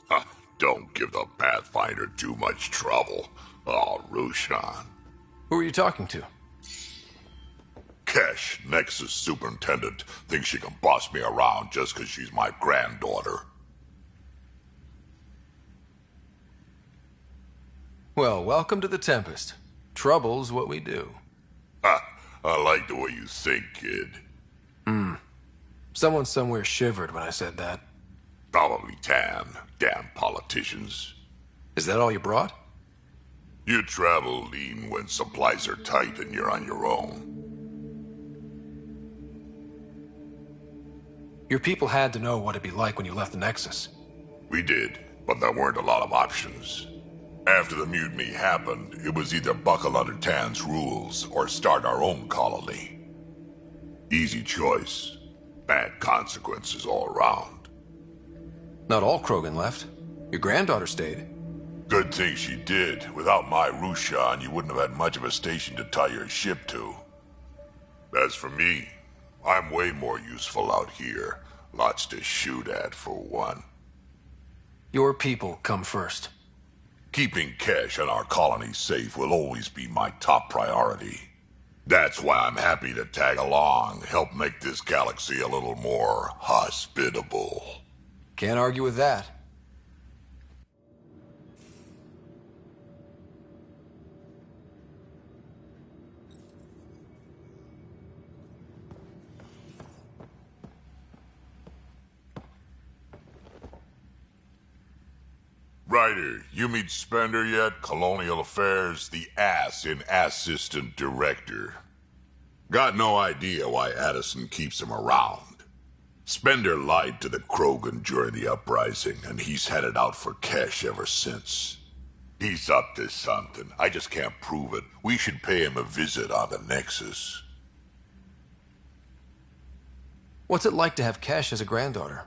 Huh, don't give the Pathfinder too much trouble. Oh, Rushan. Who are you talking to? Kesh, Nexus Superintendent, thinks she can boss me around just because she's my granddaughter. Well, welcome to the Tempest. Trouble's what we do. Ha, I like the way you think, kid. Someone somewhere shivered when I said that. Probably Tan. Damn politicians. Is that all you brought? You travel lean when supplies are tight and you're on your own. Your people had to know what it'd be like when you left the Nexus. We did, but there weren't a lot of options. After the mutiny happened, it was either buckle under Tan's rules or start our own colony. Easy choice. Bad consequences all around. Not all Krogan left. Your granddaughter stayed. Good thing she did. Without my Rushan, you wouldn't have had much of a station to tie your ship to. As for me, I'm way more useful out here. Lots to shoot at, for one. Your people come first. Keeping Kesh and our colony safe will always be my top priority. That's why I'm happy to tag along, help make this galaxy a little more hospitable. Can't argue with that. Ryder, you meet Spender yet? Colonial Affairs, the ass in Assistant Director. Got no idea why Addison keeps him around. Spender lied to the Krogan during the uprising, and he's headed out for Kesh ever since. He's up to something. I just can't prove it. We should pay him a visit on the Nexus. What's it like to have Kesh as a granddaughter?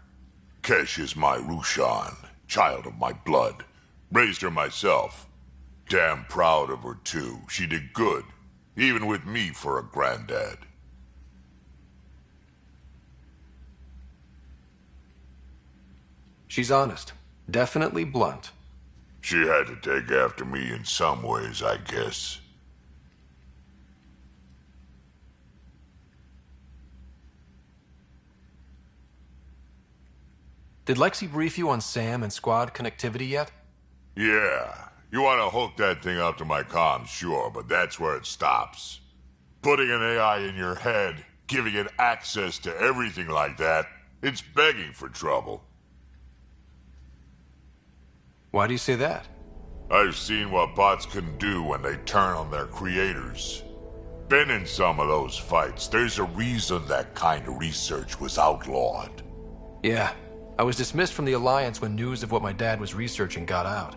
Kesh is my Rushan, child of my blood. Raised her myself. Damn proud of her, too. She did good, even with me for a granddad. She's honest. Definitely blunt. She had to take after me in some ways, I guess. Did Lexi brief you on SAM and squad connectivity yet? Yeah. You want to hook that thing up to my comms, sure, but that's where it stops. Putting an AI in your head, giving it access to everything like that, it's begging for trouble. Why do you say that? I've seen what bots can do when they turn on their creators. Been in some of those fights. There's a reason that kind of research was outlawed. Yeah. I was dismissed from the Alliance when news of what my dad was researching got out.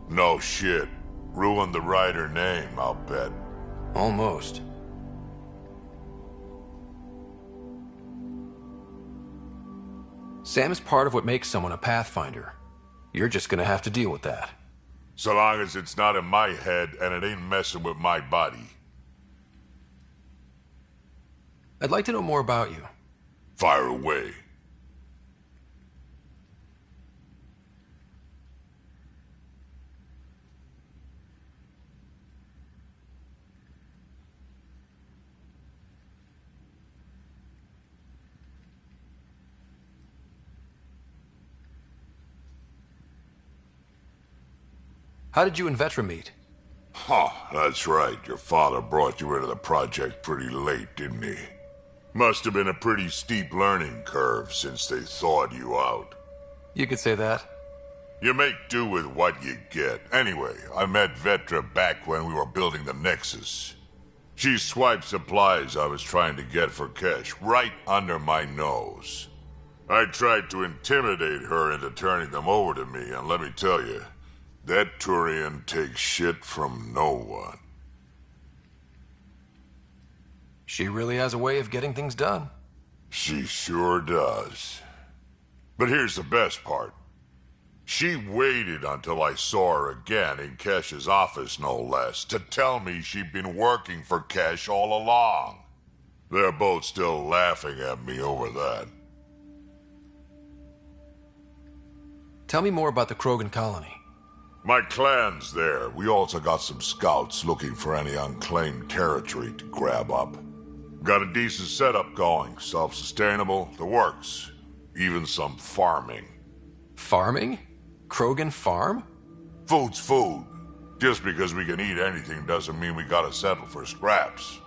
No shit. Ruined the Ryder name, I'll bet. Almost. Sam's part of what makes someone a Pathfinder. You're just gonna have to deal with that. So long as it's not in my head and it ain't messing with my body. I'd like to know more about you. Fire away. How did you and Vetra meet? Huh, that's right. Your father brought you into the project pretty late, didn't he? Must have been a pretty steep learning curve since they thawed you out. You could say that. You make do with what you get. Anyway, I met Vetra back when we were building the Nexus. She swiped supplies I was trying to get for Kesh right under my nose. I tried to intimidate her into turning them over to me, and let me tell you, that Turian takes shit from no one. She really has a way of getting things done. She sure does. But here's the best part. She waited until I saw her again in Kesh's office, no less, to tell me she'd been working for Kesh all along. They're both still laughing at me over that. Tell me more about the Krogan colony. My clan's there. We also got some scouts looking for any unclaimed territory to grab up. Got a decent setup going. Self-sustainable, the works. Even some farming. Farming? Krogan farm? Food's food. Just because we can eat anything doesn't mean we gotta settle for scraps.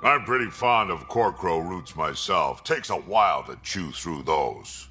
I'm pretty fond of corcrow roots myself. Takes a while to chew through those.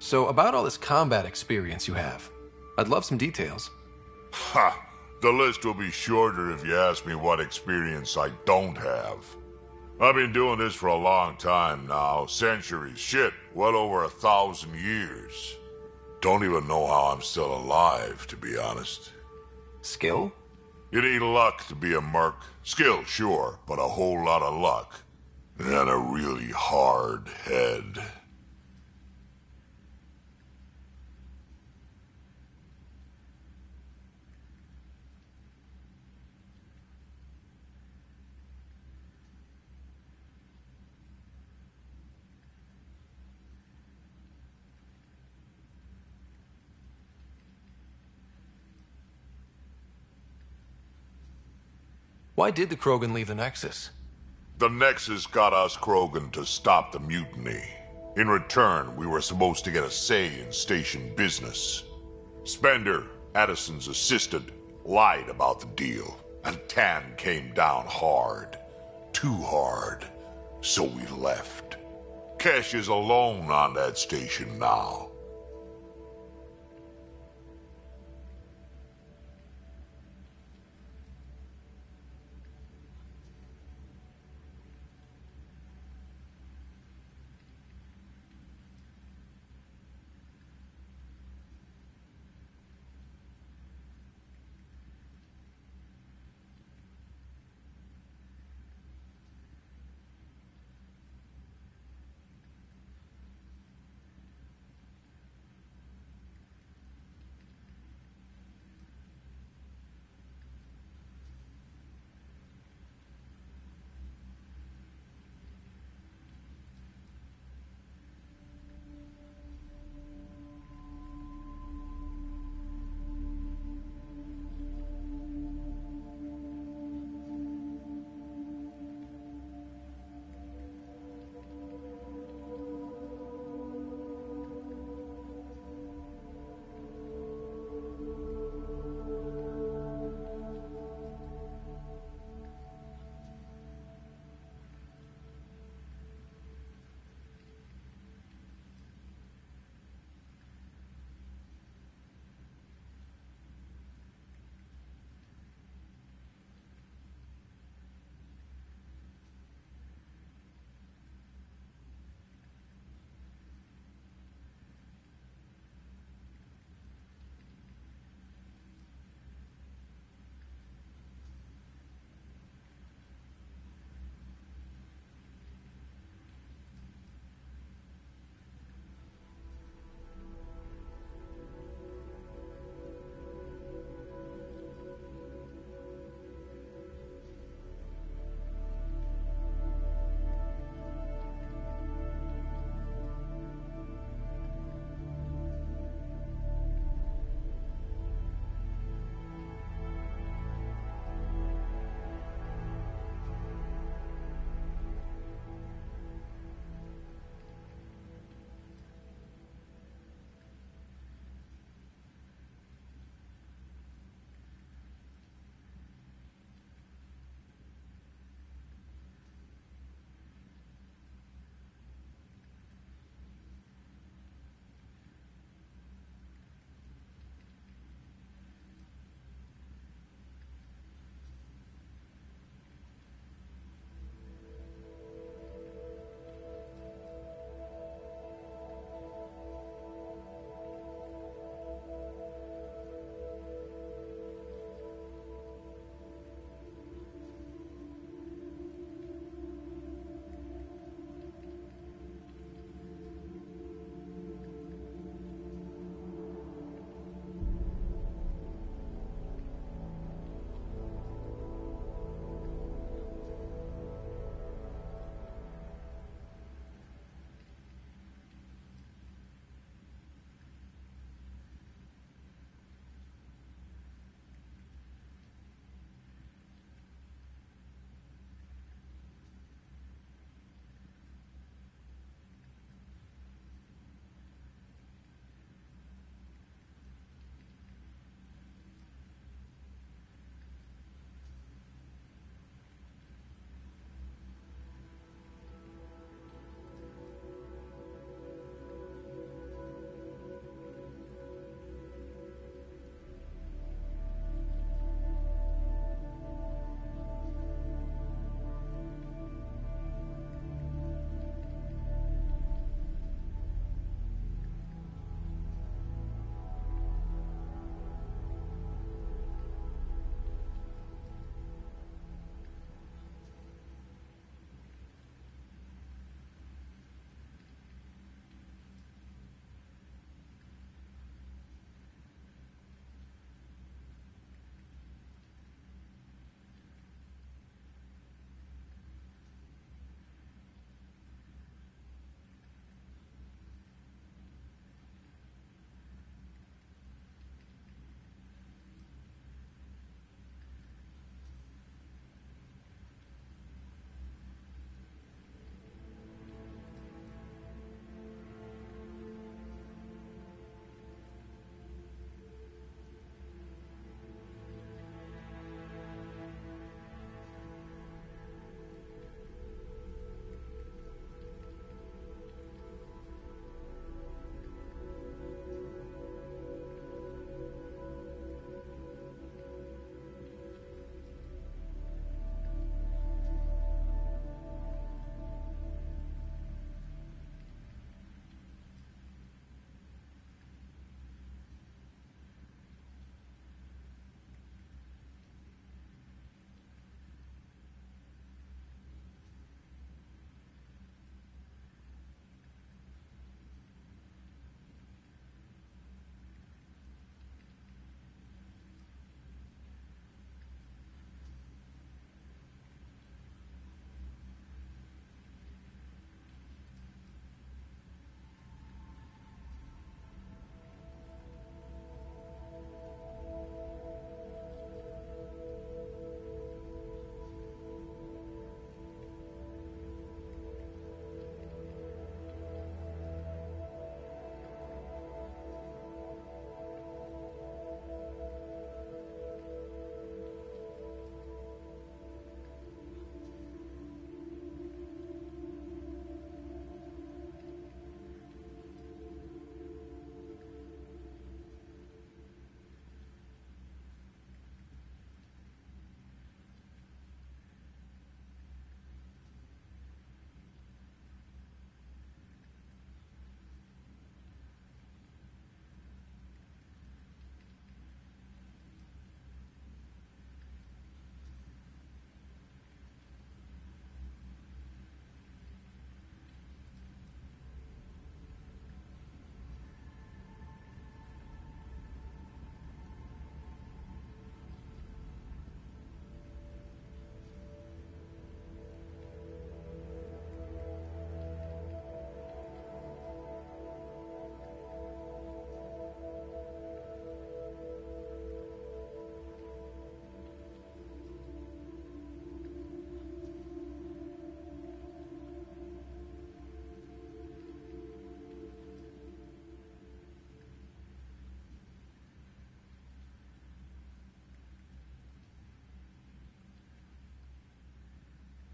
So, about all this combat experience you have, I'd love some details. Ha! The list will be shorter if you ask me what experience I don't have. I've been doing this for a long time now. Centuries. Shit, well over 1,000 years. Don't even know how I'm still alive, to be honest. Skill? You need luck to be a merc. Skill, sure, but a whole lot of luck. And a really hard head. Why did the Krogan leave the Nexus? The Nexus got us Krogan to stop the mutiny. In return, we were supposed to get a say in station business. Spender, Addison's assistant, lied about the deal, and Tan came down hard. Too hard. So we left. Kesh is alone on that station now.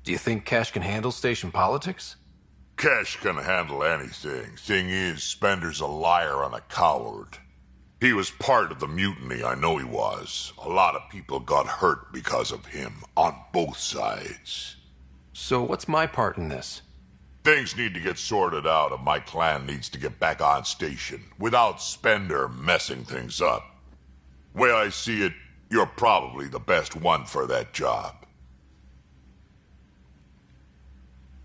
Do you think Cash can handle station politics? Cash can handle anything. Thing is, Spender's a liar and a coward. He was part of the mutiny, I know he was. A lot of people got hurt because of him, on both sides. So what's my part in this? Things need to get sorted out, and my clan needs to get back on station, without Spender messing things up. Way I see it, you're probably the best one for that job.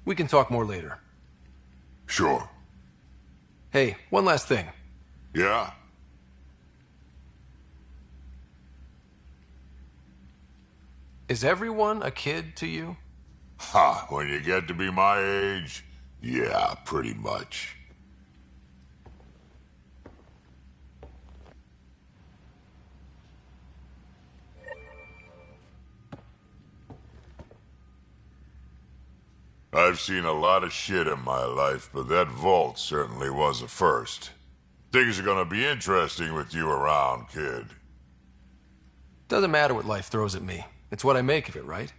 We can talk more later. Sure. Hey, one last thing. Yeah? Is everyone a kid to you? Ha, when you get to be my age, yeah, pretty much. I've seen a lot of shit in my life, but that vault certainly was a first. Things are gonna be interesting with you around, kid. Doesn't matter what life throws at me. It's what I make of it, right?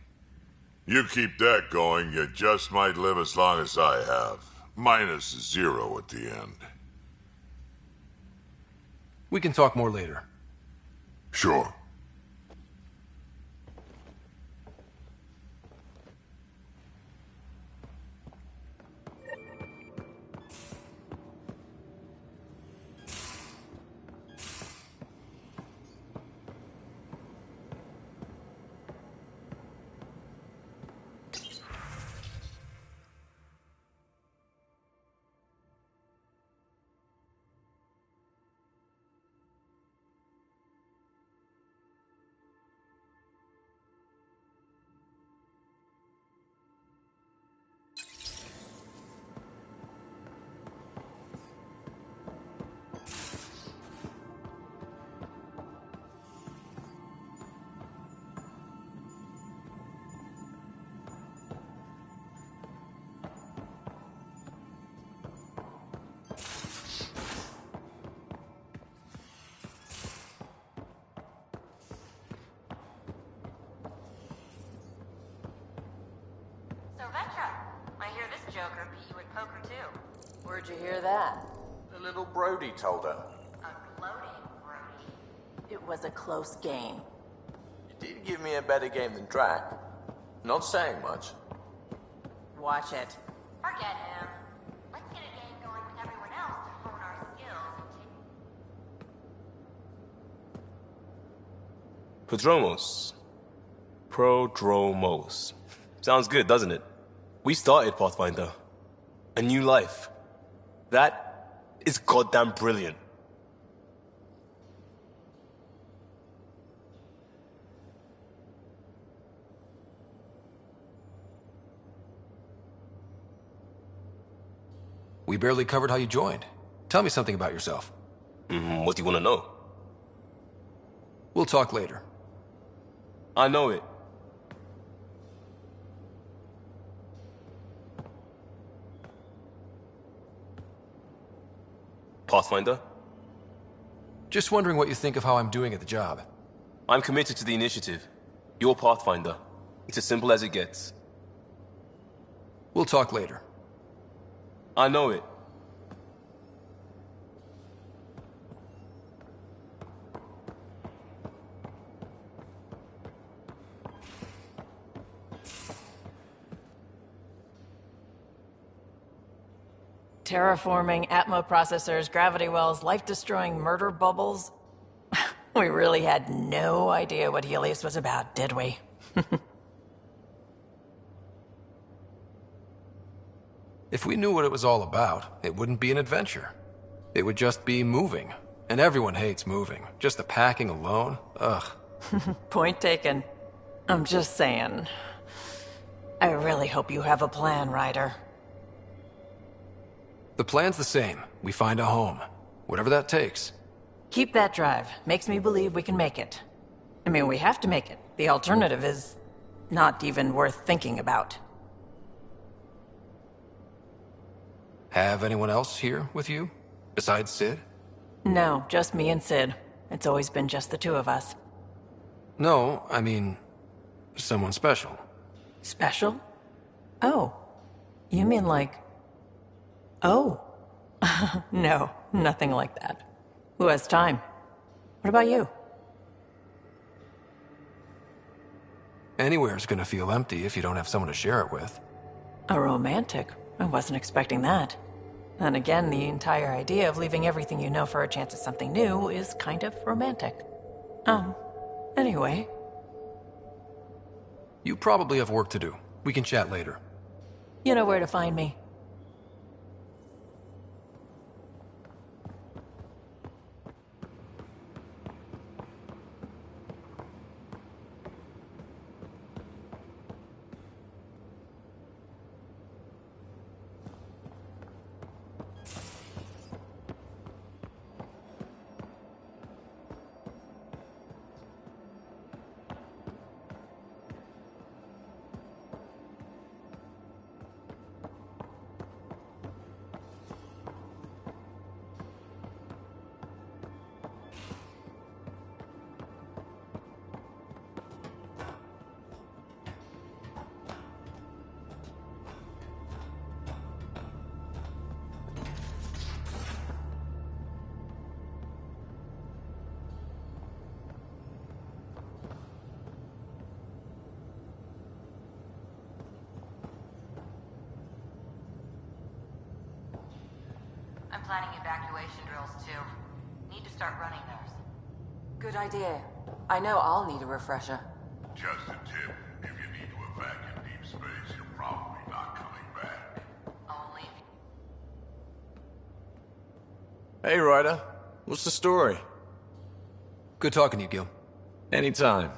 You keep that going, you just might live as long as I have. Minus 0 at the end. We can talk more later. Sure. Joker beat you at poker too. Where'd you hear that? The little Brody told her. A gloating Brody. It was a close game. You did give me a better game than Drac. Not saying much. Watch it. Forget him. Let's get a game going with everyone else to hone our skills and Prodromos. Sounds good, doesn't it? We started Pathfinder. A new life. That is goddamn brilliant. We barely covered how you joined. Tell me something about yourself. What do you want to know? We'll talk later. I know it. Pathfinder? Just wondering what you think of how I'm doing at the job. I'm committed to the initiative. You're Pathfinder. It's as simple as it gets. We'll talk later. I know it. Terraforming, Atmo processors, gravity wells, life-destroying murder bubbles. We really had no idea what Helios was about, did we? If we knew what it was all about, it wouldn't be an adventure. It would just be moving. And everyone hates moving. Just the packing alone, ugh. Point taken. I'm just saying. I really hope you have a plan, Ryder. The plan's the same. We find a home. Whatever that takes. Keep that drive. Makes me believe we can make it. I mean, we have to make it. The alternative is not even worth thinking about. Have anyone else here with you? Besides Sid? No, just me and Sid. It's always been just the two of us. No, I mean, someone special. Special? Oh, you mean like... Oh. No, nothing like that. Who has time? What about you? Anywhere's gonna feel empty if you don't have someone to share it with. A romantic? I wasn't expecting that. And again, the entire idea of leaving everything you know for a chance at something new is kind of romantic. Anyway. You probably have work to do. We can chat later. You know where to find me. I'm planning evacuation drills too. Need to start running those. Good idea. I know I'll need a refresher. Just a tip, if you need to evac in deep space, you're probably not coming back. I'll leave. Hey, Ryder. What's the story? Good talking to you, Gil. Anytime.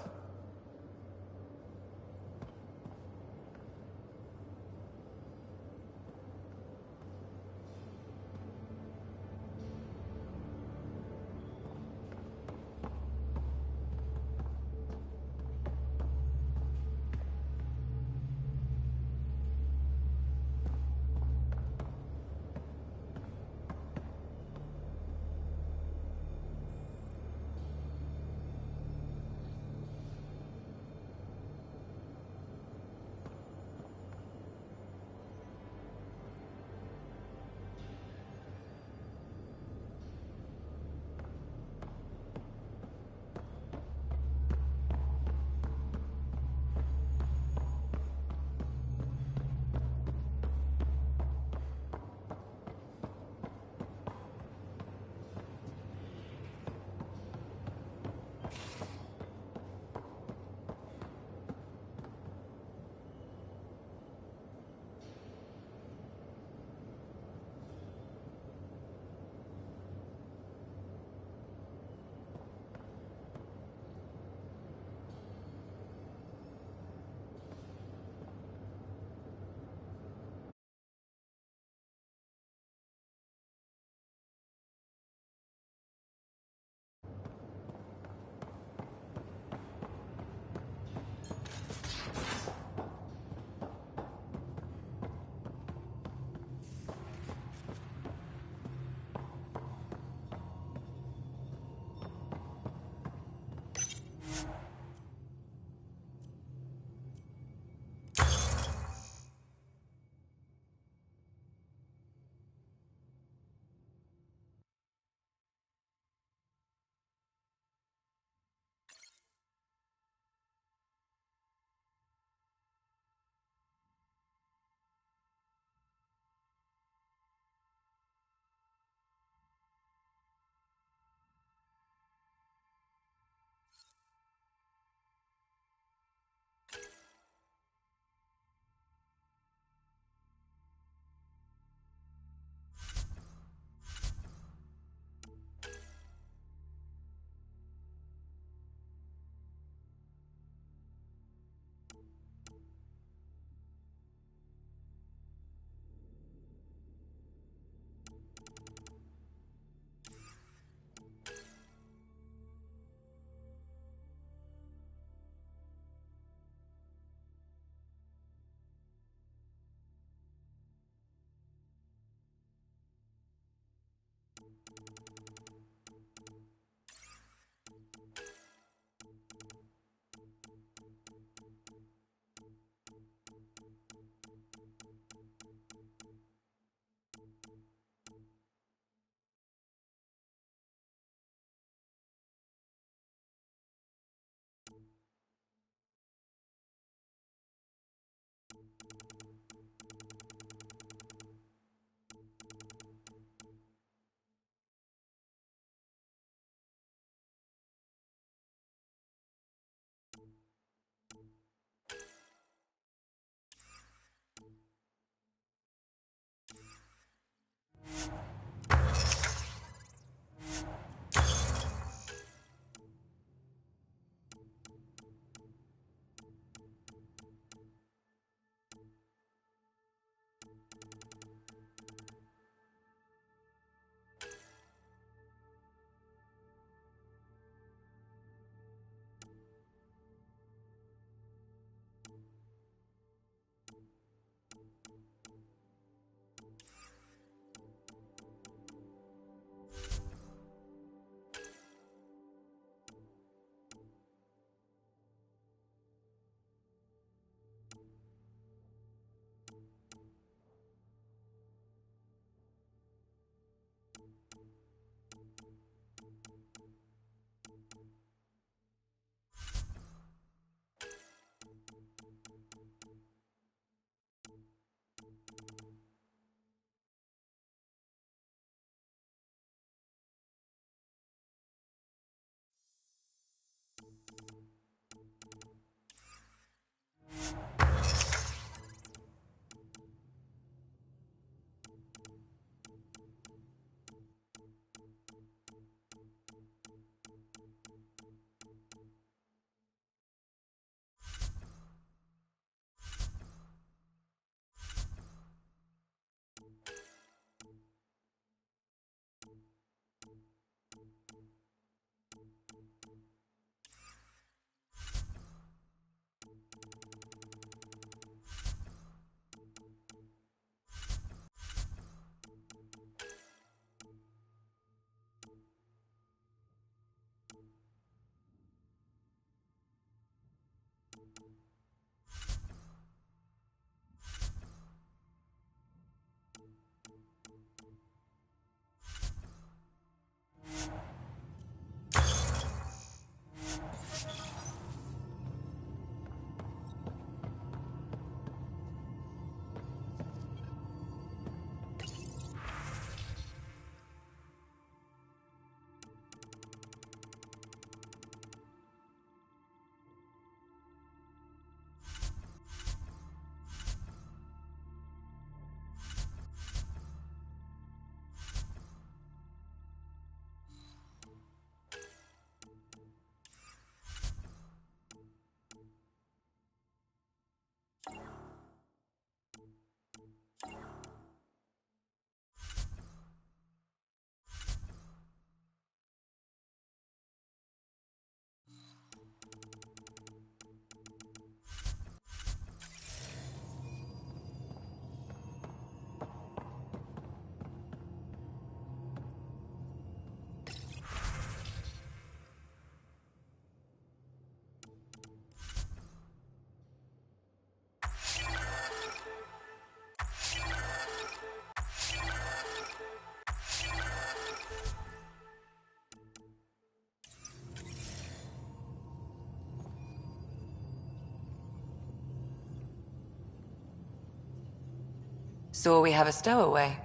So we have a stowaway.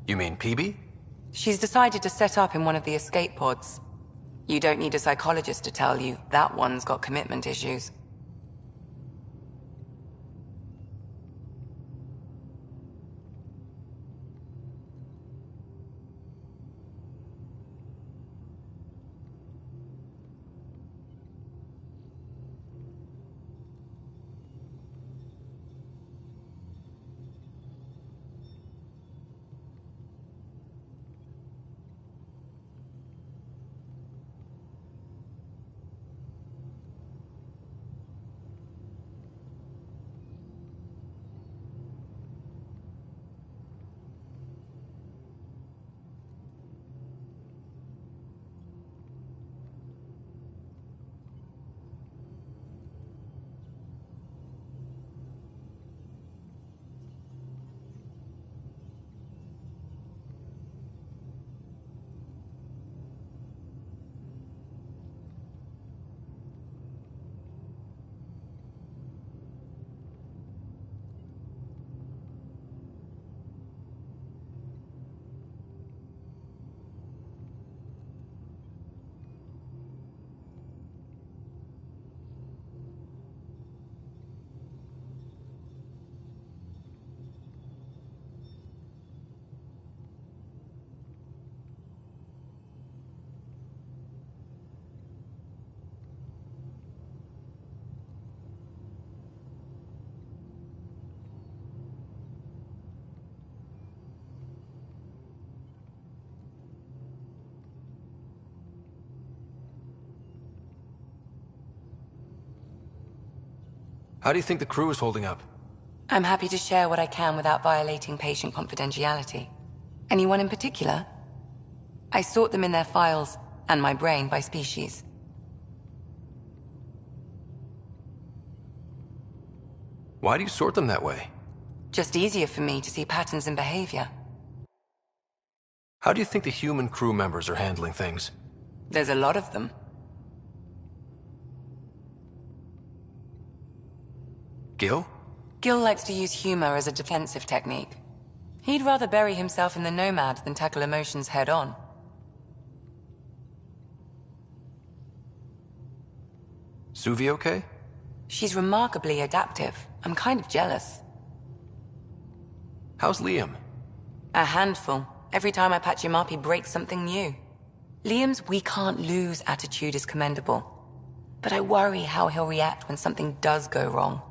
You mean PB? She's decided to set up in one of the escape pods. You don't need a psychologist to tell you that one's got commitment issues. How do you think the crew is holding up? I'm happy to share what I can without violating patient confidentiality. Anyone in particular? I sort them in their files, and my brain by species. Why do you sort them that way? Just easier for me to see patterns in behavior. How do you think the human crew members are handling things? There's a lot of them. Gil? Gil likes to use humor as a defensive technique. He'd rather bury himself in the Nomad than tackle emotions head-on. Suvi okay? She's remarkably adaptive. I'm kind of jealous. How's Liam? A handful. Every time I patch him up, he breaks something new. Liam's "we can't lose" attitude is commendable. But I worry how he'll react when something does go wrong.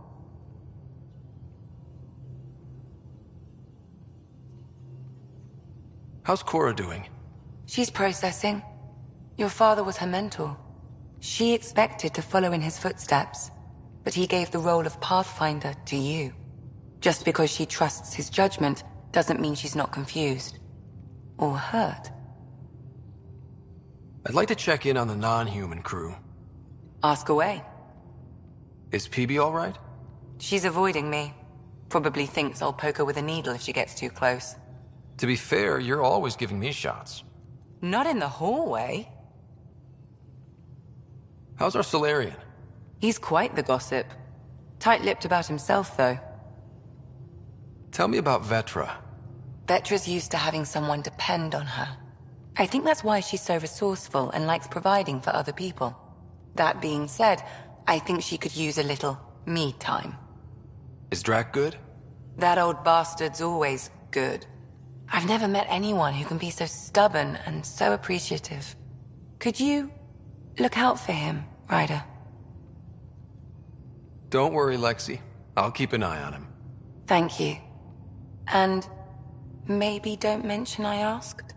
How's Cora doing? She's processing. Your father was her mentor. She expected to follow in his footsteps, but he gave the role of Pathfinder to you. Just because she trusts his judgment doesn't mean she's not confused. Or hurt. I'd like to check in on the non-human crew. Ask away. Is PB all right? She's avoiding me. Probably thinks I'll poke her with a needle if she gets too close. To be fair, you're always giving me shots. Not in the hallway. How's our Solarian? He's quite the gossip. Tight-lipped about himself, though. Tell me about Vetra. Vetra's used to having someone depend on her. I think that's why she's so resourceful and likes providing for other people. That being said, I think she could use a little me time. Is Drac good? That old bastard's always good. I've never met anyone who can be so stubborn and so appreciative. Could you look out for him, Ryder? Don't worry, Lexi. I'll keep an eye on him. Thank you. And maybe don't mention I asked?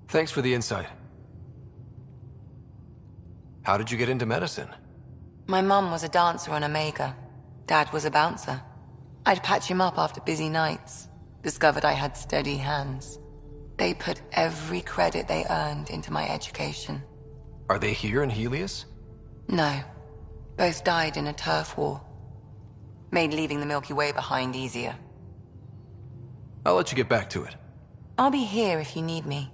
Thanks for the insight. How did you get into medicine? My mum was a dancer on Omega. Dad was a bouncer. I'd patch him up after busy nights. Discovered I had steady hands. They put every credit they earned into my education. Are they here in Helios? No. Both died in a turf war. Made leaving the Milky Way behind easier. I'll let you get back to it. I'll be here if you need me.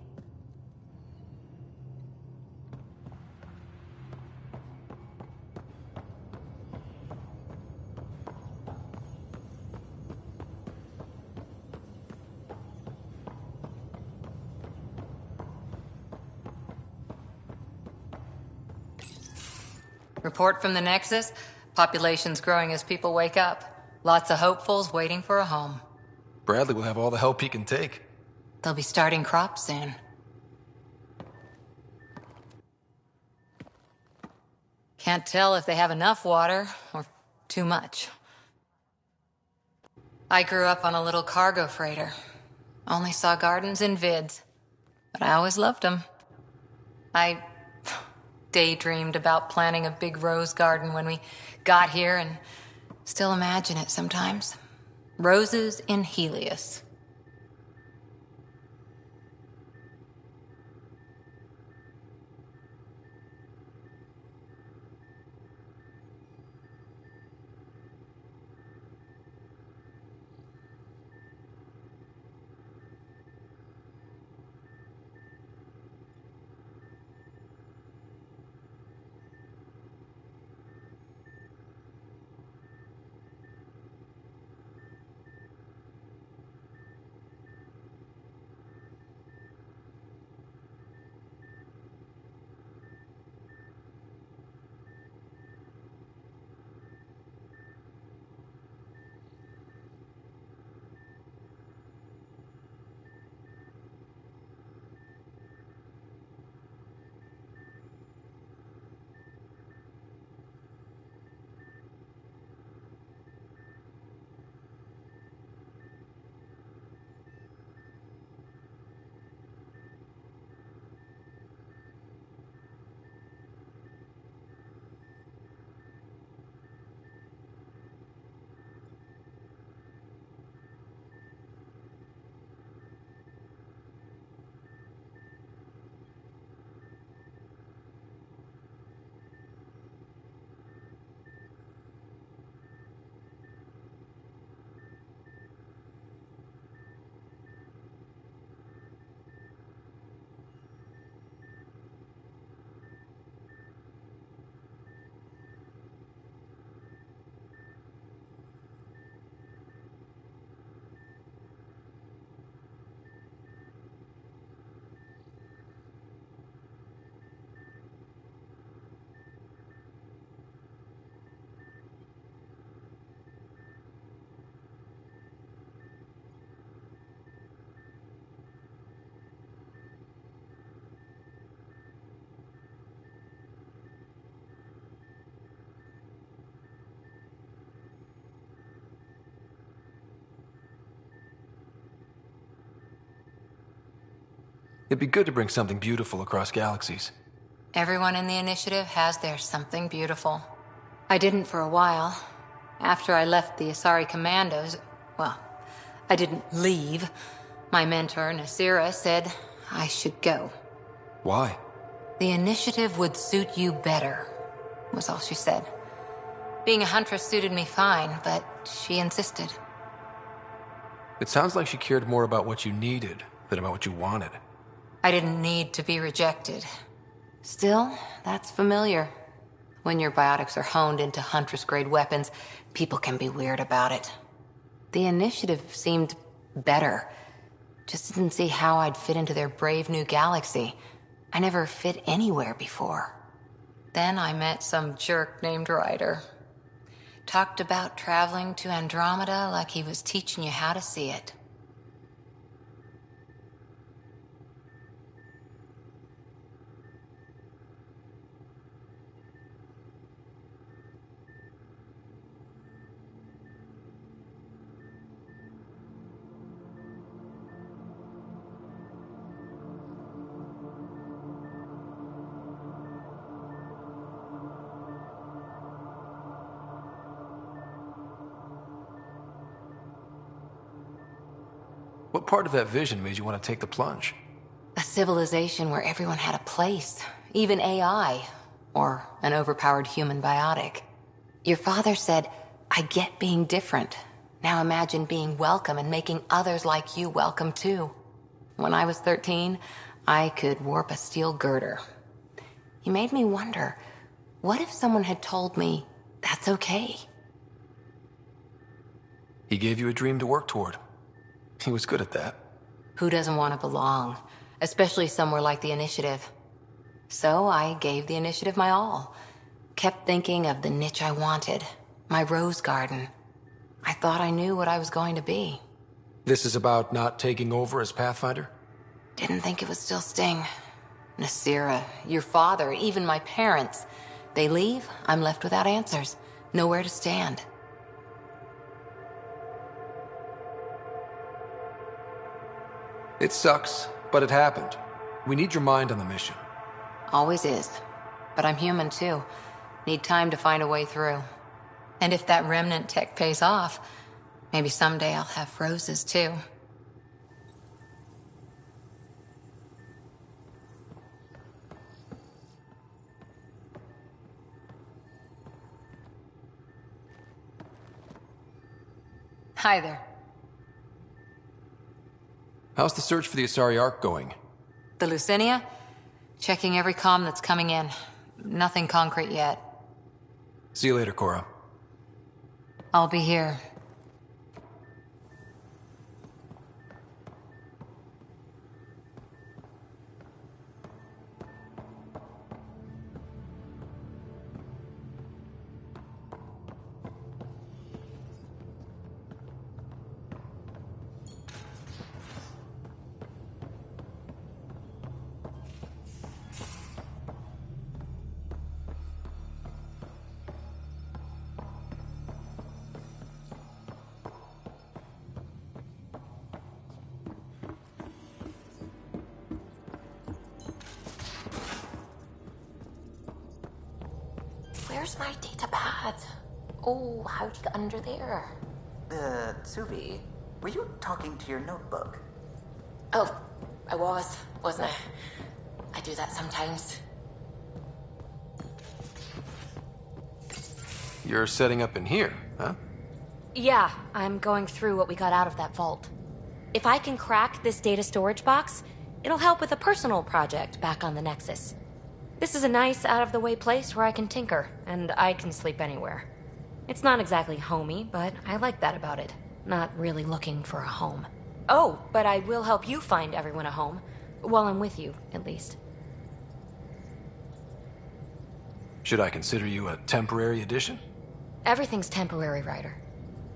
Report from the Nexus. Population's growing as people wake up. Lots of hopefuls waiting for a home. Bradley will have all the help he can take. They'll be starting crops soon. Can't tell if they have enough water or too much. I grew up on a little cargo freighter. Only saw gardens in vids, but I always loved them. I daydreamed about planting a big rose garden when we got here and still imagine it sometimes. Roses in Helios. It'd be good to bring something beautiful across galaxies. Everyone in the initiative has their something beautiful. I didn't for a while. After I left the Asari Commandos, well, I didn't leave. My mentor, Nasira, said I should go. Why? The initiative would suit you better, was all she said. Being a huntress suited me fine, but she insisted. It sounds like she cared more about what you needed than about what you wanted. I didn't need to be rejected. Still, that's familiar. When your biotics are honed into Huntress-grade weapons, people can be weird about it. The initiative seemed better. Just didn't see how I'd fit into their brave new galaxy. I never fit anywhere before. Then I met some jerk named Ryder. Talked about traveling to Andromeda like he was teaching you how to see it. What part of that vision made you want to take the plunge? A civilization where everyone had a place, even AI, or an overpowered human biotic. Your father said, I get being different. Now imagine being welcome and making others like you welcome too. When I was 13, I could warp a steel girder. He made me wonder, what if someone had told me that's okay? He gave you a dream to work toward. He was good at that. Who doesn't want to belong? Especially somewhere like the Initiative. So I gave the Initiative my all. Kept thinking of the niche I wanted, my rose garden. I thought I knew what I was going to be. This is about not taking over as Pathfinder? Didn't think it would still sting. Nasira, your father, even my parents. They leave, I'm left without answers. Nowhere to stand. It sucks, but it happened. We need your mind on the mission. Always is. But I'm human too. Need time to find a way through. And if that remnant tech pays off, maybe someday I'll have roses too. Hi there. How's the search for the Asari Ark going? The Lucinia? Checking every comm that's coming in. Nothing concrete yet. See you later, Cora. I'll be here. Where's my data pad? Oh, how'd you get under there? Suvi, were you talking to your notebook? Oh, I wasn't I? I do that sometimes. You're setting up in here, huh? Yeah, I'm going through what we got out of that vault. If I can crack this data storage box, it'll help with a personal project back on the Nexus. This is a nice, out-of-the-way place where I can tinker, and I can sleep anywhere. It's not exactly homey, but I like that about it. Not really looking for a home. Oh, but I will help you find everyone a home. While I'm with you, at least. Should I consider you a temporary addition? Everything's temporary, Ryder.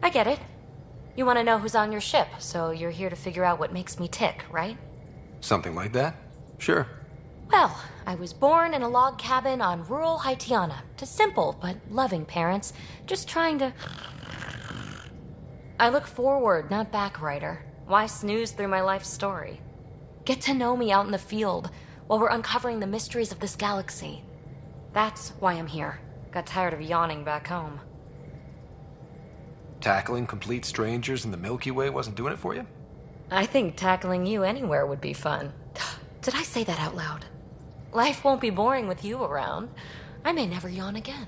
I get it. You want to know who's on your ship, so you're here to figure out what makes me tick, right? Something like that? Sure. Well, I was born in a log cabin on rural Haitiana to simple but loving parents, just trying to... I look forward, not back, Ryder. Why snooze through my life story? Get to know me out in the field while we're uncovering the mysteries of this galaxy. That's why I'm here. Got tired of yawning back home. Tackling complete strangers in the Milky Way wasn't doing it for you? I think tackling you anywhere would be fun. Did I say that out loud? Life won't be boring with you around. I may never yawn again.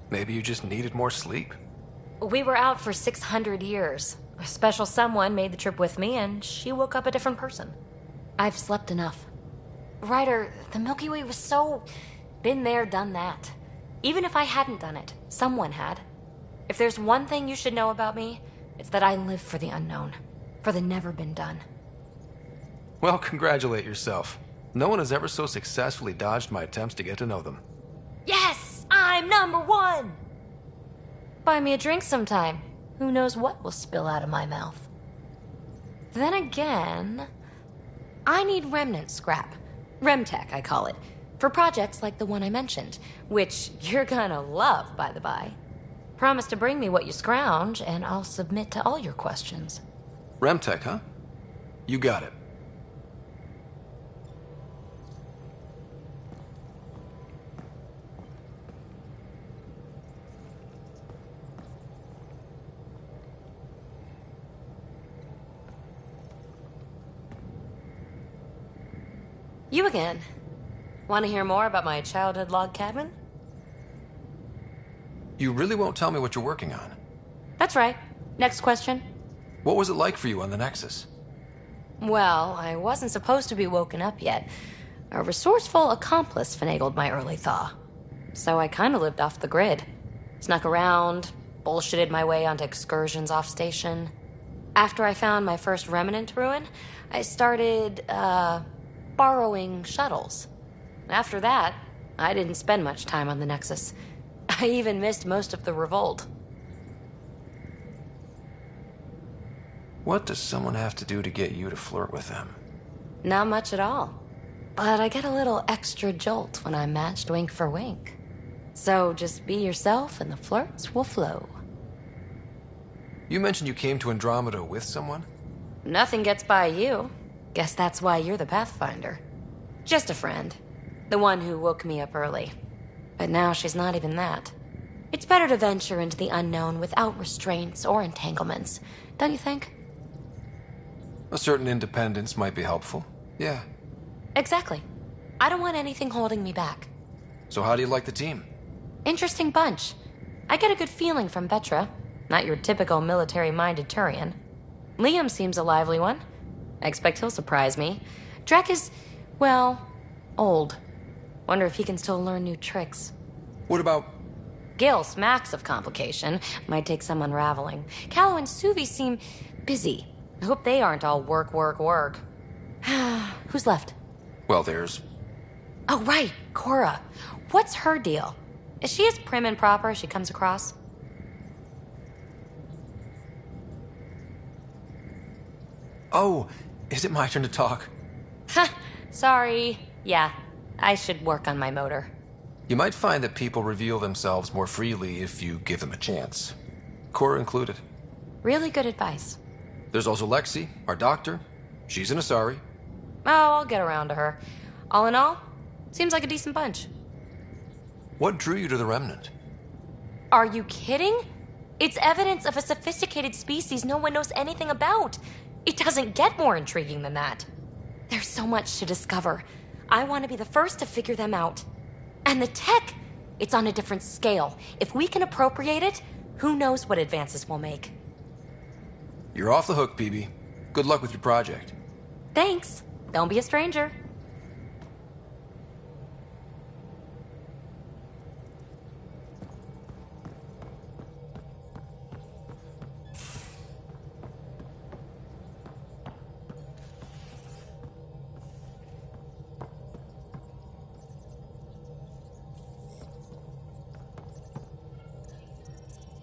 Maybe you just needed more sleep. We were out for 600 years. A special someone made the trip with me, and she woke up a different person. I've slept enough. Ryder, the Milky Way was so... been there, done that. Even if I hadn't done it, someone had. If there's one thing you should know about me, it's that I live for the unknown. For the never been done. Well, congratulate yourself. No one has ever so successfully dodged my attempts to get to know them. Yes! I'm #1! Buy me a drink sometime. Who knows what will spill out of my mouth. Then again... I need remnant scrap. Remtech, I call it. For projects like the one I mentioned. Which you're gonna love, by the by. Promise to bring me what you scrounge, and I'll submit to all your questions. Remtech, huh? You got it. You again. Want to hear more about my childhood log cabin? You really won't tell me what you're working on? That's right. Next question. What was it like for you on the Nexus? Well, I wasn't supposed to be woken up yet. A resourceful accomplice finagled my early thaw. So I kind of lived off the grid. Snuck around, bullshitted my way onto excursions off station. After I found my first remnant ruin, I started, borrowing shuttles. After that, I didn't spend much time on the Nexus. I even missed most of the revolt. What does someone have to do to get you to flirt with them? Not much at all. But I get a little extra jolt when I'm matched wink for wink. So just be yourself and the flirts will flow. You mentioned you came to Andromeda with someone? Nothing gets by you. Guess that's why you're the Pathfinder. Just a friend. The one who woke me up early. But now she's not even that. It's better to venture into the unknown without restraints or entanglements, don't you think? A certain independence might be helpful. Yeah. Exactly. I don't want anything holding me back. So how do you like the team? Interesting bunch. I get a good feeling from Vetra. Not your typical military-minded Turian. Liam seems a lively one. I expect he'll surprise me. Drek is, well, old. Wonder if he can still learn new tricks. What about... Gil smacks of complication. Might take some unraveling. Callow and Suvi seem busy. I hope they aren't all work, work, work. Who's left? Well, there's... Oh, right, Cora. What's her deal? Is she as prim and proper as she comes across? Oh, is it my turn to talk? Ha! Sorry. Yeah, I should work on my motor. You might find that people reveal themselves more freely if you give them a chance. Cora included. Really good advice. There's also Lexi, our doctor. She's an Asari. Oh, I'll get around to her. All in all, seems like a decent bunch. What drew you to the Remnant? Are you kidding? It's evidence of a sophisticated species no one knows anything about. It doesn't get more intriguing than that. There's so much to discover. I want to be the first to figure them out. And the tech, it's on a different scale. If we can appropriate it, who knows what advances we'll make. You're off the hook, PB. Good luck with your project. Thanks. Don't be a stranger.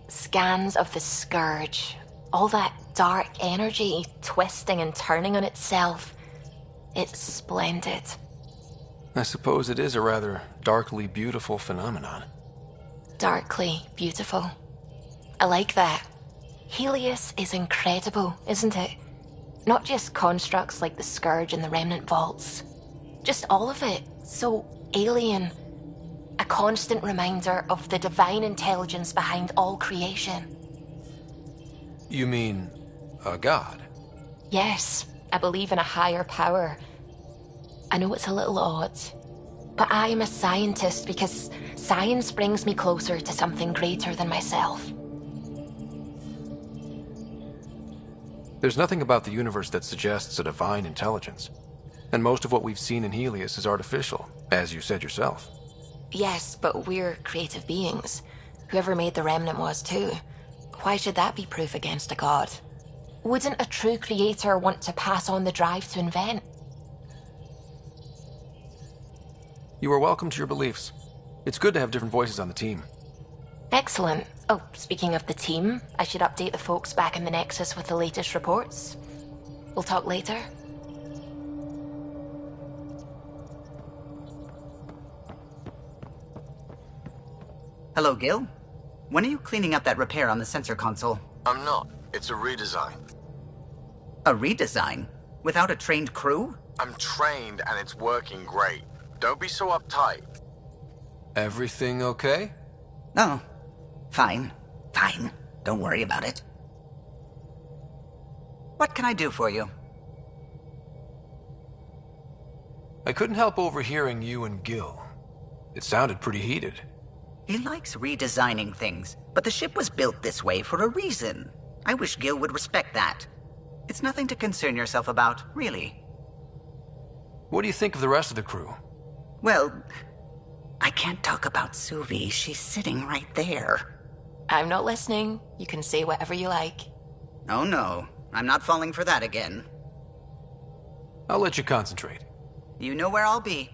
Scans of the Scourge. All that dark energy twisting and turning on itself. It's splendid. I suppose it is a rather darkly beautiful phenomenon. Darkly beautiful. I like that. Helios is incredible, isn't it? Not just constructs like the Scourge and the Remnant Vaults. Just all of it. So alien. A constant reminder of the divine intelligence behind all creation. You mean a god? Yes, I believe in a higher power. I know it's a little odd, but I am a scientist because science brings me closer to something greater than myself. There's nothing about the universe that suggests a divine intelligence. And most of what we've seen in Helios is artificial, as you said yourself. Yes, but we're creative beings. Whoever made the Remnant was too. Why should that be proof against a god? Wouldn't a true creator want to pass on the drive to invent? You are welcome to your beliefs. It's good to have different voices on the team. Excellent. Oh, speaking of the team, I should update the folks back in the Nexus with the latest reports. We'll talk later. Hello, Gil. When are you cleaning up that repair on the sensor console? I'm not. It's a redesign. A redesign? Without a trained crew? I'm trained and it's working great. Don't be so uptight. Everything okay? No. Fine. Fine. Don't worry about it. What can I do for you? I couldn't help overhearing you and Gil. It sounded pretty heated. He likes redesigning things, but the ship was built this way for a reason. I wish Gil would respect that. It's nothing to concern yourself about, really. What do you think of the rest of the crew? Well, I can't talk about Suvi. She's sitting right there. I'm not listening. You can say whatever you like. Oh no. I'm not falling for that again. I'll let you concentrate. You know where I'll be.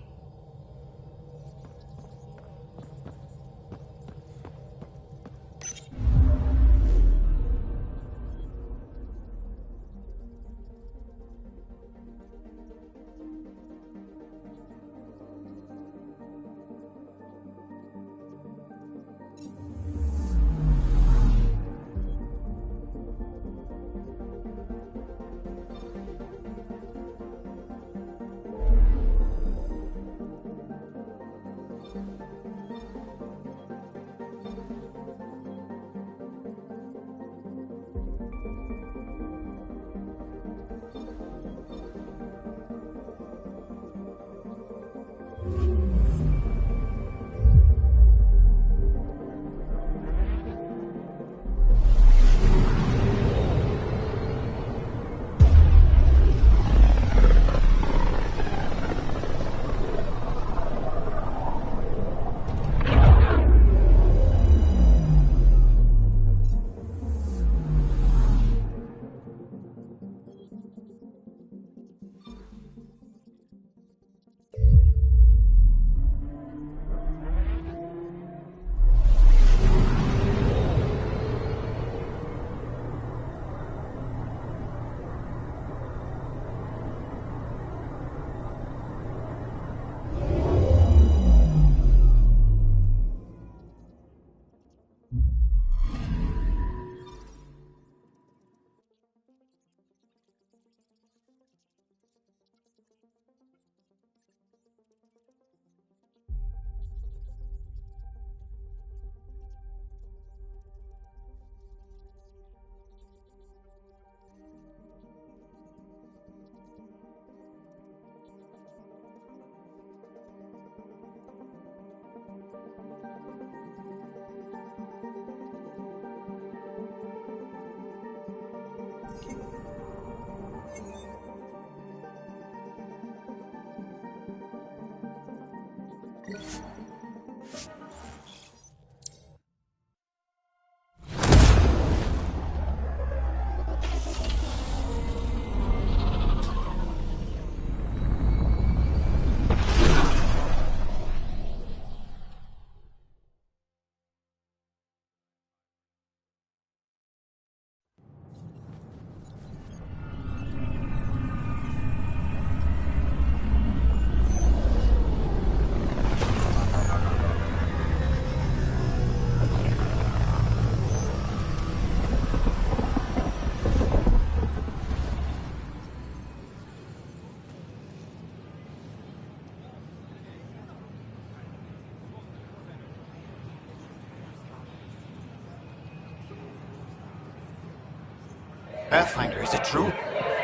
Pathfinder, is it true?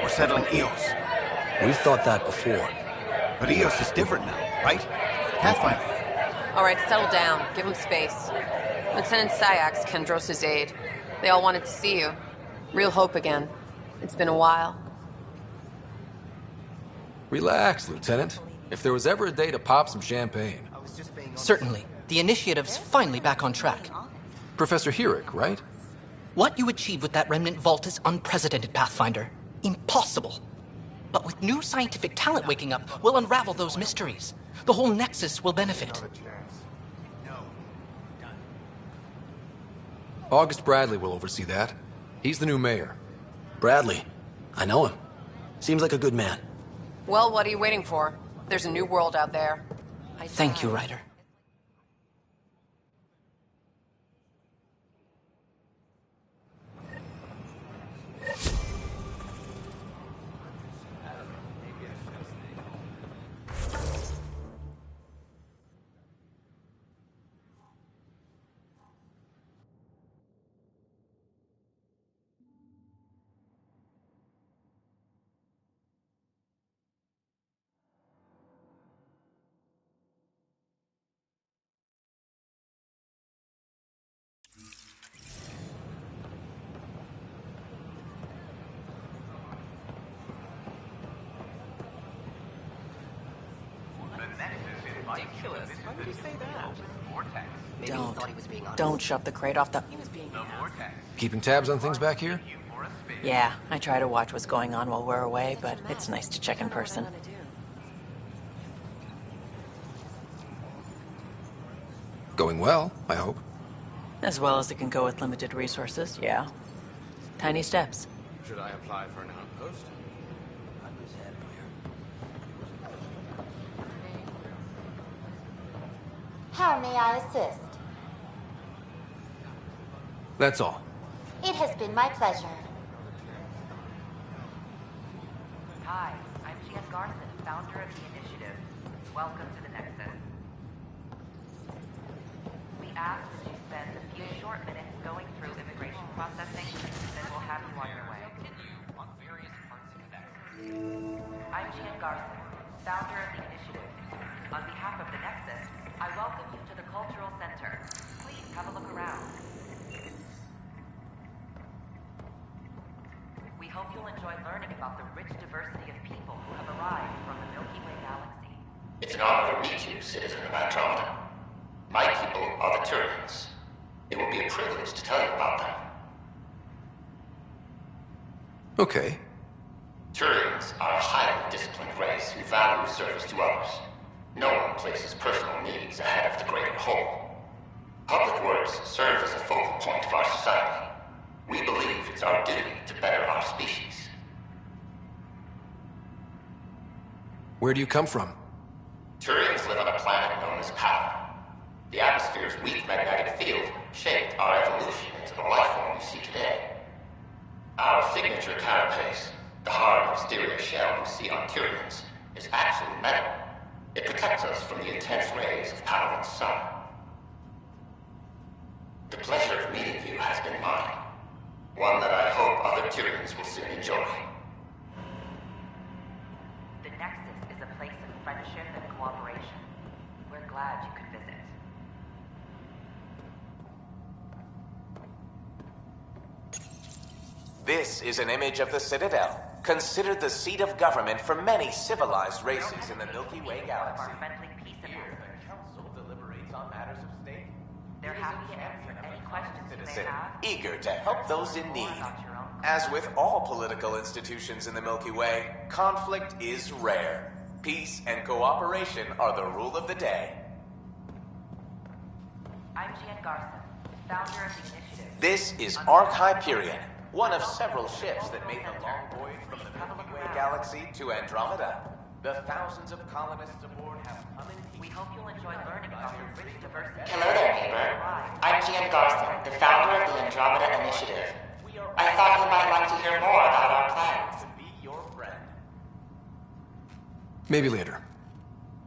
We're settling Eos. We've thought that before. But Eos is different now, right? Pathfinder. All right, settle down. Give him space. Lieutenant Sayak's Kendros' aide. They all wanted to see you. Real hope again. It's been a while. Relax, Lieutenant. If there was ever a day to pop some champagne. Certainly. The initiative's finally back on track. Professor Herrick, right? What you achieved with that remnant vault is unprecedented, Pathfinder. Impossible. But with new scientific talent waking up, we'll unravel those mysteries. The whole Nexus will benefit. August Bradley will oversee that. He's the new mayor. Bradley. I know him. Seems like a good man. Well, what are you waiting for? There's a new world out there. Thank you, Ryder. Don't shove the crate off the... Keeping tabs on things back here? Yeah, I try to watch what's going on while we're away, but it's nice to check in person. Going well, I hope. As well as it can go with limited resources, yeah. Tiny steps. Should I apply for an outpost? How may I assist? That's all. It has been my pleasure. Hi, I'm Gian Garson, founder of the initiative. Welcome to the Nexus. We ask that you spend a few short minutes going through immigration processing, then we'll have you on your way. I'm Gian Garson, founder of the initiative. On behalf of the Nexus, I welcome you to the Cultural Center. Please have a look around. We hope you'll enjoy learning about the rich diversity of people who have arrived from the Milky Way galaxy. It's an honor to meet you, citizen of Andromeda. My people are the Turians. It will be a privilege to tell you about them. Okay. Turians are a highly disciplined race who value service to others. No one places personal needs ahead of the greater whole. Public works serve as a focal point of our society. We believe it's our duty to better our species. Where do you come from? Turians live on a planet known as Power. The atmosphere's weak magnetic field shaped our evolution into the life form we see today. Our signature carapace, the hard exterior shell we see on Turians, is actually metal. It protects us from the intense rays of Paladin's sun. The pleasure of meeting you has been mine. One that I hope other Turians will soon enjoy. The Nexus is a place of friendship and cooperation. We're glad you could visit. This is an image of the Citadel, considered the seat of government for many civilized races in the Milky Way galaxy. Here, the Council deliberates on matters of state. They're happy to answer any questions you may Citizen, have. eager to help those in need. As with all political institutions in the Milky Way, conflict is rare. Peace and cooperation are the rule of the day. I'm Gian Garson, founder of the initiative. This is Ark Hyperion, one of several ships that made the long voyage from the Milky Way galaxy to Andromeda. The thousands of colonists aboard have come in peace. We hope you'll enjoy learning about the rich diversity. Hello there, neighbor. I'm Gian Garson, the founder of the Andromeda Initiative. I thought you might like to hear more about our plans. Be your friend. Maybe later.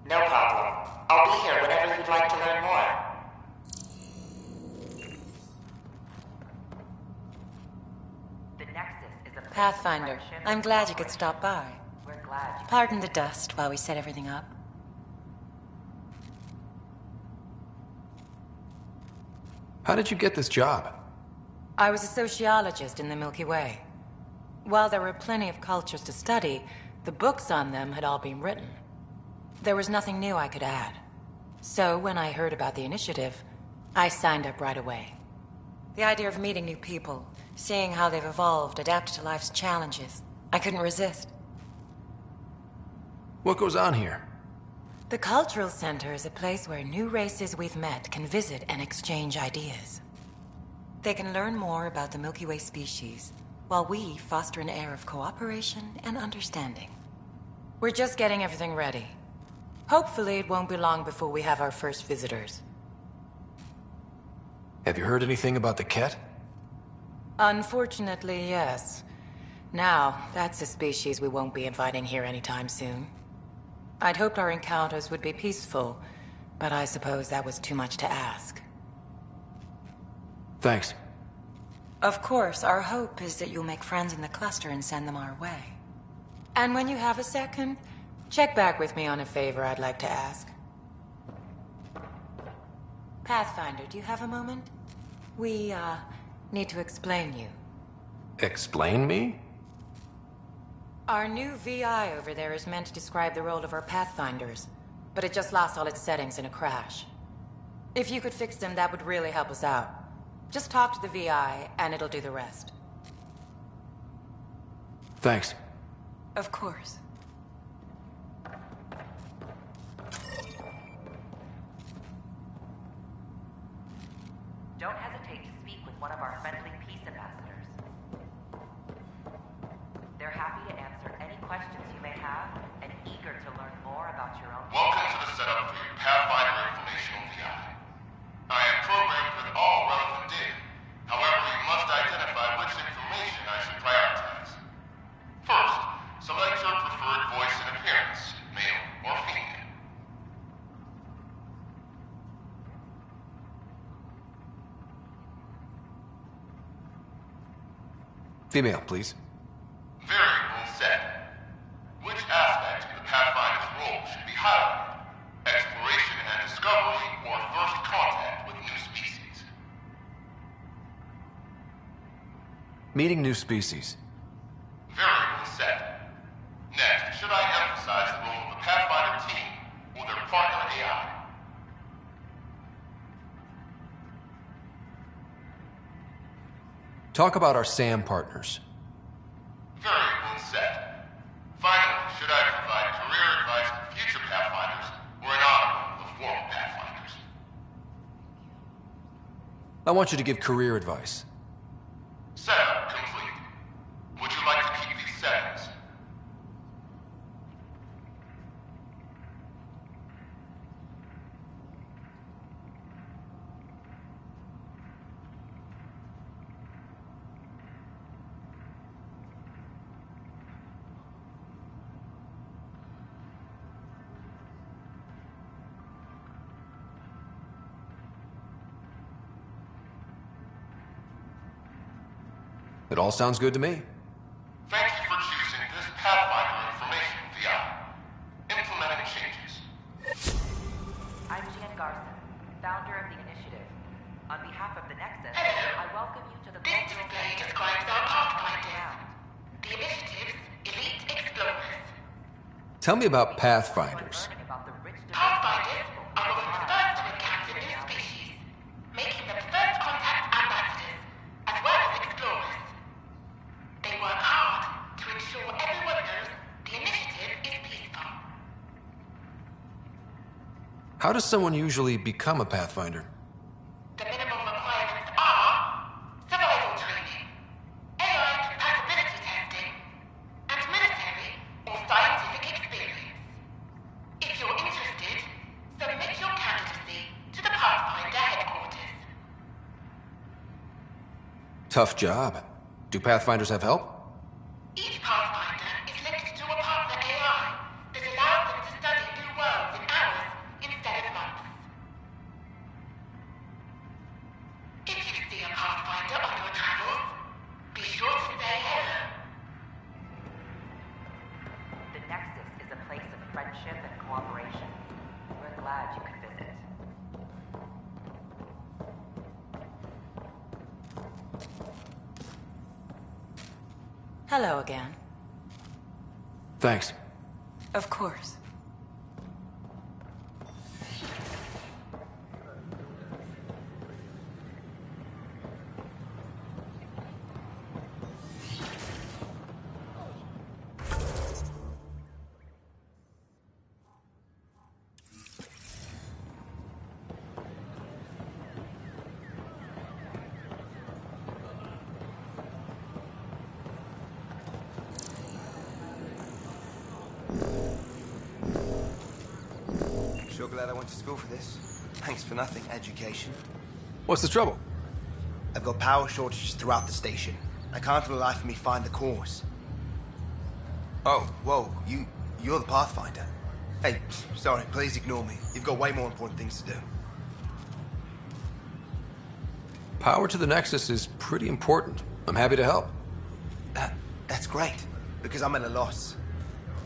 No problem. I'll be here whenever you'd like to learn more. The Nexus is a place Pathfinder, of friendship I'm glad you could stop by. We're glad you Pardon the dust while we set everything up. How did you get this job? I was a sociologist in the Milky Way. While there were plenty of cultures to study, the books on them had all been written. There was nothing new I could add. So when I heard about the initiative, I signed up right away. The idea of meeting new people, seeing how they've evolved, adapted to life's challenges, I couldn't resist. What goes on here? The Cultural Center is a place where new races we've met can visit and exchange ideas. They can learn more about the Milky Way species, while we foster an air of cooperation and understanding. We're just getting everything ready. Hopefully it won't be long before we have our first visitors. Have you heard anything about the Ket? Unfortunately, yes. Now, that's a species we won't be inviting here anytime soon. I'd hoped our encounters would be peaceful, but I suppose that was too much to ask. Thanks. Of course, our hope is that you'll make friends in the cluster and send them our way. And when you have a second, check back with me on a favor I'd like to ask. Pathfinder, do you have a moment? We, need to explain you. Explain me? Our new VI over there is meant to describe the role of our Pathfinders, but it just lost all its settings in a crash. If you could fix them, that would really help us out. Just talk to the VI, and it'll do the rest. Thanks. Of course. Don't hesitate to speak with one of our friendly peace ambassadors. They're happy to answer any questions you may have and eager to learn more about your own. Welcome to the setup for your Pathfinder informational VI. I am programmed with all relevant data. However, you must identify which information I should prioritize. First, select your preferred voice and appearance, male or female. Female, please. Variable set. Which aspect of the Pathfinder's role should be highlighted? Exploration and discovery, or first contact with new species? Meeting new species. Variable set. Next, should I emphasize the role of the Pathfinder team or their partner AI? Talk about our SAM partners. Variable set. Finally, should I provide career advice to future Pathfinders or an honor of former Pathfinders? I want you to give career advice. Setup complete. Would you like to keep these settings? It all sounds good to me. Thank you for choosing this Pathfinder information VI. Implementing changes. I'm Jan Garson, founder of the initiative. On behalf of the Nexus, I welcome you to the This display describes our Pathfinders. The initiative's elite explorers. Tell me about Pathfinders. Pathfinders are often the first to encounter new species, making them first contact ambassadors, as well as explorers. They work hard to ensure everyone knows the initiative is peaceful. How does someone usually become a Pathfinder? The minimum requirements are survival training, AI compatibility testing, and military or scientific experience. If you're interested, submit your candidacy to the Pathfinder headquarters. Tough job. Do Pathfinders have help? Each Pathfinder is linked to a partner AI that allows them to study new worlds in hours instead of months. If you see a Pathfinder on your travels, be sure to say hello. The Nexus is a place of friendship and cooperation. We're glad you could visit. Hello again. Thanks. Of course. Sure glad I went to school for this. Thanks for nothing, education. What's the trouble? I've got power shortages throughout the station. I can't for the life of me find the cause. Oh, whoa, you're the Pathfinder. Hey, sorry, please ignore me. You've got way more important things to do. Power to the Nexus is pretty important. I'm happy to help. That's great, because I'm at a loss.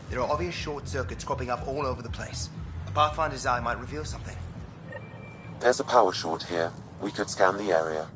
There are obvious short circuits cropping up all over the place. A Pathfinder's eye might reveal something. There's a power short here. We could scan the area.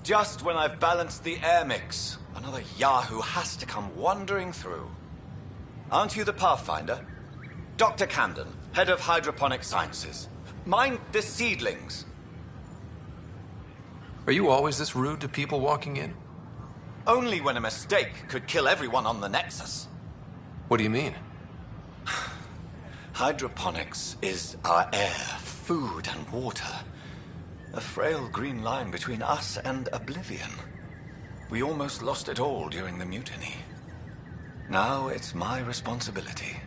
Just when I've balanced the air mix, another Yahoo has to come wandering through. Aren't you the Pathfinder? Dr. Camden, head of hydroponic sciences. Mind the seedlings. Are you always this rude to people walking in? Only when a mistake could kill everyone on the Nexus. What do you mean? Hydroponics is our air, food, and water. A frail green line between us and oblivion. We almost lost it all during the mutiny. Now it's my responsibility.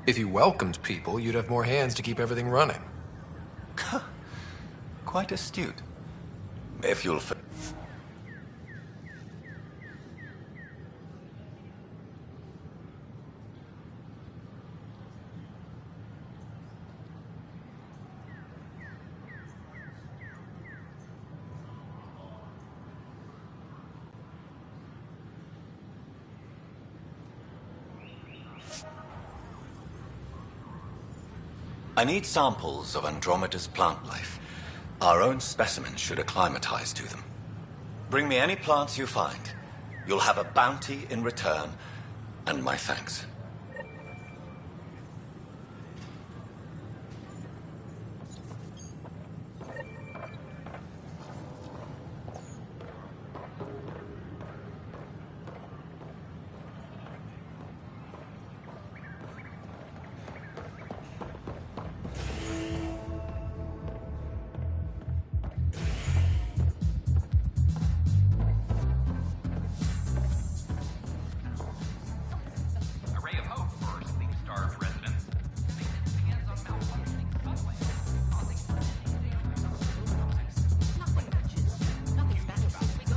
If you welcomed people, you'd have more hands to keep everything running. Quite astute. If you'll... I need samples of Andromeda's plant life. Our own specimens should acclimatize to them. Bring me any plants you find. You'll have a bounty in return, and my thanks.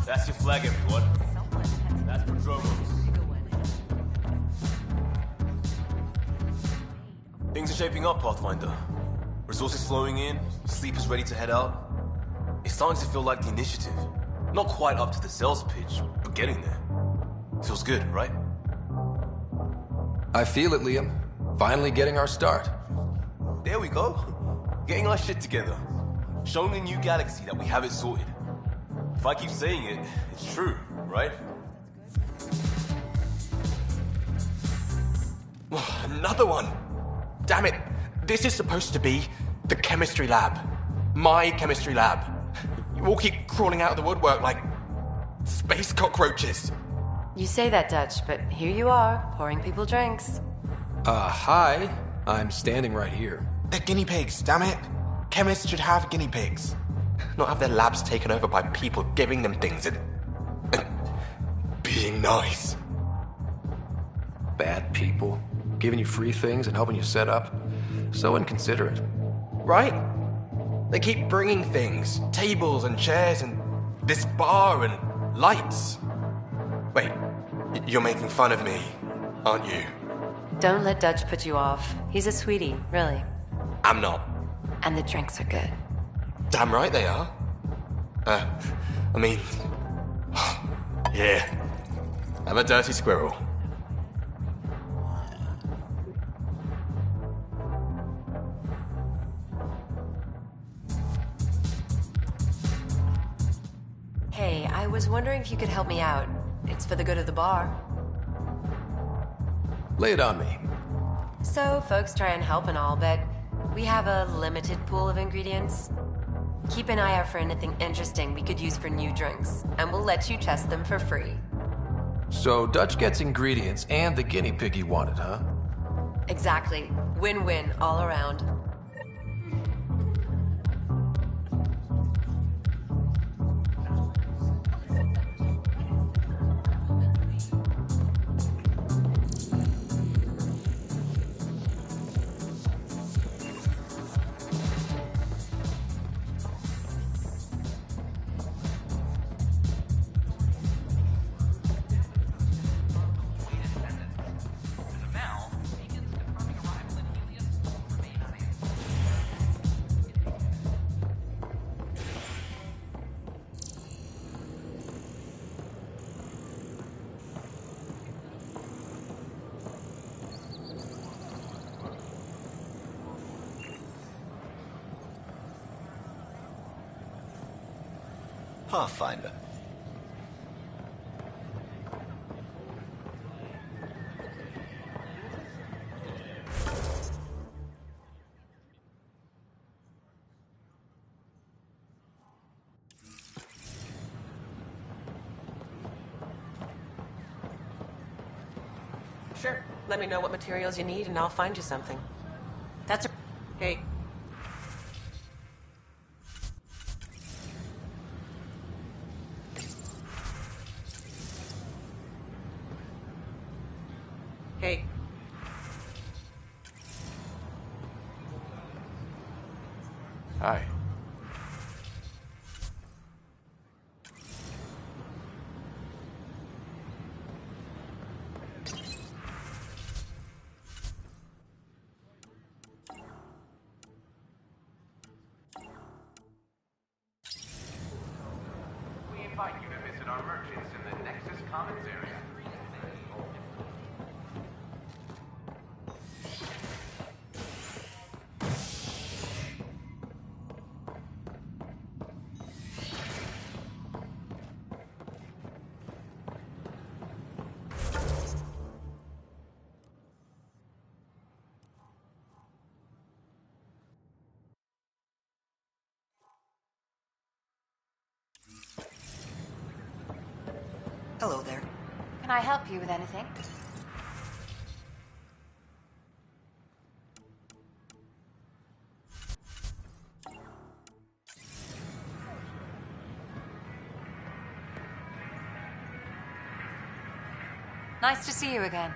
That's your flag, everyone. That's Andromeda. Things are shaping up, Pathfinder. Resources flowing in, sleepers ready to head out. It's starting to feel like the initiative. Not quite up to the sales pitch, but getting there. Feels good, right? I feel it, Liam. Finally getting our start. There we go. Getting our shit together. Showing the new galaxy that we have it sorted. If I keep saying it, it's true, right? Another one! Damn it! This is supposed to be the chemistry lab. My chemistry lab. You all keep crawling out of the woodwork like space cockroaches. You say that, Dutch, but here you are, pouring people drinks. Hi. I'm standing right here. They're guinea pigs, damn it. Chemists should have guinea pigs. Not have their labs taken over by people giving them things and being nice. Bad people. Giving you free things and helping you set up. So inconsiderate. Right? They keep bringing things. Tables and chairs and this bar and lights. Wait, you're making fun of me, aren't you? Don't let Dutch put you off. He's a sweetie, really. I'm not. And the drinks are good. Damn right they are. I mean... yeah. I'm a dirty squirrel. Hey, I was wondering if you could help me out. It's for the good of the bar. Lay it on me. So, folks try and help and all, but we have a limited pool of ingredients. Keep an eye out for anything interesting we could use for new drinks, and we'll let you test them for free. So Dutch gets ingredients and the guinea pig he wanted, huh? Exactly. Win-win all around. Pathfinder. Sure. Let me know what materials you need and I'll find you something. That's a... Hey. Hey. Hi. We invite you to visit our merchants in the Nexus Commons area. Hello there. Can I help you with anything? Nice to see you again.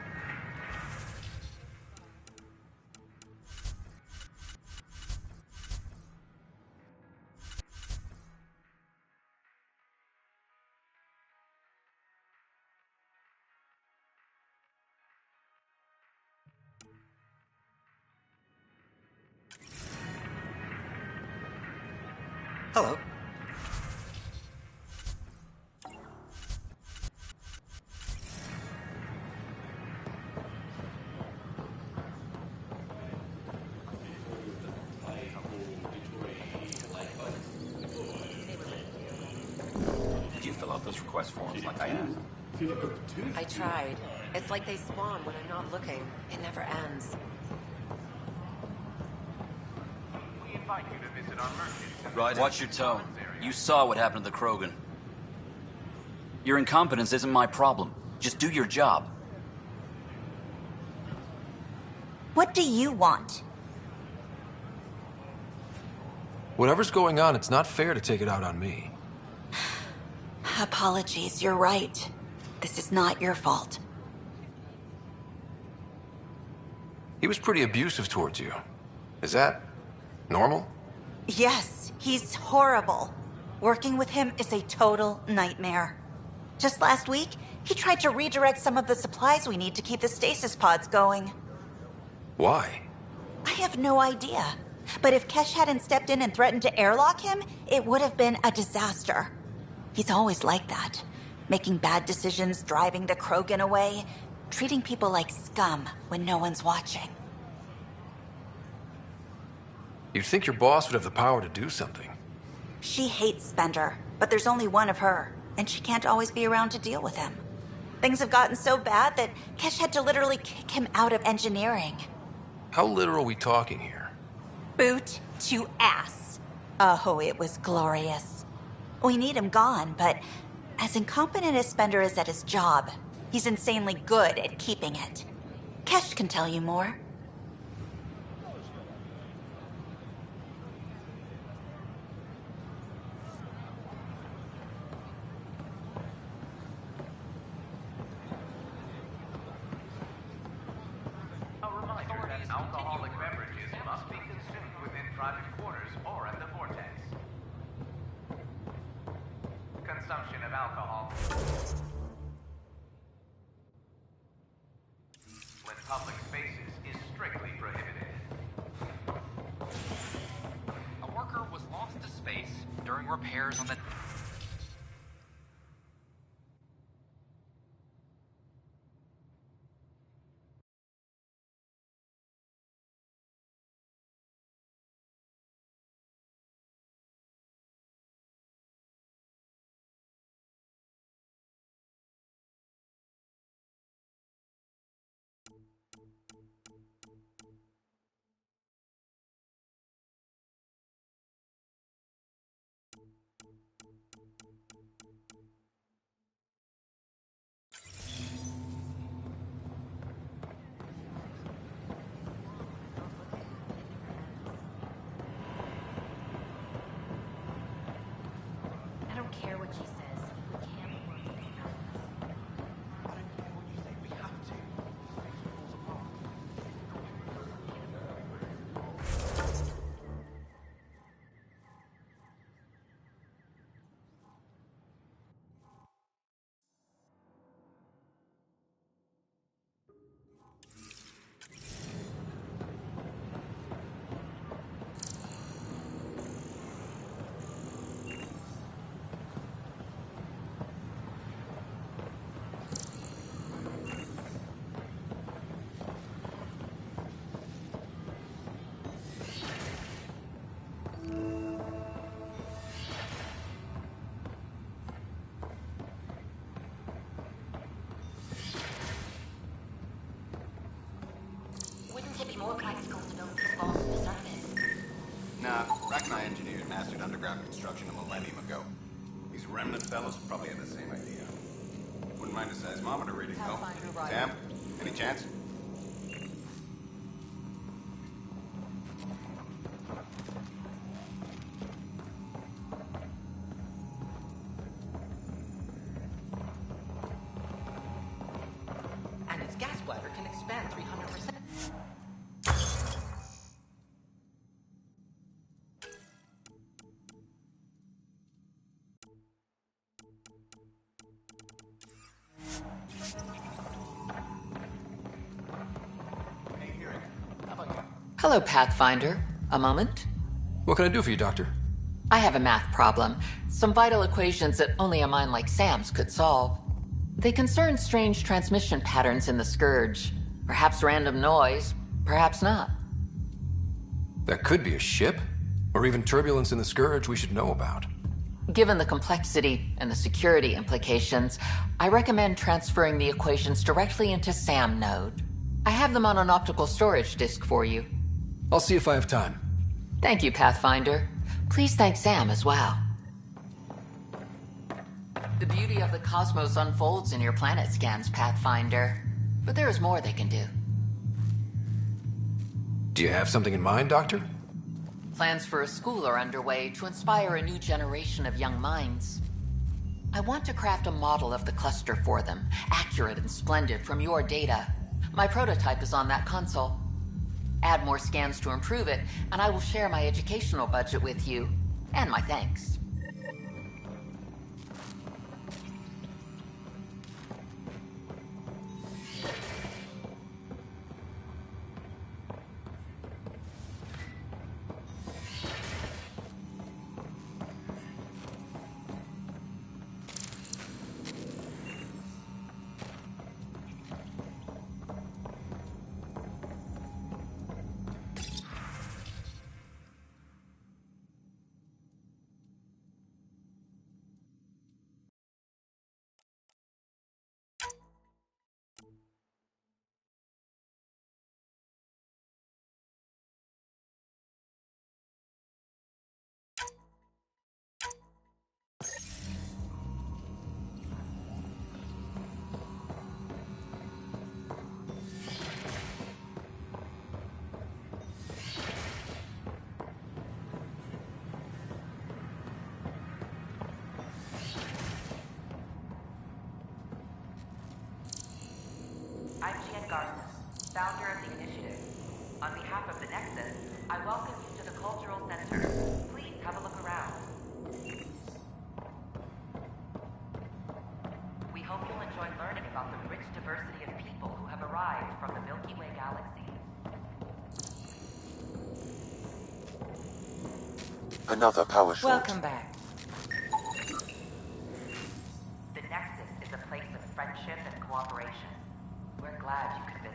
Hello. Did you fill out those request forms like I asked? I tried. It's like they spawn when I'm not looking. It never ends. We invite you to visit our merchants in the Right, watch your tone. You saw what happened to the Krogan. Your incompetence isn't my problem. Just do your job. What do you want? Whatever's going on, it's not fair to take it out on me. Apologies, you're right. This is not your fault. He was pretty abusive towards you. Is that normal? Yes, he's horrible. Working with him is a total nightmare. Just last week, he tried to redirect some of the supplies we need to keep the stasis pods going. Why? I have no idea. But if Kesh hadn't stepped in and threatened to airlock him, it would have been a disaster. He's always like that. Making bad decisions, driving the Krogan away, treating people like scum when no one's watching. You'd think your boss would have the power to do something. She hates Spender, but there's only one of her, and she can't always be around to deal with him. Things have gotten so bad that Kesh had to literally kick him out of engineering. How literal are we talking here? Boot to ass. Oh, it was glorious. We need him gone, but as incompetent as Spender is at his job, he's insanely good at keeping it. Kesh can tell you more. A reminder that alcoholic beverages must be consumed within private quarters or at the vortex. Consumption of alcohol in public spaces is strictly prohibited. A worker was lost to space during repairs on the Mac and I engineered and mastered underground construction a millennium ago. These remnant fellows probably had the same idea. Wouldn't mind a seismometer reading, though. Sam, any chance? And its gas bladder can expand 300%. Hello, Pathfinder. A moment? What can I do for you, Doctor? I have a math problem. Some vital equations that only a mind like Sam's could solve. They concern strange transmission patterns in the Scourge. Perhaps random noise, perhaps not. That could be a ship, or even turbulence in the Scourge we should know about. Given the complexity and the security implications, I recommend transferring the equations directly into SAM node. I have them on an optical storage disk for you. I'll see if I have time. Thank you, Pathfinder. Please thank Sam as well. The beauty of the cosmos unfolds in your planet scans, Pathfinder. But there is more they can do. Do you have something in mind, Doctor? Plans for a school are underway to inspire a new generation of young minds. I want to craft a model of the cluster for them, accurate and splendid from your data. My prototype is on that console. Add more scans to improve it, and I will share my educational budget with you, and my thanks. Founder of the initiative. On behalf of the Nexus, I welcome you to the Cultural Center. Please have a look around. We hope you'll enjoy learning about the rich diversity of people who have arrived from the Milky Way galaxy. Another power short. Welcome back. The Nexus is a place of friendship and cooperation. We're glad you could visit.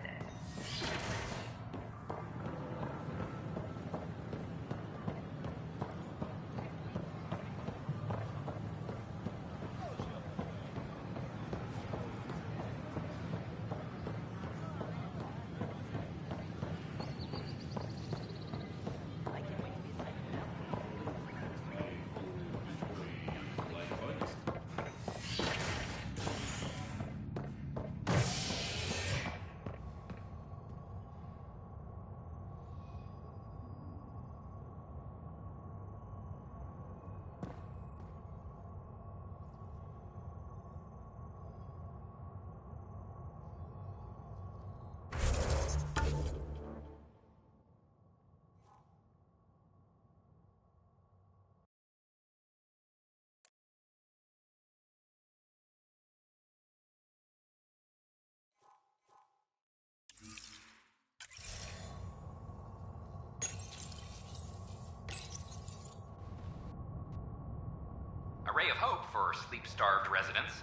A ray of hope for sleep-starved residents.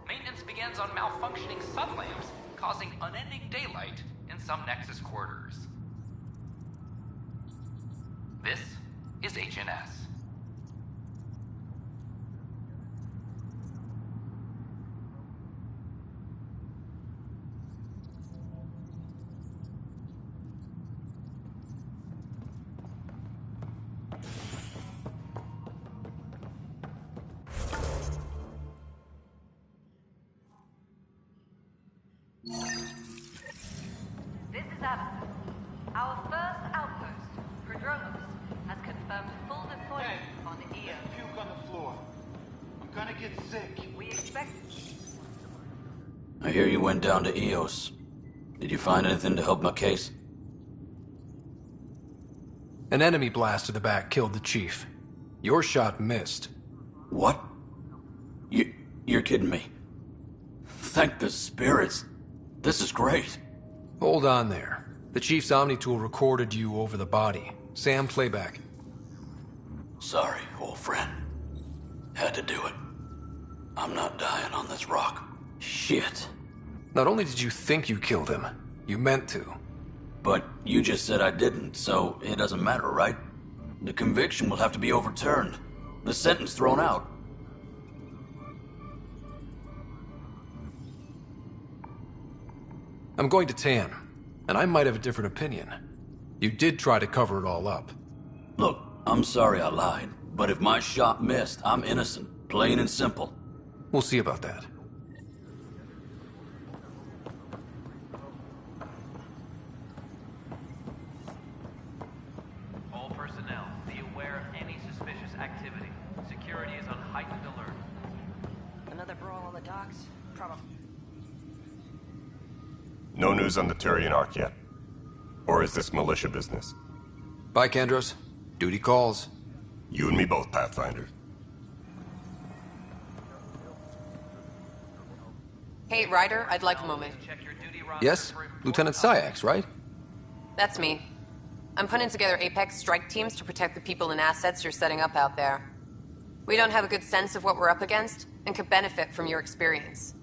Maintenance begins on malfunctioning sun lamps, causing unending daylight in some Nexus quarters. This is HNS. get sick. We expect... I hear you went down to EOS. Did you find anything to help my case? An enemy blast to the back killed the chief. Your shot missed. What? You're kidding me. Thank the spirits. This is great. Hold on there. The chief's Omni tool recorded you over the body. Sam, playback. Sorry, old friend. Had to do it. I'm not dying on this rock. Shit. Not only did you think you killed him, you meant to. But you just said I didn't, so it doesn't matter, right? The conviction will have to be overturned. The sentence thrown out. I'm going to Tan, and I might have a different opinion. You did try to cover it all up. Look, I'm sorry I lied, but if my shot missed, I'm innocent. Plain and simple. We'll see about that. All personnel, be aware of any suspicious activity. Security is on heightened alert. Another brawl on the docks? Probably. No news on the Turian Ark yet? Or is this militia business? Bye, Kandros. Duty calls. You and me both, Pathfinder. Hey, Ryder, I'd like a moment. Yes? Lieutenant Syax, right? That's me. I'm putting together Apex strike teams to protect the people and assets you're setting up out there. We don't have a good sense of what we're up against, and could benefit from your experience.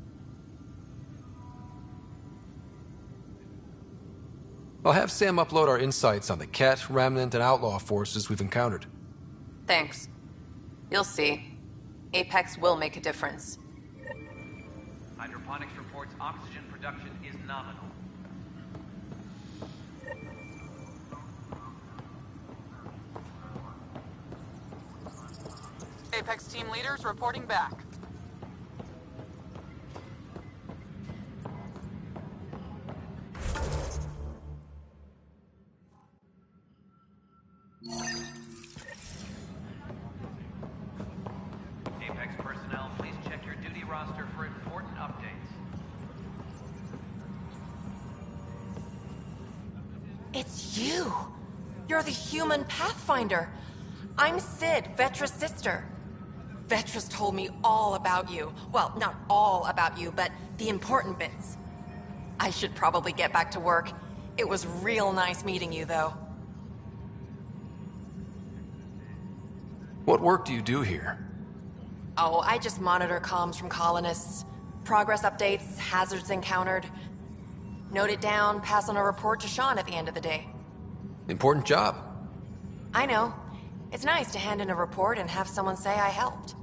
I'll have Sam upload our insights on the Ket, Remnant, and Outlaw forces we've encountered. Thanks. You'll see. Apex will make a difference. Hydroponics reports oxygen production is nominal. Apex team leaders reporting back. Apex personnel, please check your duty roster for important updates. It's you! You're the human Pathfinder. I'm Sid, Vetra's sister. Vetra's told me all about you. Well, not all about you, but the important bits. I should probably get back to work. It was real nice meeting you, though. What work do you do here? Oh, I just monitor comms from colonists. Progress updates, hazards encountered. Note it down, pass on a report to Sean at the end of the day. Important job. I know. It's nice to hand in a report and have someone say I helped.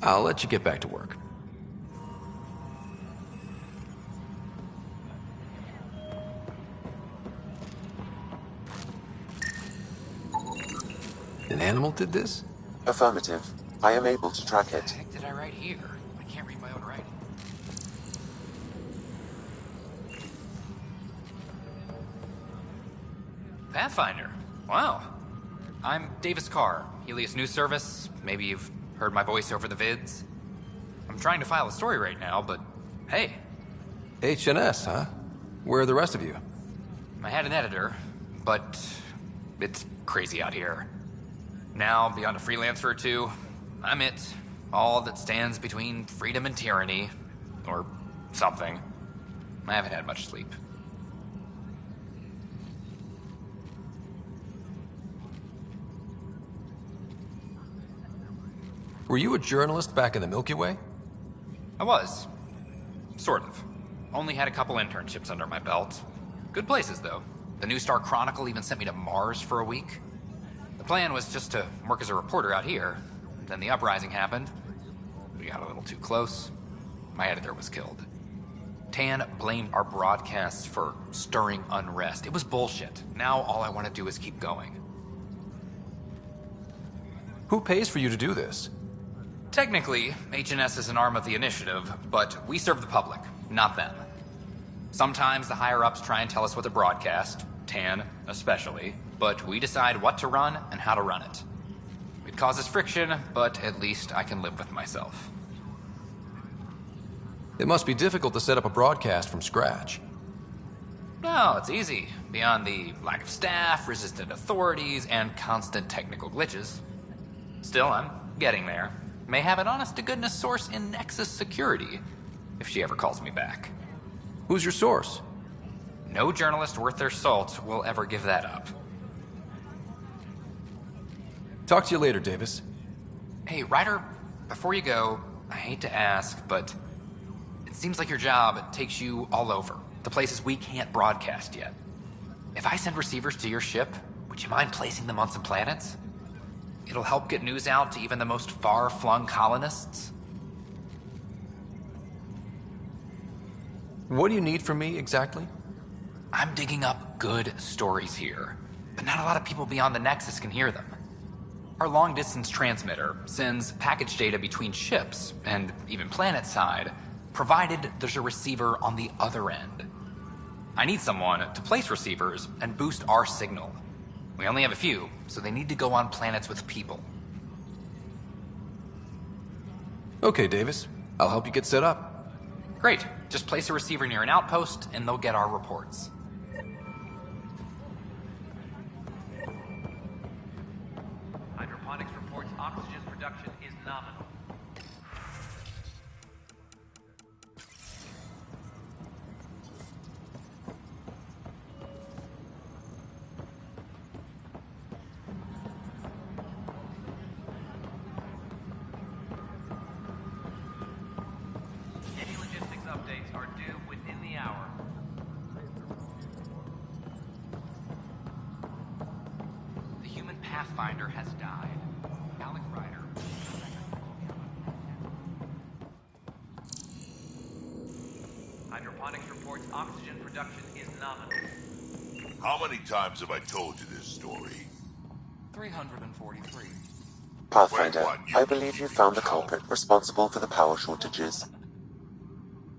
I'll let you get back to work. An animal did this? Affirmative. I am able to track it. What the heck did I write here? I can't read my own writing. Pathfinder. Wow. I'm Davis Carr, Helios News Service. Maybe you've heard my voice over the vids. I'm trying to file a story right now, but hey. HNS, huh? Where are the rest of you? I had an editor, but it's crazy out here. Now, beyond a freelancer or two, I'm it. All that stands between freedom and tyranny. Or something. I haven't had much sleep. Were you a journalist back in the Milky Way? I was. Sort of. Only had a couple internships under my belt. Good places, though. The New Star Chronicle even sent me to Mars for a week. The plan was just to work as a reporter out here. Then the uprising happened. We got a little too close. My editor was killed. Tan blamed our broadcasts for stirring unrest. It was bullshit. Now all I want to do is keep going. Who pays for you to do this? Technically, HNS is an arm of the initiative, but we serve the public, not them. Sometimes the higher-ups try and tell us what to broadcast, Tan especially, but we decide what to run and how to run it. It causes friction, but at least I can live with myself. It must be difficult to set up a broadcast from scratch. No, it's easy. Beyond the lack of staff, resistant authorities, and constant technical glitches. Still, I'm getting there. May have an honest-to-goodness source in Nexus security, if she ever calls me back. Who's your source? No journalist worth their salt will ever give that up. Talk to you later, Davis. Hey, Ryder, before you go, I hate to ask, but it seems like your job takes you all over, the places we can't broadcast yet. If I send receivers to your ship, would you mind placing them on some planets? It'll help get news out to even the most far-flung colonists. What do you need from me, exactly? I'm digging up good stories here, but not a lot of people beyond the Nexus can hear them. Our long-distance transmitter sends package data between ships, and even planet-side, provided there's a receiver on the other end. I need someone to place receivers and boost our signal. We only have a few, so they need to go on planets with people. Okay, Davis. I'll help you get set up. Great. Just place a receiver near an outpost, and they'll get our reports. Hydroponics reports oxygen production is nominal. Any logistics updates are due within the hour. The human Pathfinder has died. Alec Ryder. Hydroponics reports oxygen production is nominal. How many times have I told you this story? 343. Pathfinder, I believe you found the culprit responsible for the power shortages.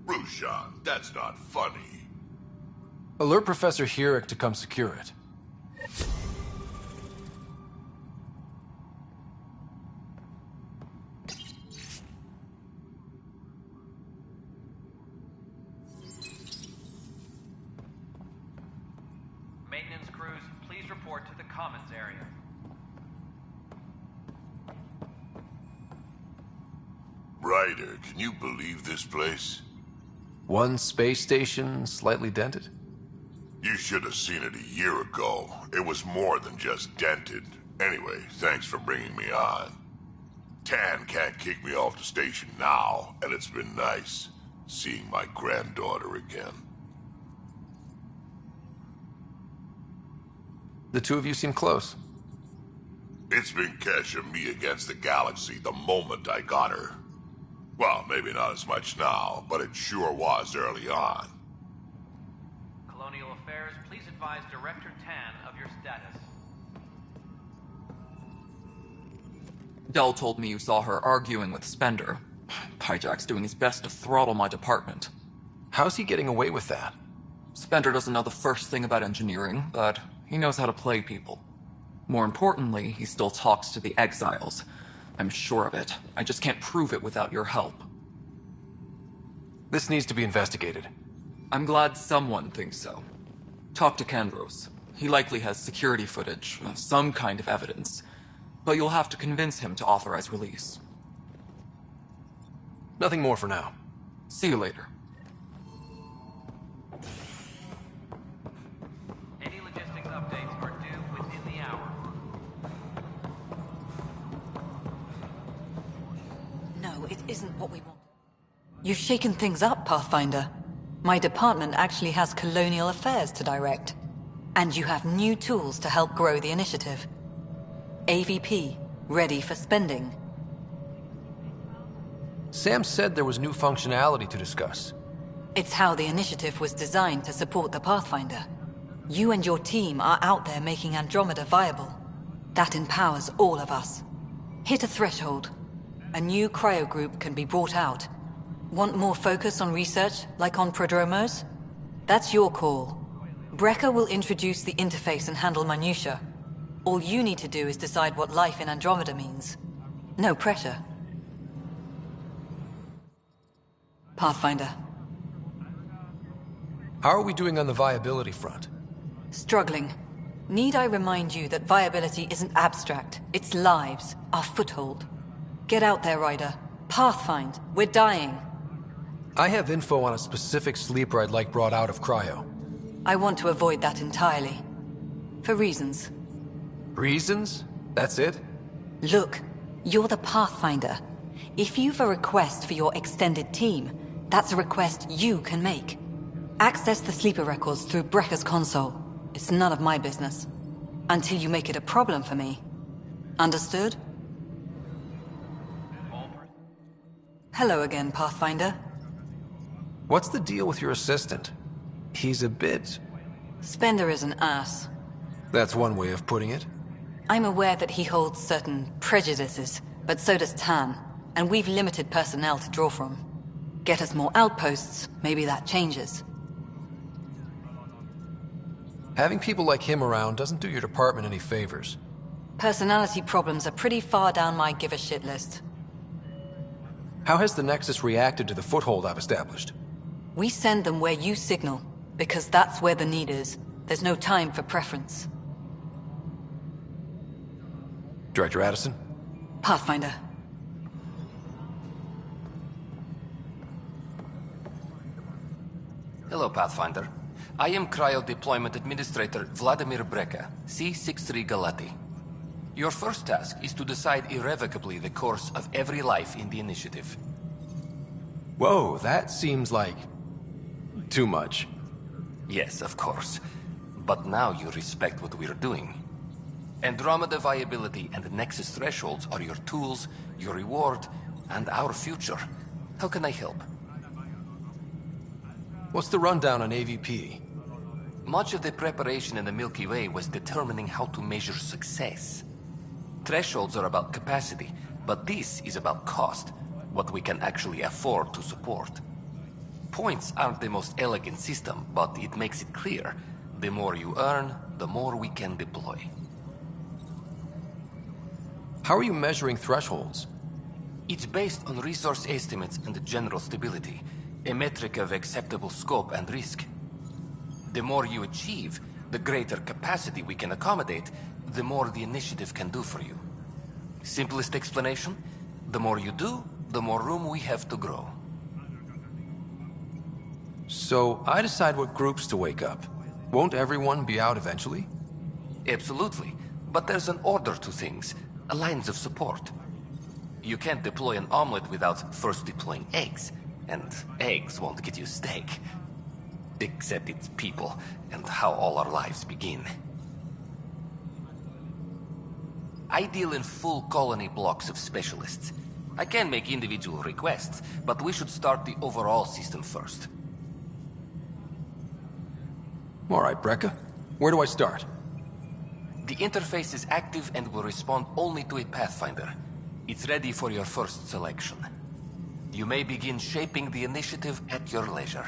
Rushan, that's not funny. Alert Professor Herrick to come secure it. Maintenance crews, please report to the commons area. Ryder, can you believe this place? One space station, slightly dented? You should have seen it a year ago. It was more than just dented. Anyway, thanks for bringing me on. Tan can't kick me off the station now, and it's been nice seeing my granddaughter again. The two of you seem close. It's been Kesh and me against the galaxy the moment I got her. Well, maybe not as much now, but it sure was early on. Colonial Affairs, please advise Director Tan of your status. Dell told me you saw her arguing with Spender. Pyjack's doing his best to throttle my department. How's he getting away with that? Spender doesn't know the first thing about engineering, but he knows how to play people. More importantly, he still talks to the exiles. I'm sure of it. I just can't prove it without your help. This needs to be investigated. I'm glad someone thinks so. Talk to Kandros. He likely has security footage, some kind of evidence. But you'll have to convince him to authorize release. Nothing more for now. See you later. Any logistics updates are due within the hour. No, it isn't what we want. You've shaken things up, Pathfinder. My department actually has colonial affairs to direct. And you have new tools to help grow the initiative. AVP, ready for spending. Sam said there was new functionality to discuss. It's how the initiative was designed to support the Pathfinder. You and your team are out there making Andromeda viable. That empowers all of us. Hit a threshold. A new cryo group can be brought out. Want more focus on research, like on Prodromos? That's your call. Brecker will introduce the interface and handle minutiae. All you need to do is decide what life in Andromeda means. No pressure. Pathfinder. How are we doing on the viability front? Struggling. Need I remind you that viability isn't abstract? It's lives, our foothold. Get out there, Ryder. Pathfind. We're dying. I have info on a specific sleeper I'd like brought out of cryo. I want to avoid that entirely. For reasons. Reasons? That's it? Look, you're the Pathfinder. If you've a request for your extended team, that's a request you can make. Access the sleeper records through Brekker's console. It's none of my business. Until you make it a problem for me. Understood? Hello again, Pathfinder. What's the deal with your assistant? He's a bit... Spender is an ass. That's one way of putting it. I'm aware that he holds certain prejudices, but so does Tan, and we've limited personnel to draw from. Get us more outposts, maybe that changes. Having people like him around doesn't do your department any favors. Personality problems are pretty far down my give-a-shit list. How has the Nexus reacted to the foothold I've established? We send them where you signal, because that's where the need is. There's no time for preference. Director Addison? Pathfinder. Hello, Pathfinder. I am Cryo Deployment Administrator Vladimir Brekker, C-63 Galati. Your first task is to decide irrevocably the course of every life in the initiative. Whoa, that seems like... too much. Yes, of course. But now you respect what we're doing. Andromeda viability and Nexus thresholds are your tools, your reward, and our future. How can I help? What's the rundown on AVP? Much of the preparation in the Milky Way was determining how to measure success. Thresholds are about capacity, but this is about cost, what we can actually afford to support. Points aren't the most elegant system, but it makes it clear. The more you earn, the more we can deploy. How are you measuring thresholds? It's based on resource estimates and general stability, a metric of acceptable scope and risk. The more you achieve, the greater capacity we can accommodate, the more the initiative can do for you. Simplest explanation, the more you do, the more room we have to grow. So, I decide what groups to wake up. Won't everyone be out eventually? Absolutely. But there's an order to things, lines of support. You can't deploy an omelet without first deploying eggs, and eggs won't get you steak. Except it's people, and how all our lives begin. I deal in full colony blocks of specialists. I can make individual requests, but we should start the overall system first. All right, Brekker. Where do I start? The interface is active and will respond only to a Pathfinder. It's ready for your first selection. You may begin shaping the initiative at your leisure.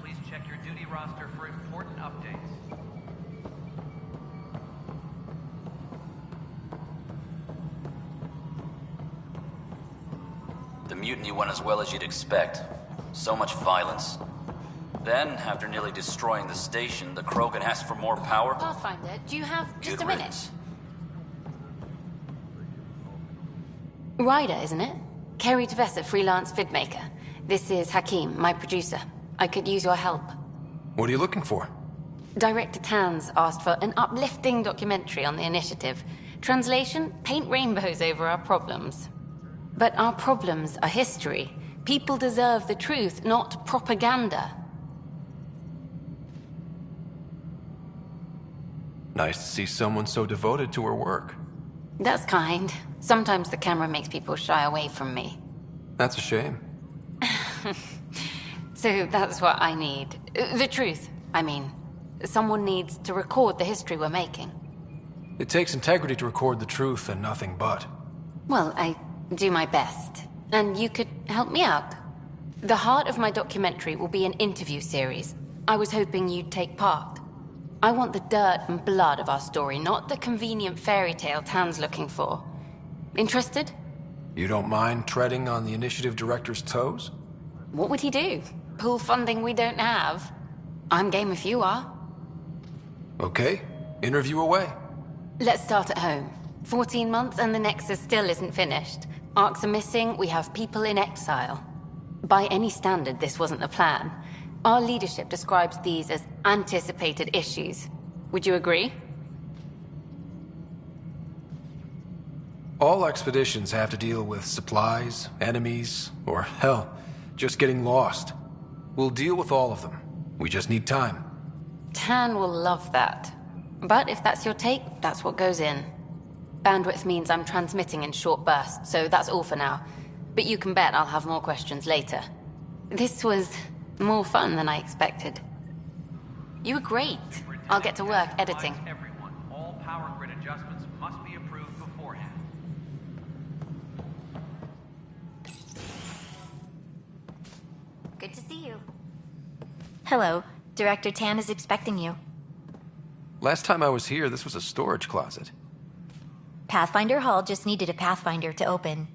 please check your duty roster for important updates. The mutiny went as well as you'd expect. So much violence. Then, after nearly destroying the station, the Krogan asked for more power. Pathfinder, do you have just Good a minute? riddance. Ryder, isn't it? Kerry Tevessa, freelance vidmaker. This is Hakim, my producer. I could use your help. What are you looking for? Director Tanz asked for an uplifting documentary on the initiative. Translation, paint rainbows over our problems. But our problems are history. People deserve the truth, not propaganda. Nice to see someone so devoted to her work. That's kind. Sometimes the camera makes people shy away from me. That's a shame. So that's what I need. The truth, I mean. Someone needs to record the history we're making. It takes integrity to record the truth and nothing but. Well, I do my best. And you could help me out. The heart of my documentary will be an interview series. I was hoping you'd take part. I want the dirt and blood of our story, not the convenient fairy tale Tan's looking for. Interested? You don't mind treading on the initiative director's toes? What would he do? Pool funding we don't have? I'm game if you are. Okay, interview away. Let's start at home. 14 months and the Nexus still isn't finished. Arcs are missing, we have people in exile. By any standard, this wasn't the plan. Our leadership describes these as anticipated issues. Would you agree? All expeditions have to deal with supplies, enemies, or hell, just getting lost. We'll deal with all of them. We just need time. Tan will love that. But if that's your take, that's what goes in. Bandwidth means I'm transmitting in short bursts, so that's all for now. But you can bet I'll have more questions later. This was more fun than I expected. You were great. I'll get to work editing. Everyone, all power grid adjustments must be approved beforehand. Good to see you. Hello. Director Tan is expecting you. Last time I was here, this was a storage closet. Pathfinder Hall just needed a Pathfinder to open.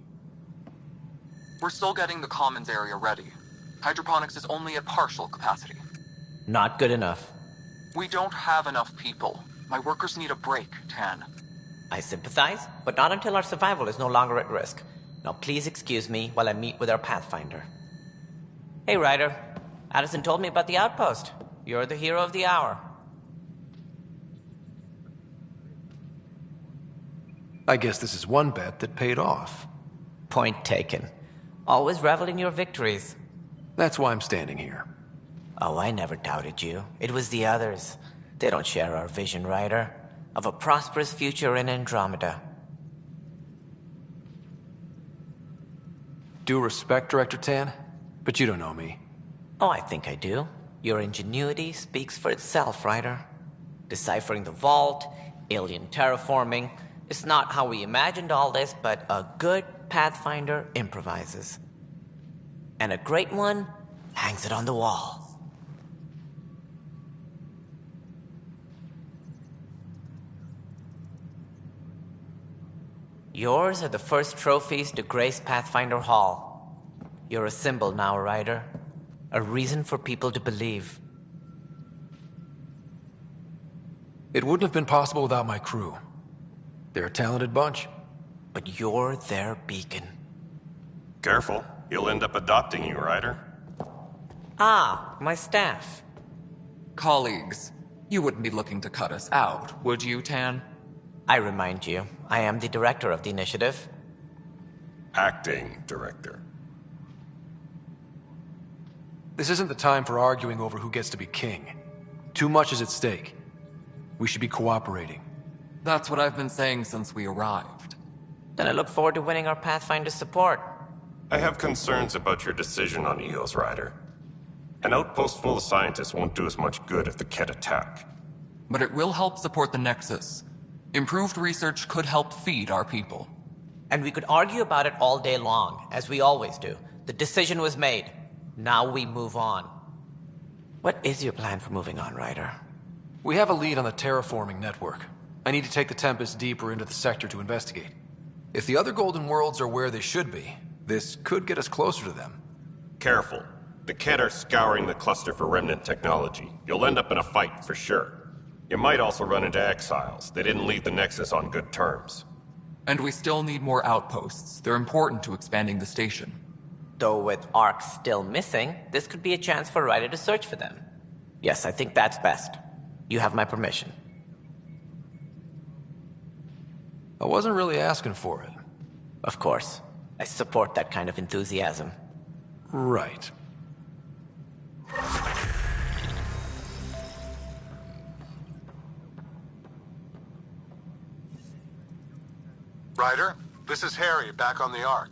We're still getting the commons area ready. Hydroponics is only at partial capacity. Not good enough. We don't have enough people. My workers need a break, Tan. I sympathize, but not until our survival is no longer at risk. Now please excuse me while I meet with our Pathfinder. Hey, Ryder. Addison told me about the outpost. You're the hero of the hour. I guess this is one bet that paid off. Point taken. Always revel in your victories. That's why I'm standing here. Oh, I never doubted you. It was the others. They don't share our vision, Ryder, of a prosperous future in Andromeda. Due respect, Director Tan, but you don't know me. Oh, I think I do. Your ingenuity speaks for itself, Ryder. Deciphering the vault, alien terraforming. It's not how we imagined all this, but a good Pathfinder improvises. And a great one hangs it on the wall. Yours are the first trophies to grace Pathfinder Hall. You're a symbol now, Ryder. A reason for people to believe. It wouldn't have been possible without my crew. They're a talented bunch. But you're their beacon. Careful. He'll end up adopting you, Ryder. Ah, my staff. Colleagues, you wouldn't be looking to cut us out, would you, Tan? I remind you, I am the director of the initiative. Acting director. This isn't the time for arguing over who gets to be king. Too much is at stake. We should be cooperating. That's what I've been saying since we arrived. Then I look forward to winning our Pathfinder's support. I have concerns about your decision on Eos, Ryder. An outpost full of scientists won't do us much good if they can't attack. But it will help support the Nexus. Improved research could help feed our people. And we could argue about it all day long, as we always do. The decision was made. Now we move on. What is your plan for moving on, Ryder? We have a lead on the terraforming network. I need to take the Tempest deeper into the sector to investigate. If the other Golden Worlds are where they should be, this could get us closer to them. Careful. The Kett are scouring the cluster for remnant technology. You'll end up in a fight for sure. You might also run into exiles. They didn't leave the Nexus on good terms. And we still need more outposts. They're important to expanding the station. Though with Ark still missing, this could be a chance for Ryder to search for them. Yes, I think that's best. You have my permission. I wasn't really asking for it. Of course. I support that kind of enthusiasm. Right. Ryder, this is Harry, back on the Ark.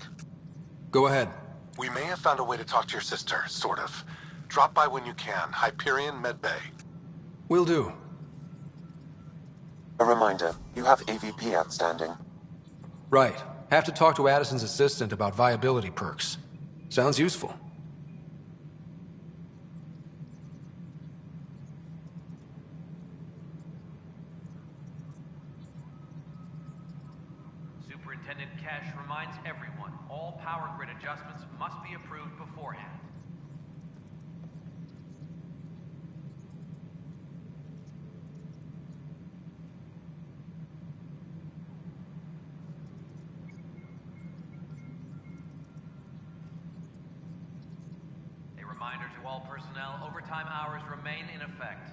Go ahead. We may have found a way to talk to your sister, sort of. Drop by when you can. Hyperion Medbay. Will do. A reminder, you have AVP outstanding. Right. Have to talk to Addison's assistant about viability perks. Sounds useful. Superintendent Cash reminds everyone, all power grid adjustments must be approved beforehand. A reminder to all personnel, overtime hours remain in effect.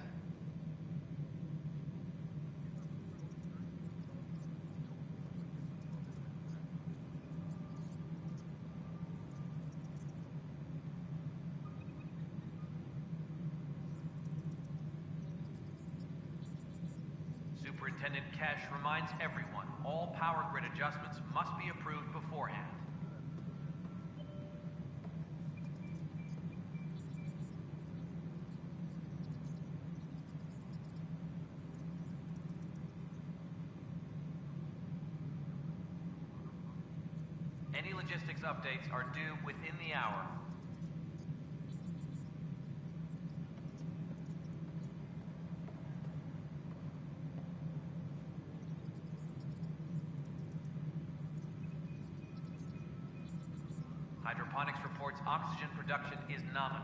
Superintendent Cash reminds everyone, all power grid adjustments must be approved beforehand. Any logistics updates are due within the hour. Hydroponics reports oxygen production is nominal.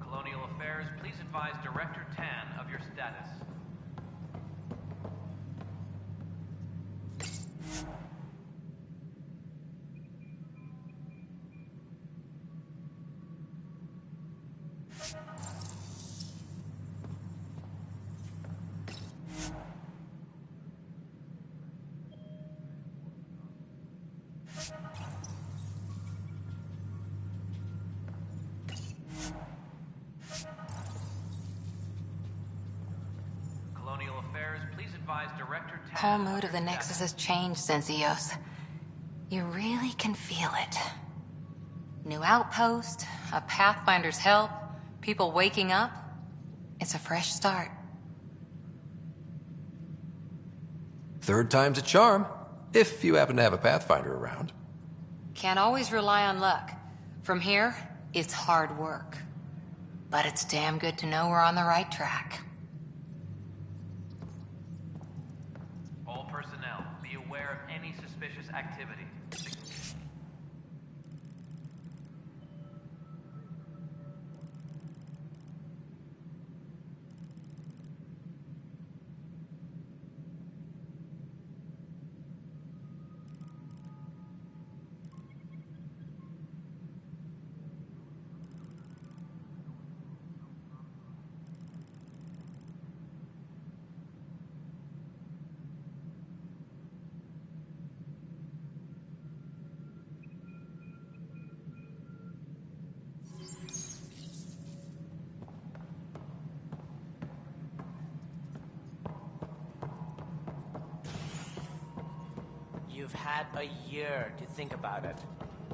Colonial Affairs, please advise Director Tan of your status. Colonial Affairs, please advise Director Tan. Whole mood of the Nexus has changed since Eos. You really can feel it. New outpost, a Pathfinder's help, people waking up. It's a fresh start. Third time's a charm, if you happen to have a Pathfinder around. Can't always rely on luck. From here, it's hard work. But it's damn good to know we're on the right track. All personnel, be aware of any suspicious activity. You've had a year to think about it.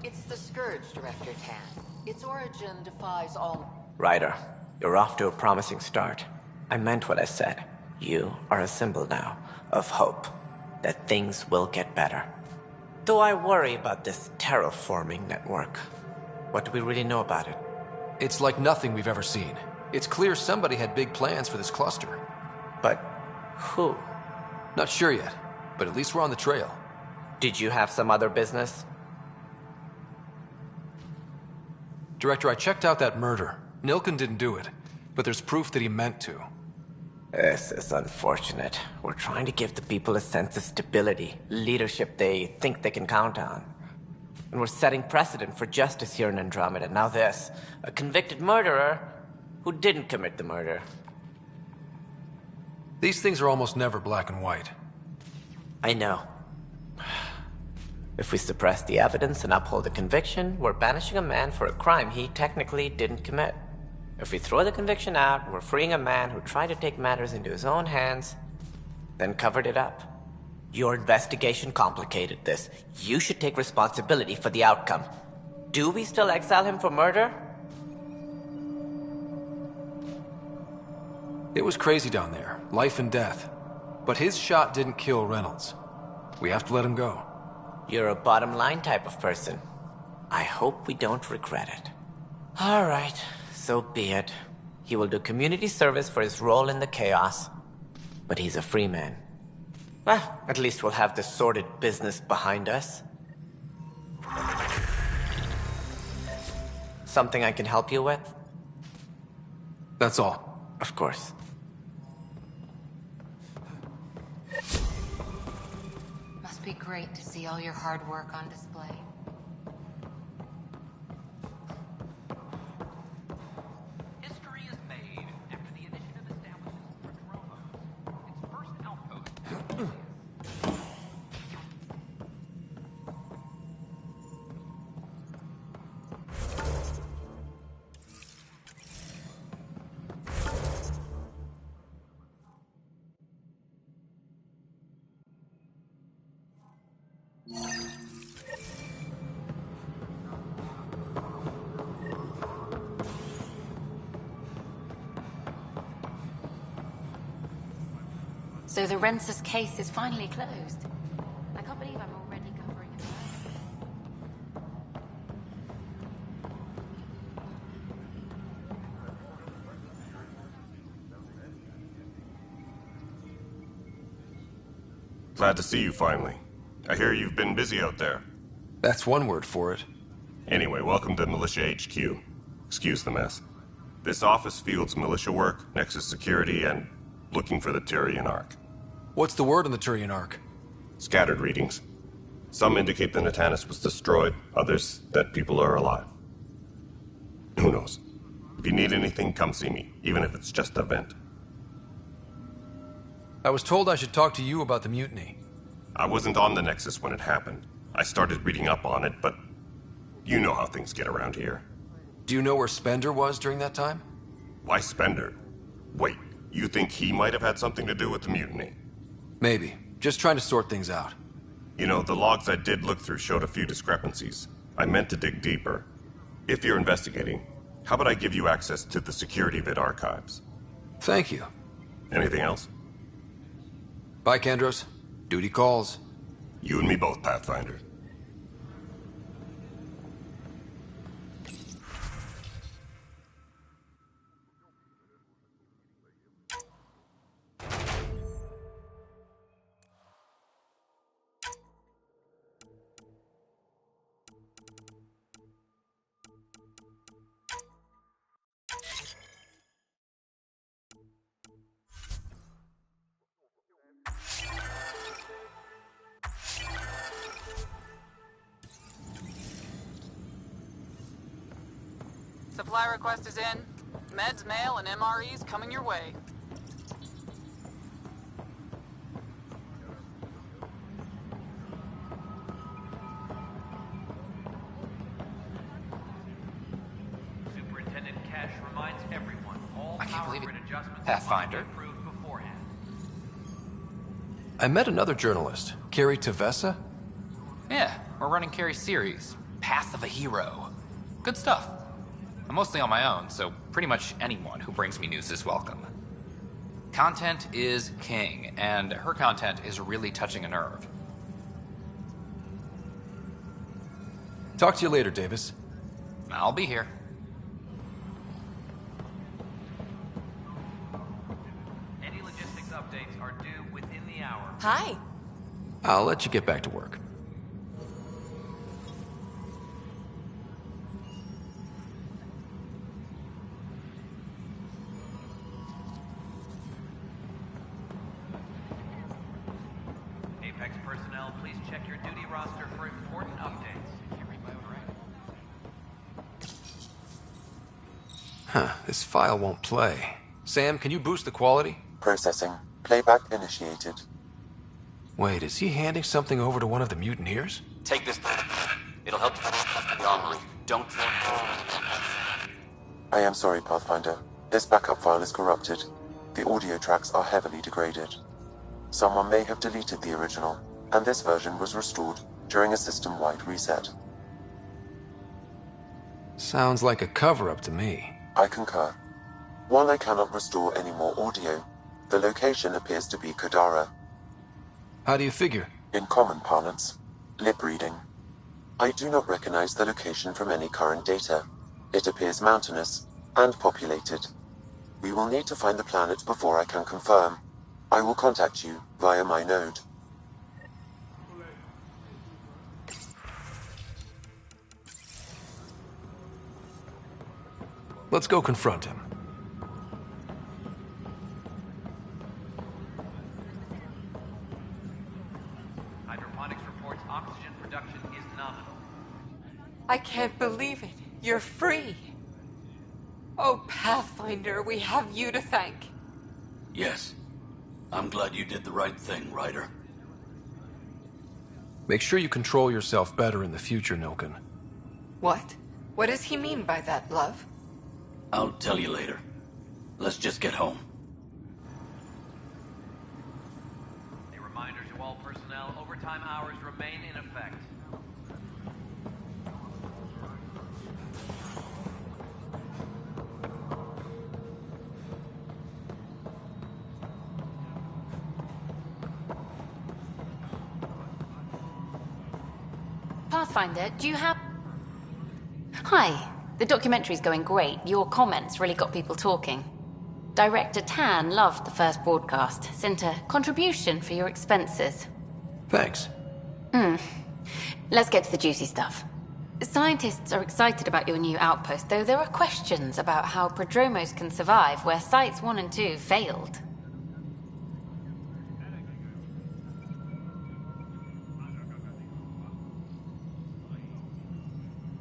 It's the Scourge, Director Tan. Its origin defies all... Ryder, you're off to a promising start. I meant what I said. You are a symbol now of hope that things will get better. Though I worry about this terraforming network. What do we really know about it? It's like nothing we've ever seen. It's clear somebody had big plans for this cluster. But who? Not sure yet, but at least we're on the trail. Did you have some other business? Director, I checked out that murder. Nilken didn't do it, but there's proof that he meant to. This is unfortunate. We're trying to give the people a sense of stability, leadership they think they can count on. And we're setting precedent for justice here in Andromeda. Now this, a convicted murderer who didn't commit the murder. These things are almost never black and white. I know. If we suppress the evidence and uphold the conviction, we're banishing a man for a crime he technically didn't commit. If we throw the conviction out, we're freeing a man who tried to take matters into his own hands, then covered it up. Your investigation complicated this. You should take responsibility for the outcome. Do we still exile him for murder? It was crazy down there, life and death. But his shot didn't kill Reynolds. We have to let him go. You're a bottom line type of person. I hope we don't regret it. All right, so be it. He will do community service for his role in the chaos. But he's a free man. Well, at least we'll have the sordid business behind us. Something I can help you with? That's all. Of course. Must be great to see all your hard work on display. History is made after the initiative establishes Andromeda, its first outpost. So the Rensis case is finally closed. I can't believe I'm already covering it. Glad to see you finally. I hear you've been busy out there. That's one word for it. Anyway, welcome to Militia HQ. Excuse the mess. This office fields militia work, Nexus security, and looking for the Tyrian Ark. What's the word on the Tyrian Ark? Scattered readings. Some indicate the Natanus was destroyed, others that people are alive. Who knows? If you need anything, come see me, even if it's just a vent. I was told I should talk to you about the mutiny. I wasn't on the Nexus when it happened. I started reading up on it, but you know how things get around here. Do you know where Spender was during that time? Why Spender? Wait, you think he might have had something to do with the mutiny? Maybe. Just trying to sort things out. You know, the logs I did look through showed a few discrepancies. I meant to dig deeper. If you're investigating, how about I give you access to the security vid archives? Thank you. Anything else? Bye, Kendros. Duty calls. You and me both, Pathfinder. Supply request is in. Meds, mail, and MREs coming your way. Superintendent Cash reminds everyone all I can't power believe it. grid adjustments Pathfinder. must be approved beforehand. I met another journalist, Carrie Tavessa. Yeah, we're running Carrie's series, Path of a Hero. Good stuff. I'm mostly on my own, so pretty much anyone who brings me news is welcome. Content is king, and her content is really touching a nerve. Talk to you later, Davis. I'll be here. Any logistics updates are due within the hour. Hi. I'll let you get back to work. Apex personnel, please check your duty roster for important updates. Huh, this file won't play. Sam, can you boost the quality? Processing. Playback initiated. Wait, is he handing something over to one of the mutineers? Take this. It'll help you the armory. Don't. I am sorry, Pathfinder. This backup file is corrupted. The audio tracks are heavily degraded. Someone may have deleted the original, and this version was restored during a system-wide reset. Sounds like a cover-up to me. I concur. While I cannot restore any more audio, the location appears to be Kadara. How do you figure? In common parlance, lip reading. I do not recognize the location from any current data. It appears mountainous and populated. We will need to find the planet before I can confirm. I will contact you via my node. Let's go confront him. Hydroponics reports oxygen production is nominal. I can't believe it. You're free. Oh, Pathfinder, we have you to thank. Yes. I'm glad you did the right thing, Ryder. Make sure you control yourself better in the future, Nilken. What? What does he mean by that, love? I'll tell you later. Let's just get home. A reminder to all personnel, overtime hours remain in effect. Pathfinder, do you have... Hi. The documentary's going great. Your comments really got people talking. Director Tan loved the first broadcast. Sent a contribution for your expenses. Thanks. Let's get to the juicy stuff. Scientists are excited about your new outpost, though there are questions about how prodromos can survive where Sites 1 and 2 failed.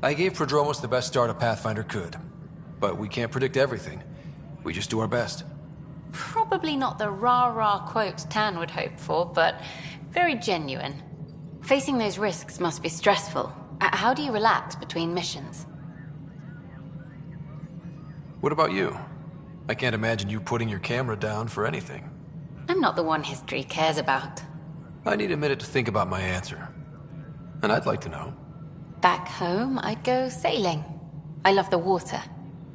I gave Prodromos the best start a Pathfinder could. But we can't predict everything. We just do our best. Probably not the rah-rah quote Tan would hope for, but very genuine. Facing those risks must be stressful. How do you relax between missions? What about you? I can't imagine you putting your camera down for anything. I'm not the one history cares about. I need a minute to think about my answer. And I'd like to know. Back home, I'd go sailing. I love the water.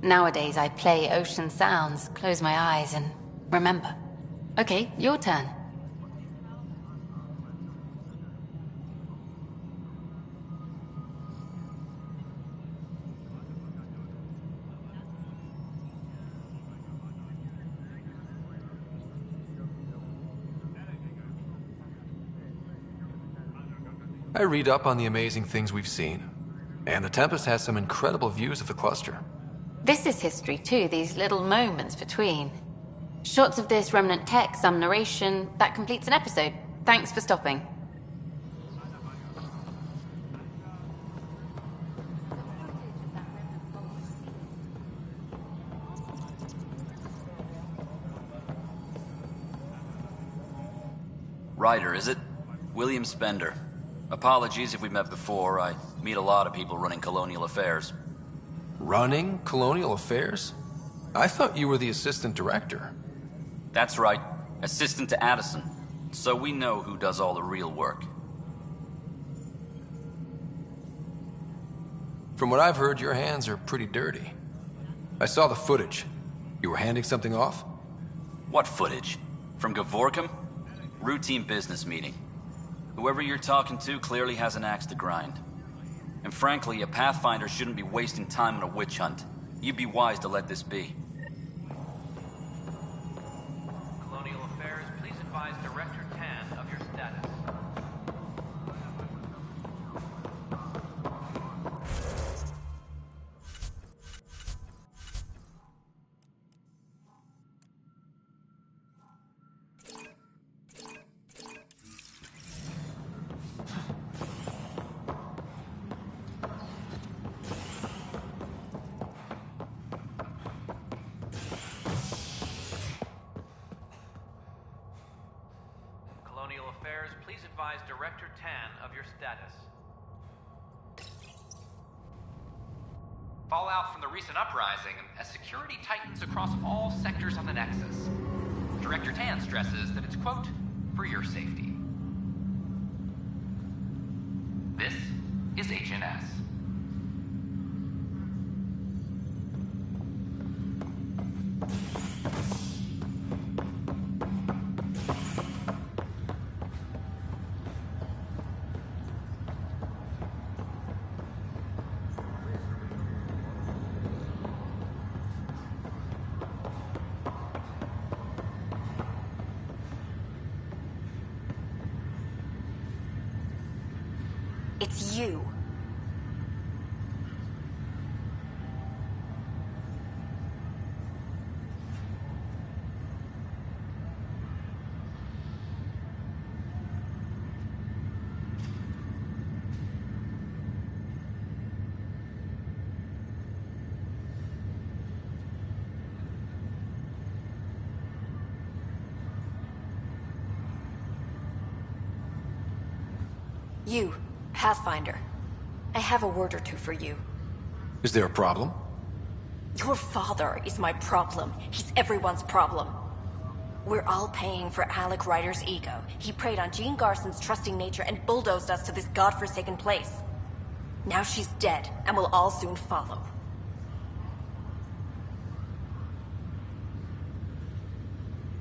Nowadays, I play ocean sounds, close my eyes, and remember. Okay, your turn. I read up on the amazing things we've seen. And the Tempest has some incredible views of the cluster. This is history too, these little moments between. Shots of this remnant tech, some narration, that completes an episode. Thanks for stopping. Ryder, is it? William Spender. Apologies if we met before. I meet a lot of people running colonial affairs. Running colonial affairs? I thought you were the assistant director. That's right. Assistant to Addison. So we know who does all the real work. From what I've heard, your hands are pretty dirty. I saw the footage. You were handing something off? What footage? From Gavorkum? Routine business meeting. Whoever you're talking to clearly has an axe to grind. And frankly, a Pathfinder shouldn't be wasting time on a witch hunt. You'd be wise to let this be. Colonial Affairs, please advise Director Tan of your status. Colonial Affairs, please advise Director Tan of your status. Fallout from the recent uprising as security tightens across all sectors of the Nexus. Director Tan stresses that it's, quote, for your safety. This is HNS. It's you. You, Pathfinder. I have a word or two for you. Is there a problem? Your father is my problem. He's everyone's problem. We're all paying for Alec Ryder's ego. He preyed on Jean Garson's trusting nature and bulldozed us to this godforsaken place. Now she's dead, and we'll all soon follow.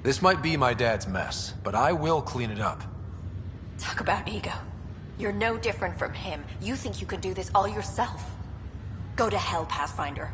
This might be my dad's mess, but I will clean it up. Talk about ego. You're no different from him. You think you can do this all yourself. Go to hell, Pathfinder.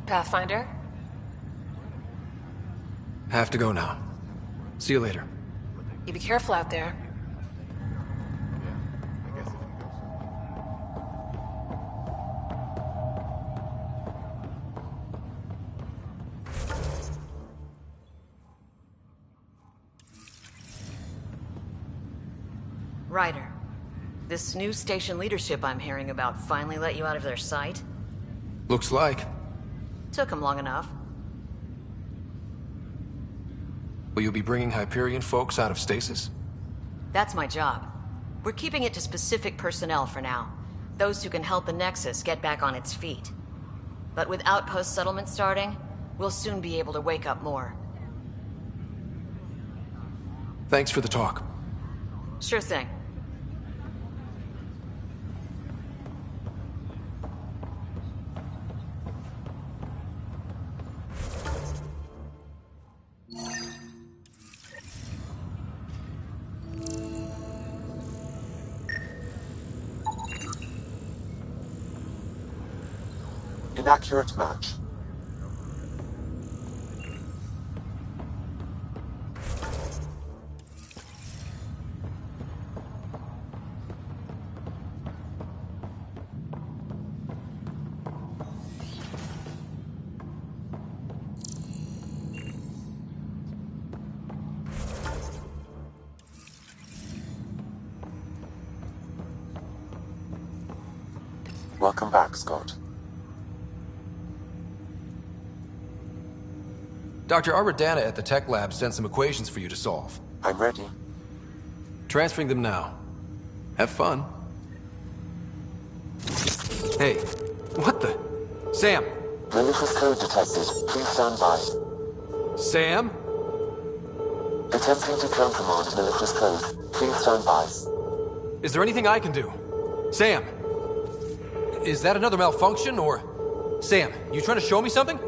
Pathfinder? Have to go now. See you later. You be careful out there. Ryder, this new station leadership I'm hearing about finally let you out of their sight? Looks like. Took them long enough. Will you be bringing Hyperion folks out of stasis? That's my job. We're keeping it to specific personnel for now. Those who can help the Nexus get back on its feet. But with outpost settlement starting, we'll soon be able to wake up more. Thanks for the talk. Sure thing. inaccurate match. Welcome back, Scott. Dr. Aradana at the tech lab sent some equations for you to solve. I'm ready. Transferring them now. Have fun. Hey, what the? Sam! Malicious code detected. Please stand by. Sam? Attempting to countermand malicious code. Please stand by. Is there anything I can do? Sam! Is that another malfunction, or... Sam, you trying to show me something?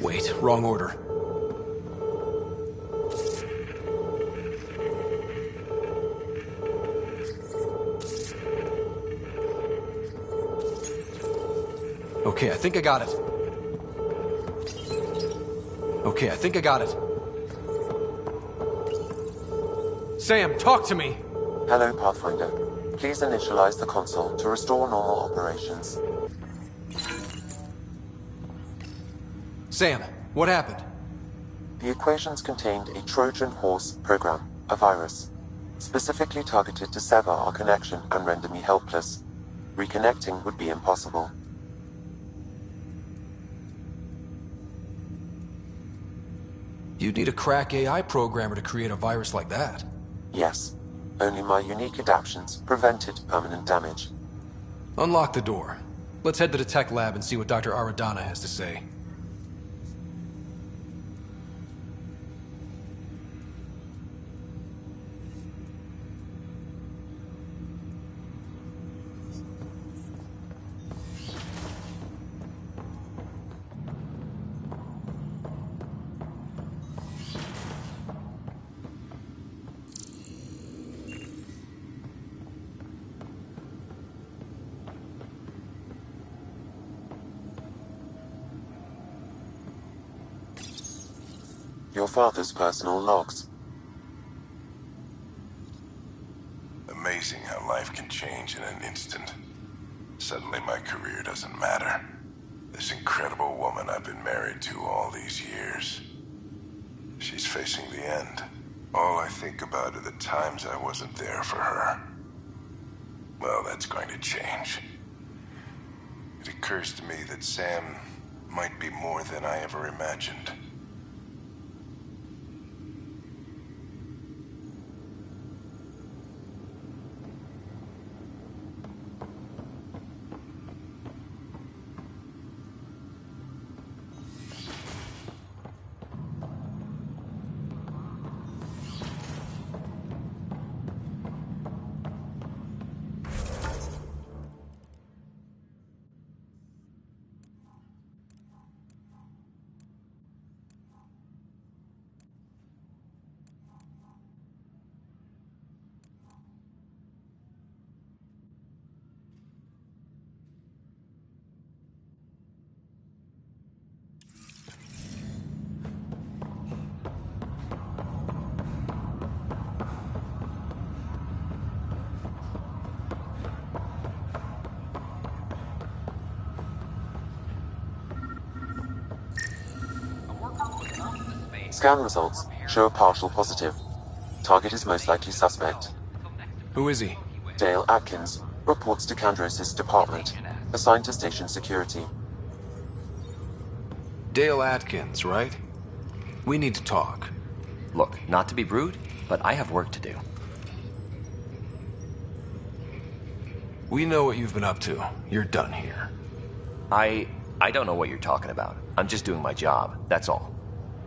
Wait, wrong order. Okay, I think I got it. Okay, I think I got it. Sam, talk to me! Hello, Pathfinder. Please initialize the console to restore normal operations. Sam, what happened? The equations contained a Trojan horse program, a virus, specifically targeted to sever our connection and render me helpless. Reconnecting would be impossible. You'd need a crack AI programmer to create a virus like that. Yes. Only my unique adaptions prevented permanent damage. Unlock the door. Let's head to the tech lab and see what Dr. Aradana has to say. Your father's personal logs. Amazing how life can change in an instant. Suddenly my career doesn't matter. This incredible woman I've been married to all these years. She's facing the end. All I think about are the times I wasn't there for her. Well, that's going to change. It occurs to me that Sam might be more than I ever imagined. Scan results show a partial positive. Target is most likely suspect. Who is he? Dale Atkins reports to Kandros' department, assigned to station security. Dale Atkins, right? We need to talk. Look, not to be rude, but I have work to do. We know what you've been up to. You're done here. I don't know what you're talking about. I'm just doing my job, that's all.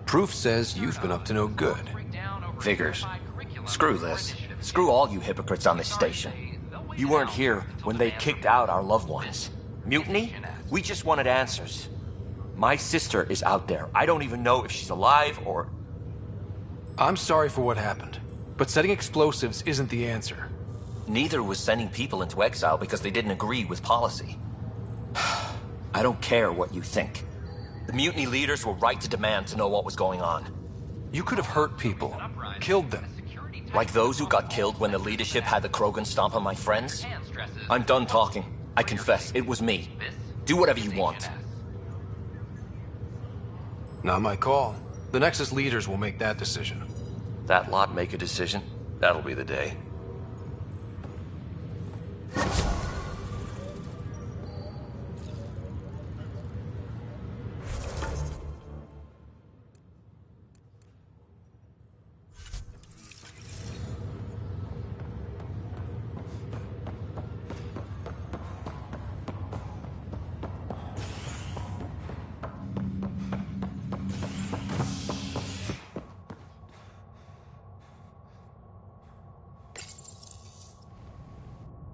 Proof says you've been up to no good. Figures. Screw this. Screw all you hypocrites on this station. You weren't here when they kicked out our loved ones. Mutiny? We just wanted answers. My sister is out there. I don't even know if she's alive or... I'm sorry for what happened, but setting explosives isn't the answer. Neither was sending people into exile because they didn't agree with policy. I don't care what you think. The mutiny leaders were right to demand to know what was going on. You could have hurt people, killed them. Like those who got killed when the leadership had the Krogan stomp on my friends? I'm done talking. I confess, it was me. Do whatever you want. Not my call. The Nexus leaders will make that decision. That lot make a decision? That'll be the day.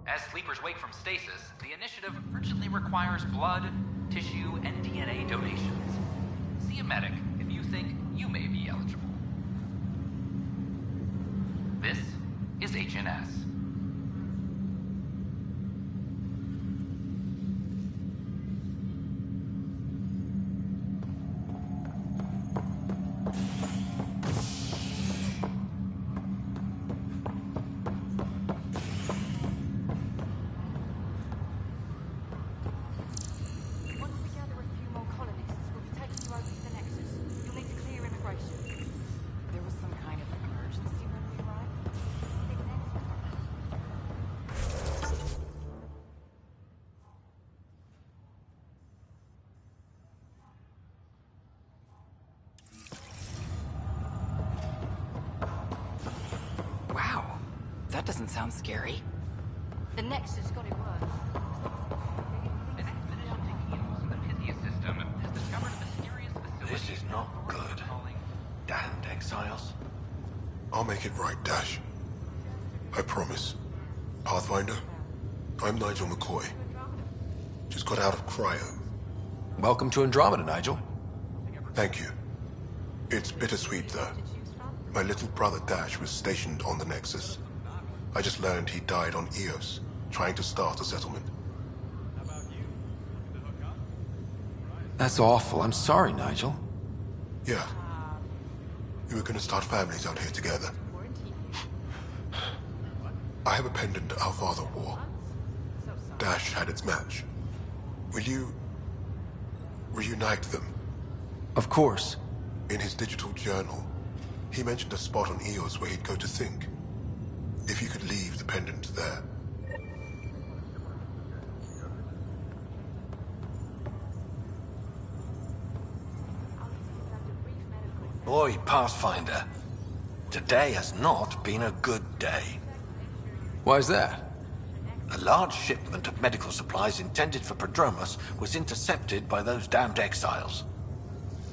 As sleepers wake from stasis, the initiative urgently requires blood, tissue, and DNA donations. See a medic if you think you may be eligible. This is HNS. Wow, that doesn't sound scary. The Nexus got it worse. An expedition taking use of the Pythia system has discovered a mysterious facility. This is not good. Damned exiles. I'll make it right, Dash. I promise. Pathfinder, I'm Nigel McCoy. Just got out of cryo. Welcome to Andromeda, Nigel. Thank you. It's bittersweet, though. My little brother Dash was stationed on the Nexus. I just learned he died on Eos, trying to start a settlement. That's awful. I'm sorry, Nigel. Yeah. We were gonna start families out here together. I have a pendant our father wore. Dash had its match. Will you reunite them? Of course. In his digital journal, he mentioned a spot on Eos where he'd go to think. If you could leave the pendant there. Boy, Pathfinder. Today has not been a good day. Why's that? A large shipment of medical supplies intended for Prodromos was intercepted by those damned exiles.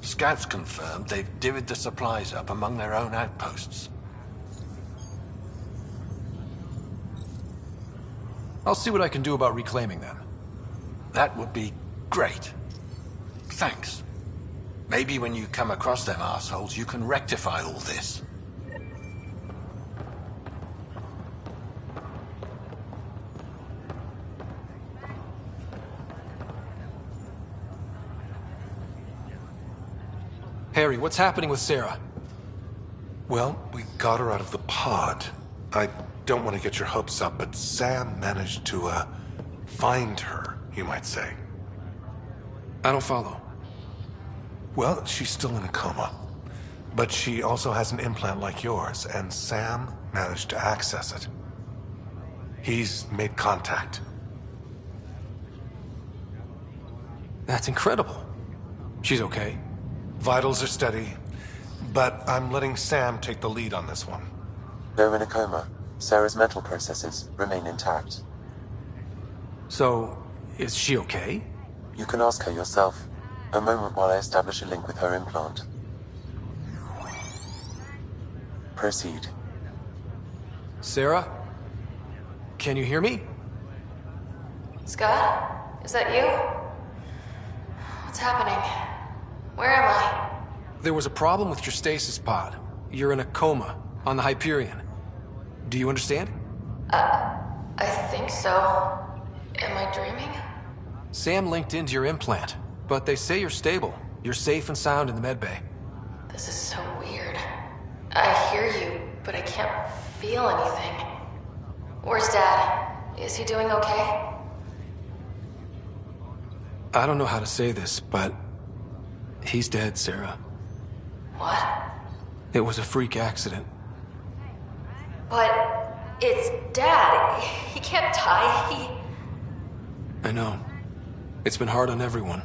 Scouts confirmed they've divvied the supplies up among their own outposts. I'll see what I can do about reclaiming them. That would be great. Thanks. Maybe when you come across them assholes, you can rectify all this. Harry, what's happening with Sarah? Well, we got her out of the pod. I don't want to get your hopes up, but Sam managed to, find her, you might say. I don't follow. Well, she's still in a coma. But she also has an implant like yours, and Sam managed to access it. He's made contact. That's incredible. She's okay. Vitals are steady, but I'm letting Sam take the lead on this one. Though in a coma, Sarah's mental processes remain intact. So, is she okay? You can ask her yourself. A moment while I establish a link with her implant. Proceed. Sarah? Can you hear me? Scott? Is that you? What's happening? Where am I? There was a problem with your stasis pod. you're in a coma on the Hyperion. Do you understand? I think so. Am I dreaming? Sam linked into your implant, but they say you're stable. You're safe and sound in the medbay. This is so weird. I hear you, but I can't feel anything. Where's Dad? Is he doing okay? I don't know how to say this, but he's dead, Sarah. What? It was a freak accident. But it's Dad. He can't die. I know. It's been hard on everyone.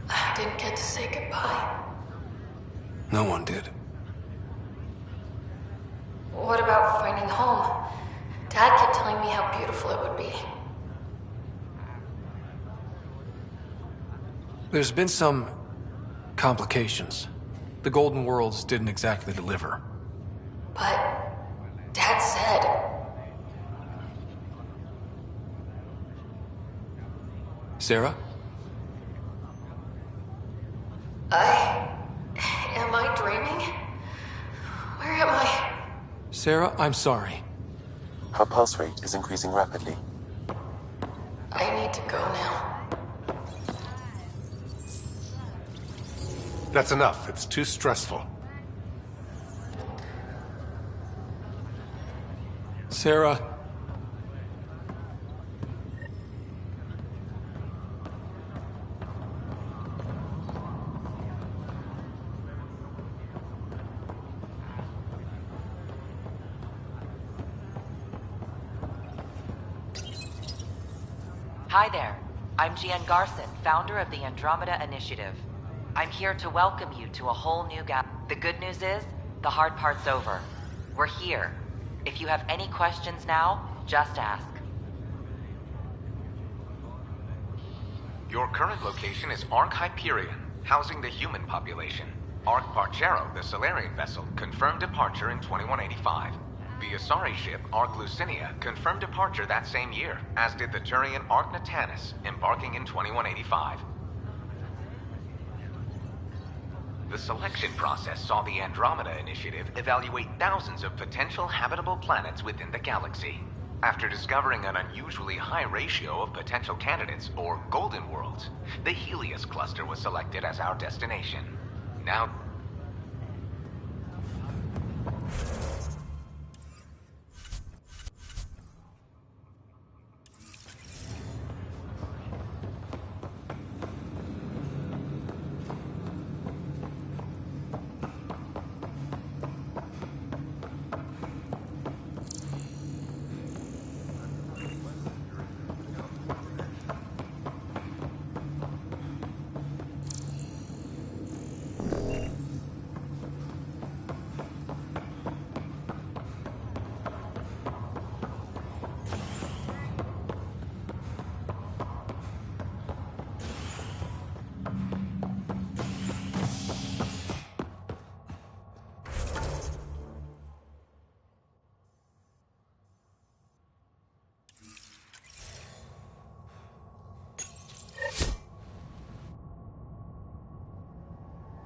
I didn't get to say goodbye. No one did. What about finding home? Dad kept telling me how beautiful it would be. There's been some complications. The Golden Worlds didn't exactly deliver. But Dad said... Sarah? Am I dreaming? Where am I? Sarah, I'm sorry. Her pulse rate is increasing rapidly. I need to go now. That's enough. It's too stressful. Sarah. Hi there. I'm Gian Garson, founder of the Andromeda Initiative. I'm here to welcome you to a whole new The good news is, the hard part's over. We're here. If you have any questions now, just ask. Your current location is Ark Hyperion, housing the human population. Ark Barchero, the Solarian vessel, confirmed departure in 2185. The Asari ship, Ark Lucinia, confirmed departure that same year, as did the Turian Ark Natanus, embarking in 2185. The selection process saw the Andromeda Initiative evaluate thousands of potential habitable planets within the galaxy. After discovering an unusually high ratio of potential candidates, or golden worlds, the Helios cluster was selected as our destination. Now...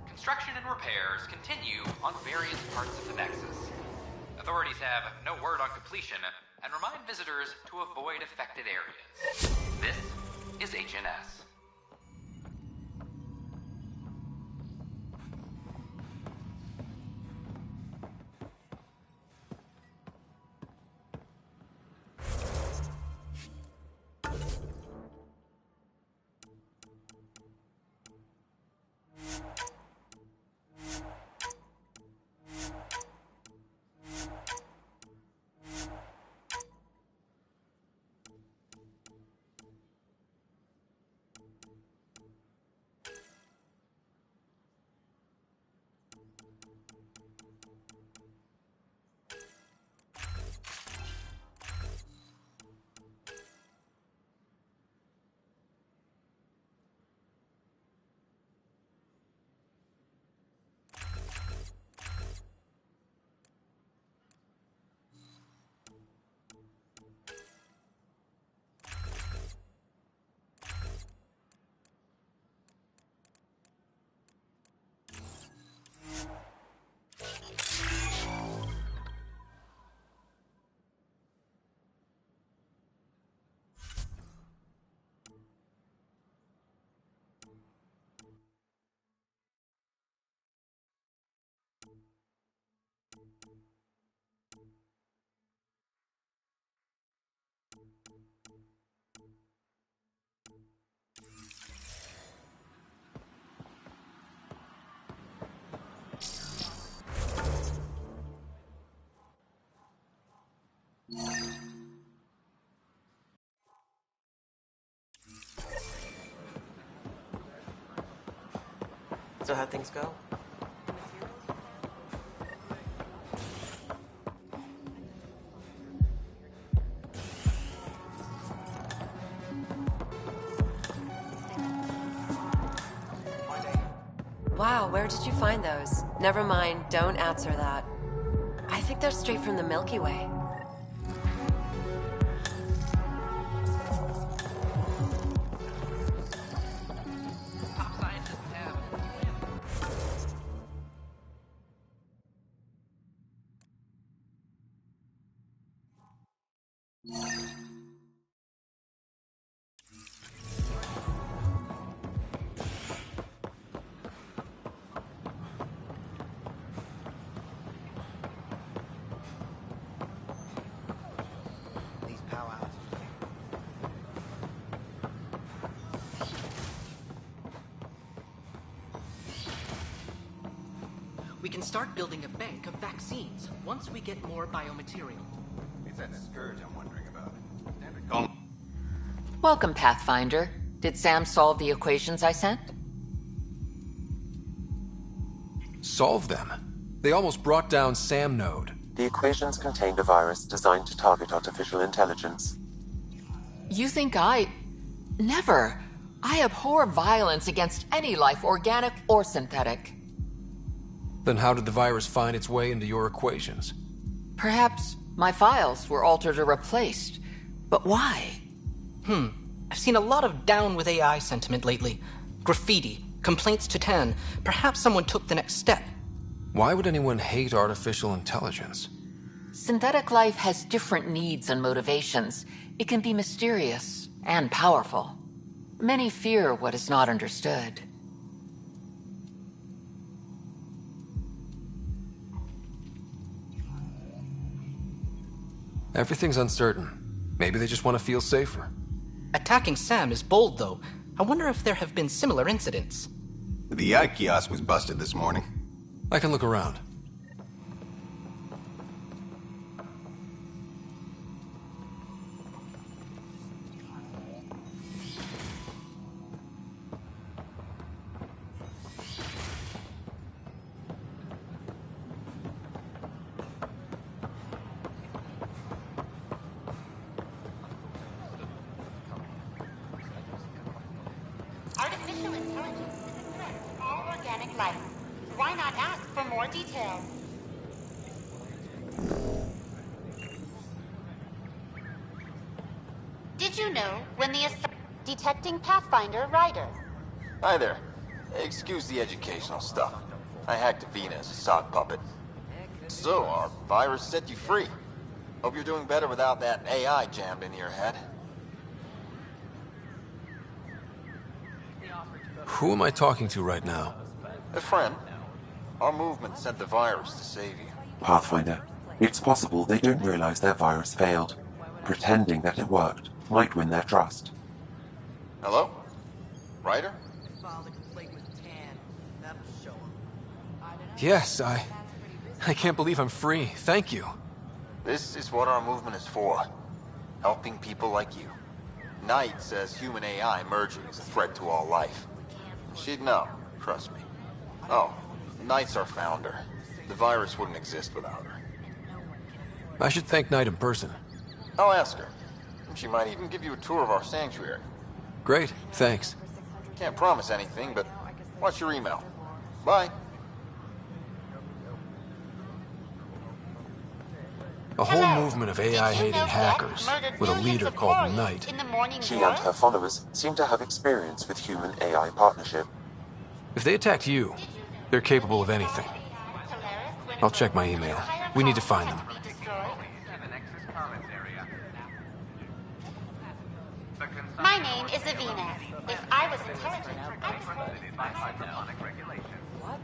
Construction and repairs continue on various parts of the Nexus. Authorities have no word on completion and remind visitors to avoid affected areas. This is HNS. So how'd things go? Wow, where did you find those? Never mind, don't answer that. I think they're straight from the Milky Way. We can start building a bank of vaccines once we get more biomaterial. It's that scourge I'm wondering about. Standard call. Welcome, Pathfinder. Did Sam solve the equations I sent? Solve them? They almost brought down Sam Node. The equations contained a virus designed to target artificial intelligence. You think Never. I abhor violence against any life, organic or synthetic. Then how did the virus find its way into your equations? Perhaps my files were altered or replaced. But why? I've seen a lot of down with AI sentiment lately. Graffiti, complaints to 10. Perhaps someone took the next step. Why would anyone hate artificial intelligence? Synthetic life has different needs and motivations. It can be mysterious and powerful. Many fear what is not understood. Everything's uncertain. Maybe they just want to feel safer. Attacking Sam is bold, though. I wonder if there have been similar incidents. The eye kiosk was busted this morning. I can look around. Artificial intelligence is a threat to all organic life. Why not ask for more details? Did you know when the detecting Pathfinder Rider? Hi there. Excuse the educational stuff. I hacked Avina as a sock puppet. So, our virus set you free. Hope you're doing better without that AI jammed into your head. Who am I talking to right now? A friend. Our movement sent the virus to save you. Pathfinder, it's possible they don't realize their virus failed. Pretending that it worked might win their trust. Hello? Ryder? Yes, I can't believe I'm free. Thank you. This is what our movement is for. Helping people like you. Knight says human AI merging is a threat to all life. She'd know, trust me. Oh, Knight's our founder. The virus wouldn't exist without her. I should thank Knight in person. I'll ask her. She might even give you a tour of our sanctuary. Great, thanks. Can't promise anything, but watch your email. Bye. A whole movement of AI-hating hackers with a leader called Knight. She and her followers seem to have experience with human-AI partnership. If they attacked you, they're capable of anything. I'll check my email. We need to find them. My name is Avina. If I was intelligent, I would... What?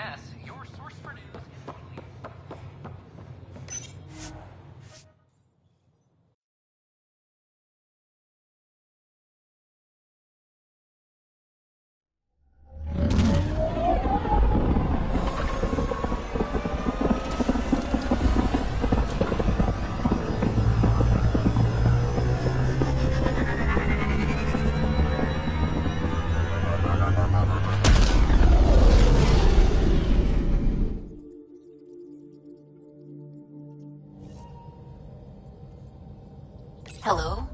guess, your source for news is totally... Hello?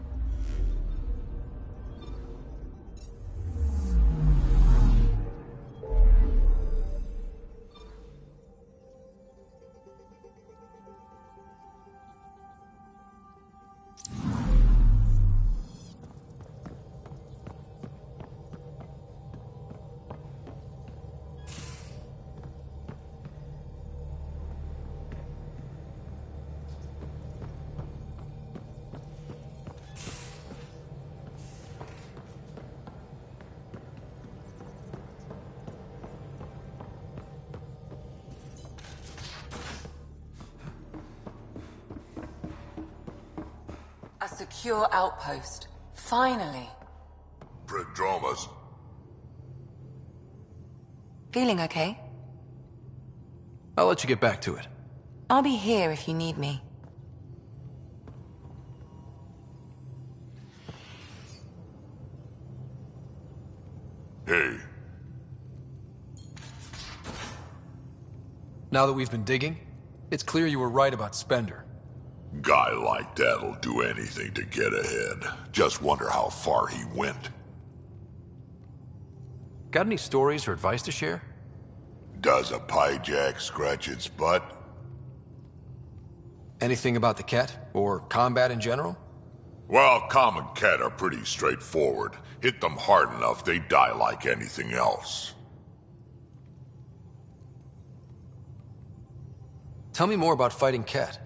A secure outpost. Finally. Prodromus. Feeling okay? I'll let you get back to it. I'll be here if you need me. Hey. Now that we've been digging, it's clear you were right about Spender. Guy like that'll do anything to get ahead. Just wonder how far he went. Got any stories or advice to share? Does a pyjak scratch its butt? Anything about the Ket? Or combat in general? Well, common Ket are pretty straightforward. Hit them hard enough, they die like anything else. Tell me more about fighting Ket.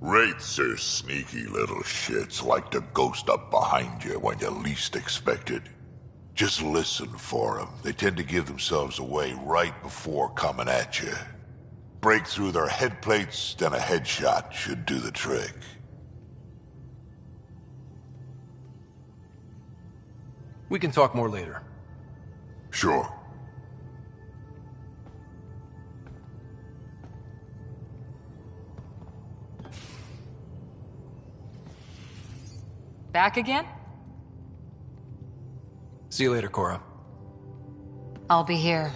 Wraiths are sneaky little shits, like to ghost up behind you when you least expect it. Just listen for them. They tend to give themselves away right before coming at you. Break through their head plates, then a headshot should do the trick. We can talk more later. Sure. Back again? See you later, Cora. I'll be here.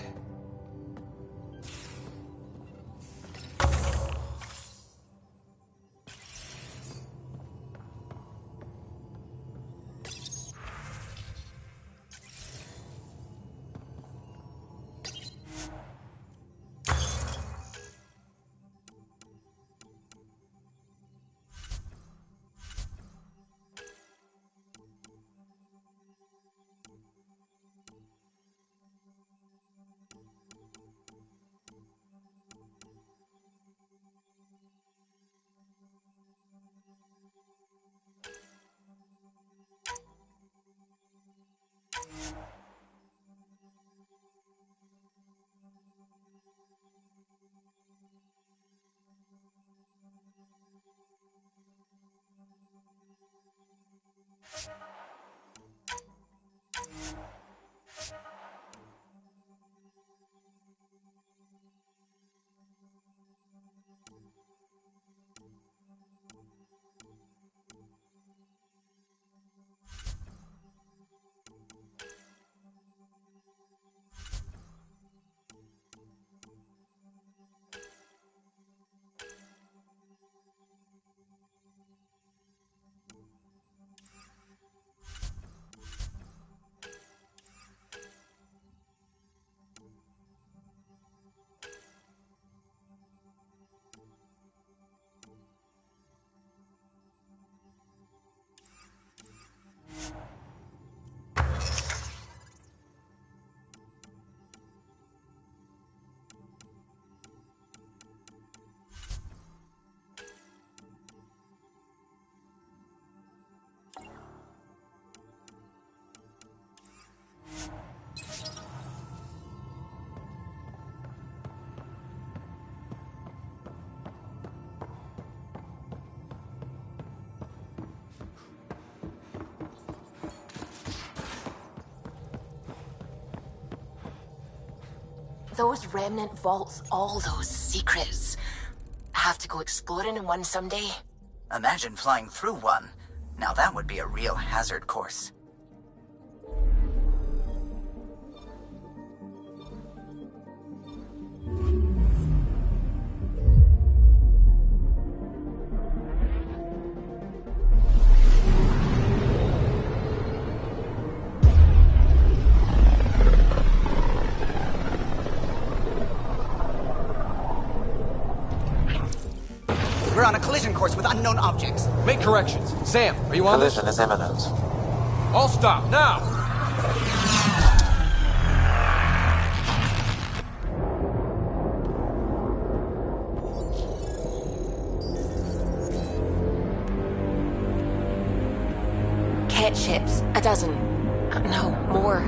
Those remnant vaults, all those secrets. Have to go exploring in one someday? Imagine flying through one. Now that would be a real hazard course. We're on a collision course with unknown objects. Make corrections. Sam, are you on this? Collision is imminent. All stop, now! Ket ships, a dozen. No, more.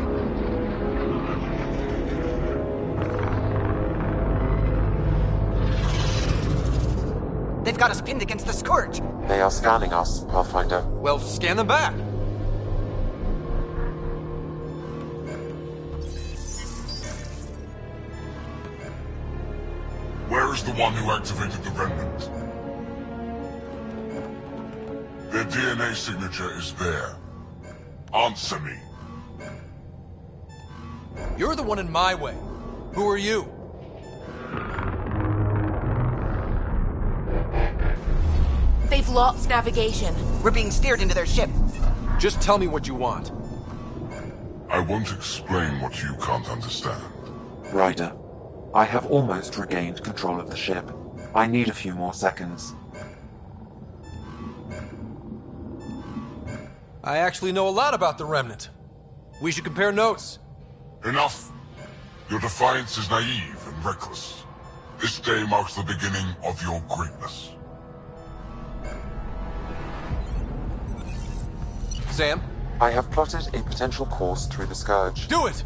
They've got us pinned against the Scourge. They are scanning us, Pathfinder. Well, scan them back. Where is the one who activated the remnant? Their DNA signature is there. Answer me. You're the one in my way. Who are you? They've lost navigation. We're being steered into their ship. Just tell me what you want. I won't explain what you can't understand. Ryder, I have almost regained control of the ship. I need a few more seconds. I actually know a lot about the Remnant. We should compare notes. Enough! Your defiance is naive and reckless. This day marks the beginning of your greatness. Sam? I have plotted a potential course through the Scourge. Do it!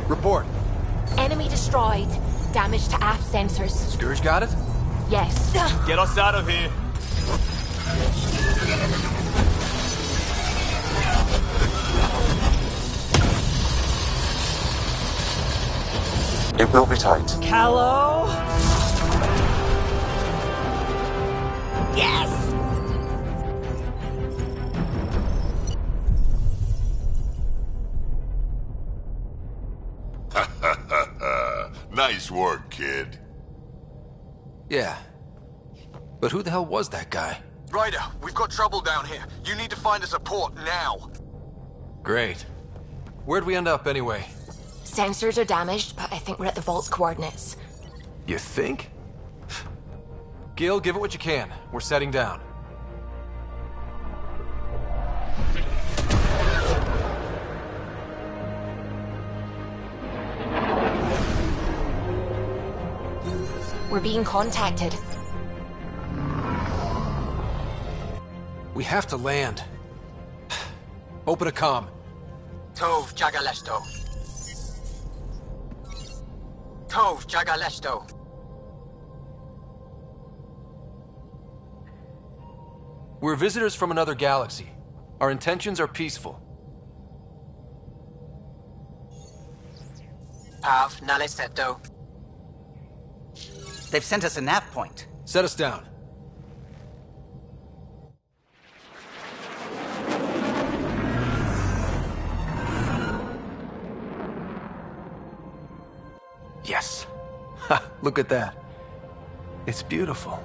Report. Enemy destroyed. Damage to aft sensors. Scourge got it? Yes. Get us out of here. It will be tight. Callow? Yes! Nice work, kid. Yeah. But who the hell was that guy? Ryder, we've got trouble down here. You need to find us a port now. Great. Where'd we end up anyway? Sensors are damaged, but I think we're at the vault's coordinates. You think? Gil, give it what you can. We're setting down. We're being contacted. We have to land. Open a comm. Tov Jagaleshto. Tov Jagaleshto. We're visitors from another galaxy. Our intentions are peaceful. Av Naleseto. They've sent us a nav point. Set us down. Yes. Ha, look at that. It's beautiful.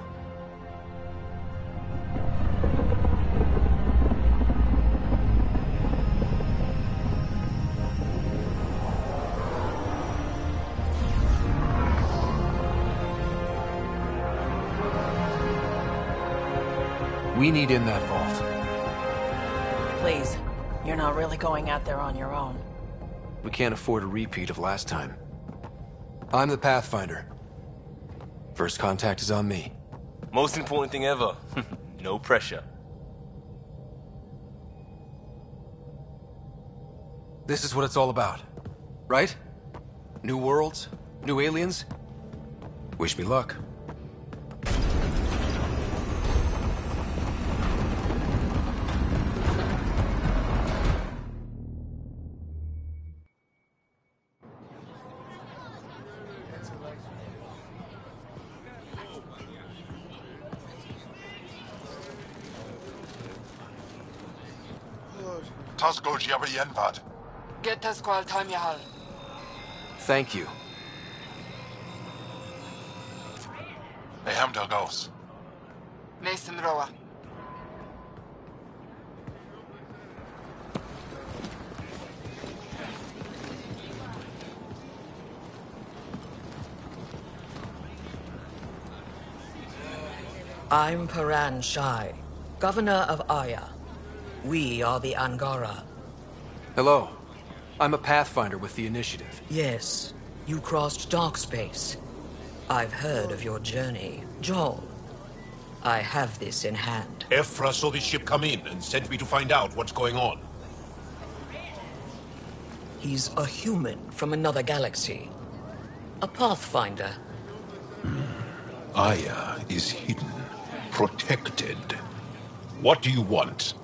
We need in that vault. Please, you're not really going out there on your own. We can't afford a repeat of last time. I'm the Pathfinder. First contact is on me. Most important thing ever. No pressure. This is what it's all about, right? New worlds, new aliens. Wish me luck. Tasko Jiabrienvad. Get Tasqual Tamyahal. Thank you. Ehem Dagos. Mason Roa. I'm Paran Shai, Governor of Aya. We are the Angara. Hello. I'm a Pathfinder with the Initiative. Yes, you crossed dark space. I've heard of your journey, Joel. I have this in hand. Ephra saw this ship come in and sent me to find out what's going on. He's a human from another galaxy. A Pathfinder. Aya is hidden, protected. What do you want?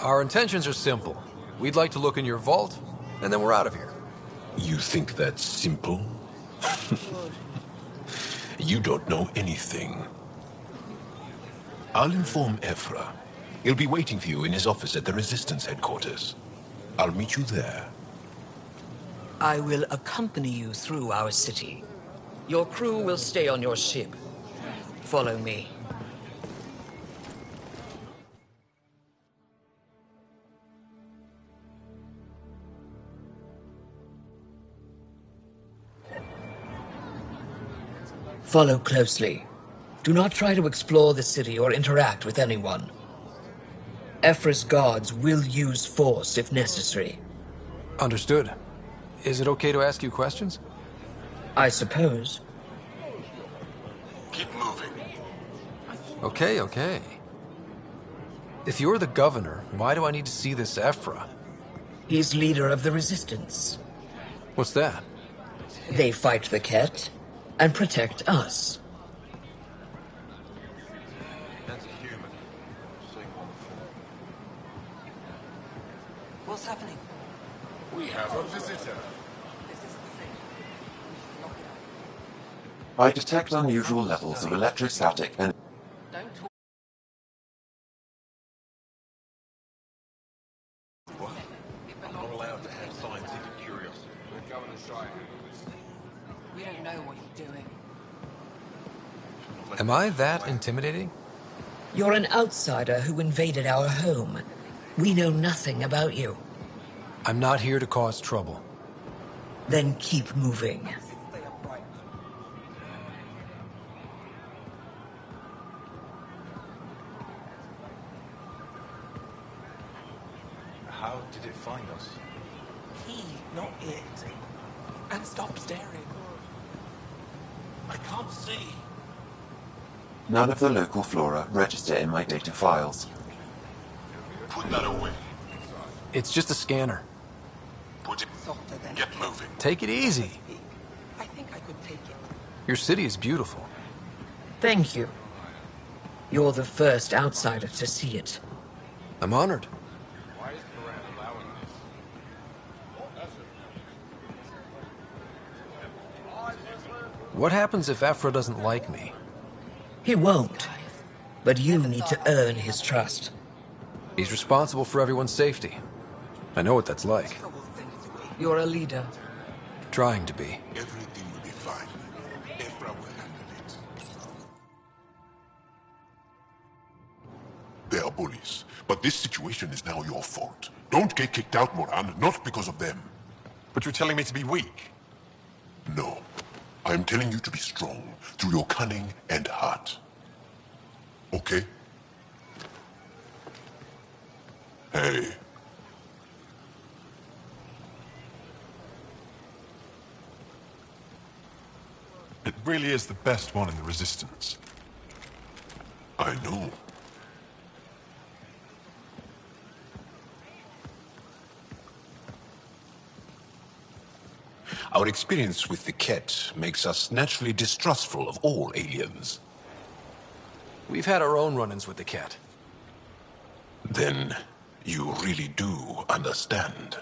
Our intentions are simple. We'd like to look in your vault, and then we're out of here. You think that's simple? You don't know anything. I'll inform Ephra. He'll be waiting for you in his office at the Resistance headquarters. I'll meet you there. I will accompany you through our city. Your crew will stay on your ship. Follow me. Follow closely. Do not try to explore the city or interact with anyone. Ephra's guards will use force if necessary. Understood. Is it okay to ask you questions? I suppose. Keep moving. Okay. If you're the governor, why do I need to see this Ephra? He's leader of the Resistance. What's that? They fight the Ket and protect us. That's a human. What's happening? We have a visitor. I detect unusual levels of electrostatic and I'm not allowed to have scientific curiosity. The Governor's shy. We don't know what you're doing. Am I that intimidating? You're an outsider who invaded our home. We know nothing about you. I'm not here to cause trouble. Then keep moving. How did it find us? He, not it. And stop staring. I can't see. none of the local flora register in my data files. Put that away. It's just a scanner. Put it... Get moving. Take it easy. I think I could take it. Your city is beautiful. Thank you. You're the first outsider to see it. I'm honored. What happens if Ephra doesn't like me? He won't. But you need to earn his trust. He's responsible for everyone's safety. I know what that's like. You're a leader. Trying to be. Everything will be fine. Ephra will handle it. They are bullies, but this situation is now your fault. Don't get kicked out, Moran, not because of them. But you're telling me to be weak? No. I am telling you to be strong through your cunning and heart. Okay? Hey. It really is the best one in the Resistance. I know. Our experience with the Ket makes us naturally distrustful of all aliens. We've had our own run-ins with the cat. Then, you really do understand.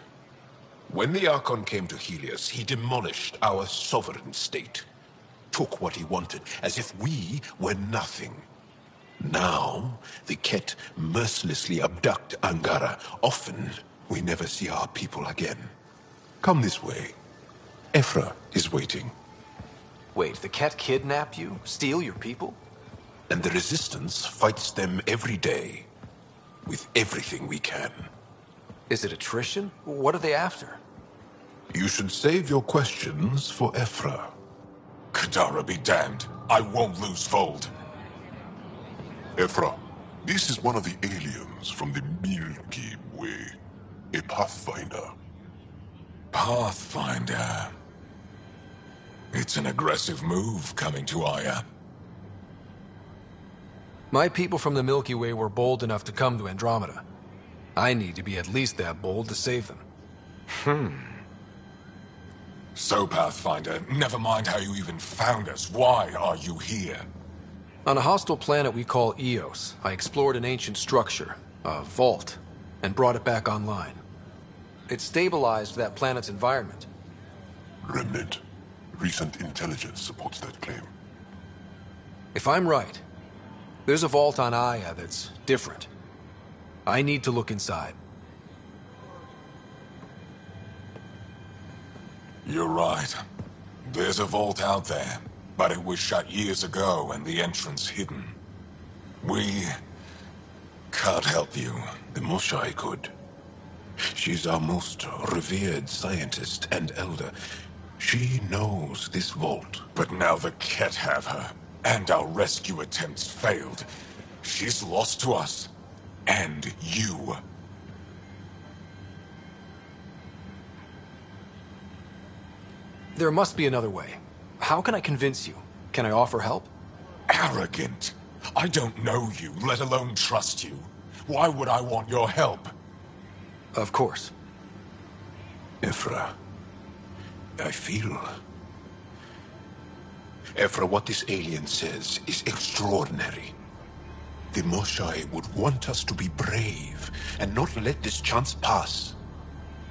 When the Archon came to Helios, he demolished our sovereign state. Took what he wanted, as if we were nothing. Now, the Ket mercilessly abduct Angara. Often, we never see our people again. Come this way. Ephra is waiting. Wait, the Ket kidnap you? Steal your people? And the Resistance fights them every day. With everything we can. Is it attrition? What are they after? You should save your questions for Ephra. Kadara be damned. I won't lose Fold. Ephra, this is one of the aliens from the Milky Way. A Pathfinder. Pathfinder. It's an aggressive move coming to Aya. My people from the Milky Way were bold enough to come to Andromeda. I need to be at least that bold to save them. So, Pathfinder, never mind how you even found us. Why are you here? On a hostile planet we call Eos, I explored an ancient structure, a vault, and brought it back online. It stabilized that planet's environment. Remnant. Recent intelligence supports that claim. If I'm right, there's a vault on Aya that's different. I need to look inside. You're right. There's a vault out there, but it was shut years ago and the entrance hidden. We can't help you. The Moshai could. She's our most revered scientist and elder. She knows this vault. But now the Ket have her, and our rescue attempts failed. She's lost to us, and you. There must be another way. How can I convince you? Can I offer help? Arrogant. I don't know you, let alone trust you. Why would I want your help? Of course. Ephra, I feel... Ephra, what this alien says is extraordinary. The Moshai would want us to be brave and not let this chance pass.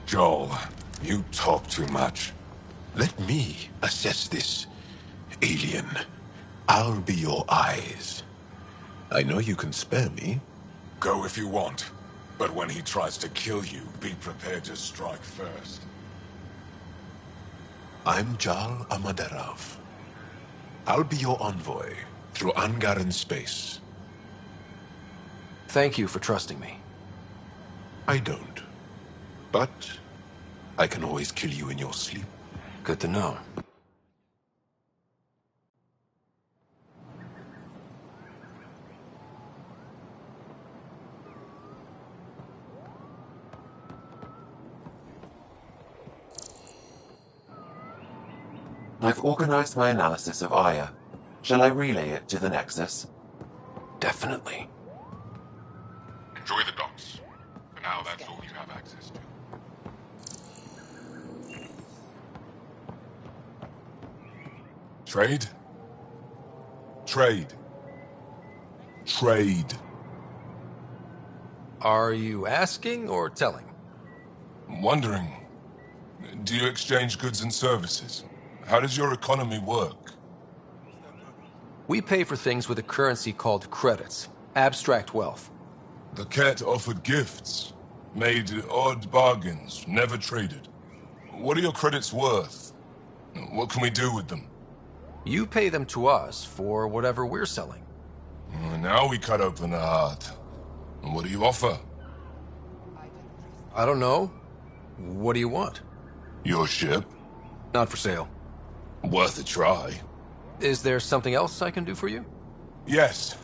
Joel, you talk too much. Let me assess this, alien. I'll be your eyes. I know you can spare me. Go if you want. But when he tries to kill you, be prepared to strike first. I'm Jal Amaderav. I'll be your envoy through Angaran space. Thank you for trusting me. I don't. But I can always kill you in your sleep. Good to know. I've organized my analysis of Aya. Shall I relay it to the Nexus? Definitely. Enjoy the docks. For now, that's all you have access to. Trade? Trade. Trade. Are you asking or telling? Wondering. Do you exchange goods and services? How does your economy work? We pay for things with a currency called credits. Abstract wealth. The Ket offered gifts. Made odd bargains, never traded. What are your credits worth? What can we do with them? You pay them to us for whatever we're selling. Now we cut open the heart. What do you offer? I don't know. What do you want? Your ship? Not for sale. Worth a try. Is there something else I can do for you? Yes.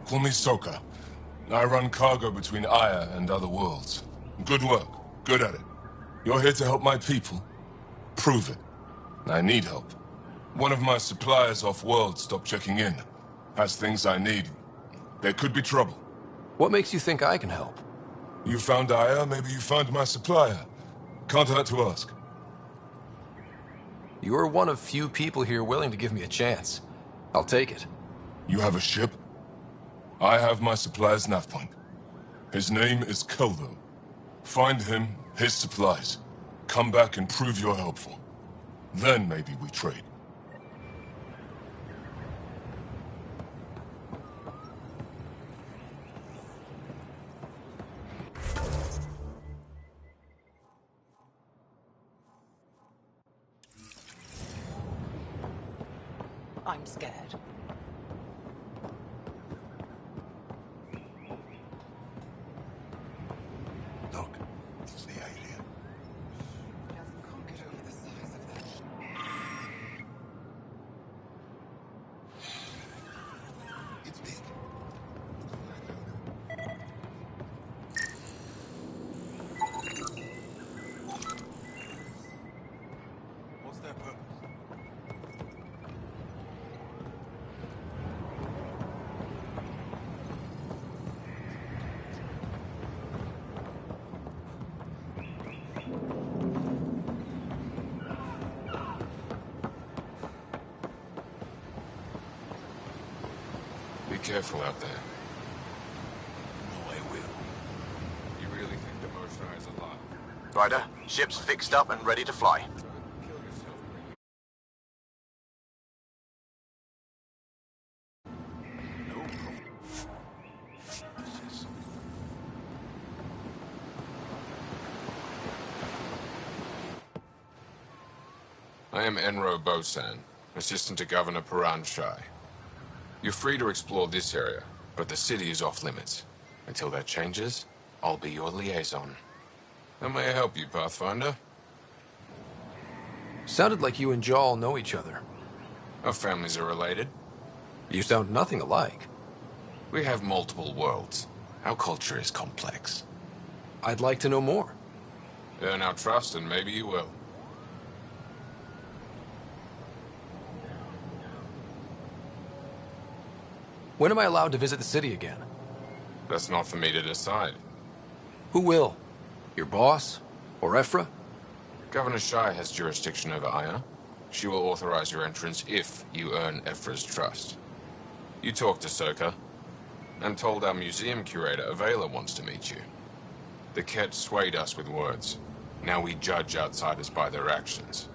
Call me Soka. I run cargo between Aya and other worlds. Good work. Good at it. You're here to help my people. Prove it. I need help. One of my suppliers off-world stopped checking in. Has things I need. There could be trouble. What makes you think I can help? You found Aya, maybe you found my supplier. Can't hurt to ask. You're one of few people here willing to give me a chance. I'll take it. You have a ship? I have my supplier's nav point. His name is Kelvo. Find him, his supplies. Come back and prove you're helpful. Then maybe we trade. I'm scared. Look, it's the alien. It's big. What's their purpose? Be careful out there. No, I will. You really think the Moshae is alive? Ryder, ship's fixed up and ready to fly. I am Enro Bosan, assistant to Governor Paran Shai. You're free to explore this area, but the city is off limits. Until that changes, I'll be your liaison. How may I help you, Pathfinder? Sounded like you and Jal know each other. Our families are related. You sound nothing alike. We have multiple worlds. Our culture is complex. I'd like to know more. Earn our trust, and maybe you will. When am I allowed to visit the city again? That's not for me to decide. Who will? Your boss? Or Ephra? Governor Shai has jurisdiction over Aya. She will authorize your entrance if you earn Ephra's trust. You talked to Soka, and told our museum curator Avela wants to meet you. The Ket swayed us with words. Now we judge outsiders by their actions.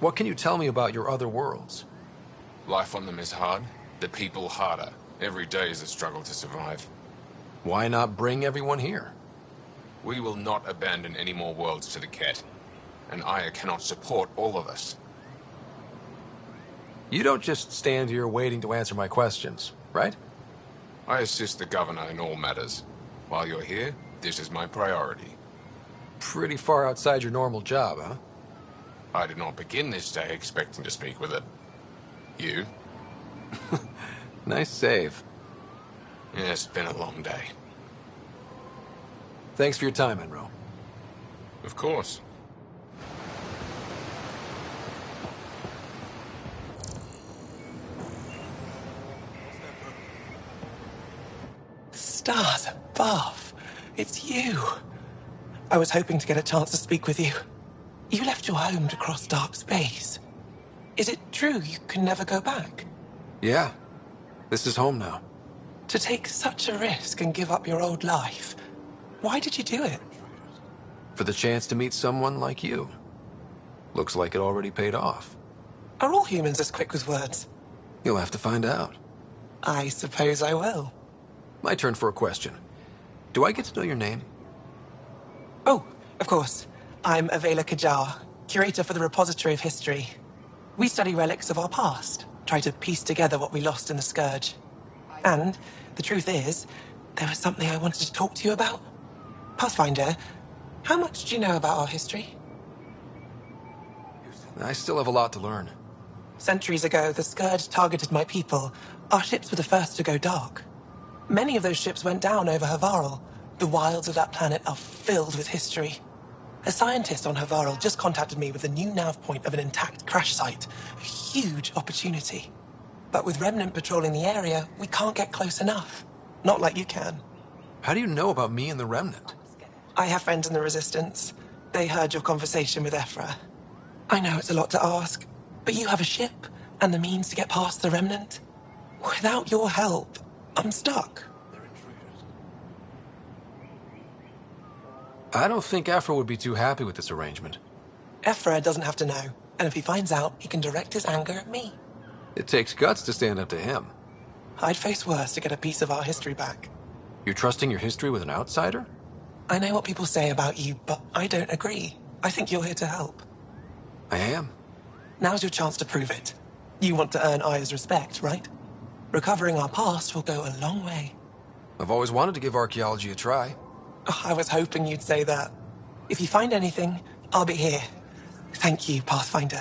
What can you tell me about your other worlds? Life on them is hard, the people harder. Every day is a struggle to survive. Why not bring everyone here? We will not abandon any more worlds to the Ket. And Aya cannot support all of us. You don't just stand here waiting to answer my questions, right? I assist the governor in all matters. While you're here, this is my priority. Pretty far outside your normal job, huh? I did not begin this day expecting to speak with it. You? Nice save. Yeah, it's been a long day. Thanks for your time, Enro. Of course. Stars above. It's you. I was hoping to get a chance to speak with you. You left your home to cross dark space. Is it true you can never go back? Yeah. This is home now. To take such a risk and give up your old life, why did you do it? For the chance to meet someone like you. Looks like it already paid off. Are all humans as quick with words? You'll have to find out. I suppose I will. My turn for a question. Do I get to know your name? Oh, of course. I'm Avela Kajar, curator for the Repository of History. We study relics of our past, try to piece together what we lost in the Scourge. And the truth is, there was something I wanted to talk to you about. Pathfinder, how much do you know about our history? I still have a lot to learn. Centuries ago, the Scourge targeted my people. Our ships were the first to go dark. Many of those ships went down over Havarl. The wilds of that planet are filled with history. A scientist on Havarl just contacted me with a new nav point of an intact crash site. A huge opportunity. But with Remnant patrolling the area, we can't get close enough. Not like you can. How do you know about me and the Remnant? I have friends in the Resistance. They heard your conversation with Ephra. I know it's a lot to ask, but you have a ship and the means to get past the Remnant. Without your help, I'm stuck. I don't think Ephra would be too happy with this arrangement. Ephra doesn't have to know, and if he finds out, he can direct his anger at me. It takes guts to stand up to him. I'd face worse to get a piece of our history back. You're trusting your history with an outsider? I know what people say about you, but I don't agree. I think you're here to help. I am. Now's your chance to prove it. You want to earn Aya's respect, right? Recovering our past will go a long way. I've always wanted to give archaeology a try. Oh, I was hoping you'd say that. If you find anything, I'll be here. Thank you, Pathfinder.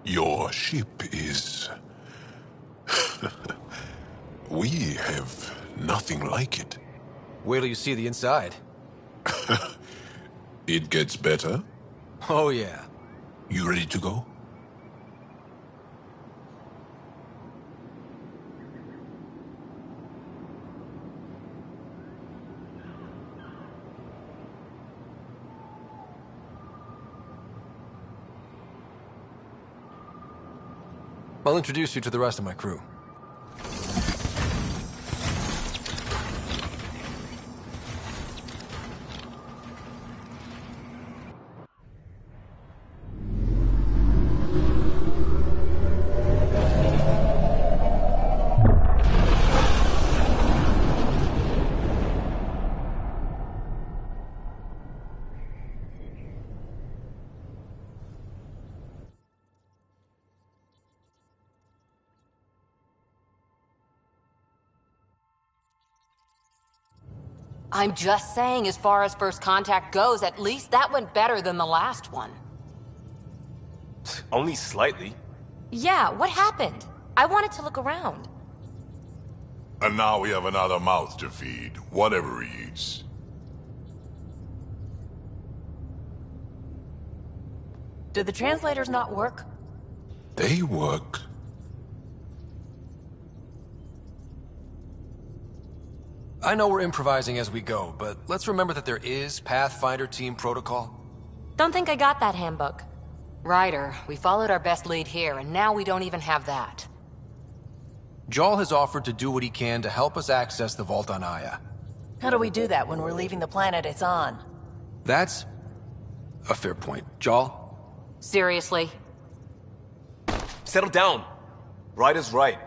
Your ship is... We have nothing like it. Wait till you see the inside. It gets better? Oh, yeah. You ready to go? I'll introduce you to the rest of my crew. I'm just saying, as far as first contact goes, at least that went better than the last one. Only slightly. Yeah, what happened? I wanted to look around. And now we have another mouth to feed, whatever he eats. Do the translators not work? They work. I know we're improvising as we go, but let's remember that there is Pathfinder team protocol. Don't think I got that handbook. Ryder, we followed our best lead here, and now we don't even have that. Jarl has offered to do what he can to help us access the vault on Aya. How do we do that when we're leaving the planet it's on? That's a fair point. Jarl? Seriously? Settle down. Ryder's right.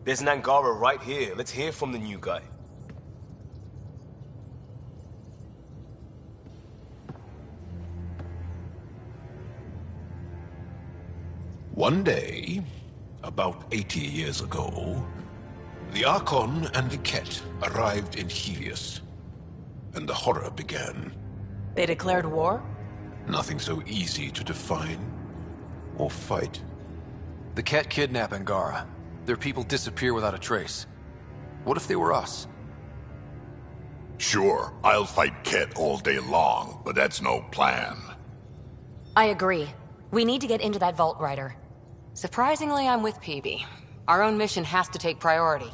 There's an Angara right here. Let's hear from the new guy. One day, about 80 years ago, the Archon and the Ket arrived in Helios, and the horror began. They declared war? Nothing so easy to define or fight. The Ket kidnap Angara. Their people disappear without a trace. What if they were us? Sure, I'll fight Ket all day long, but that's no plan. I agree. We need to get into that vault, Ryder. Surprisingly, I'm with PB. Our own mission has to take priority.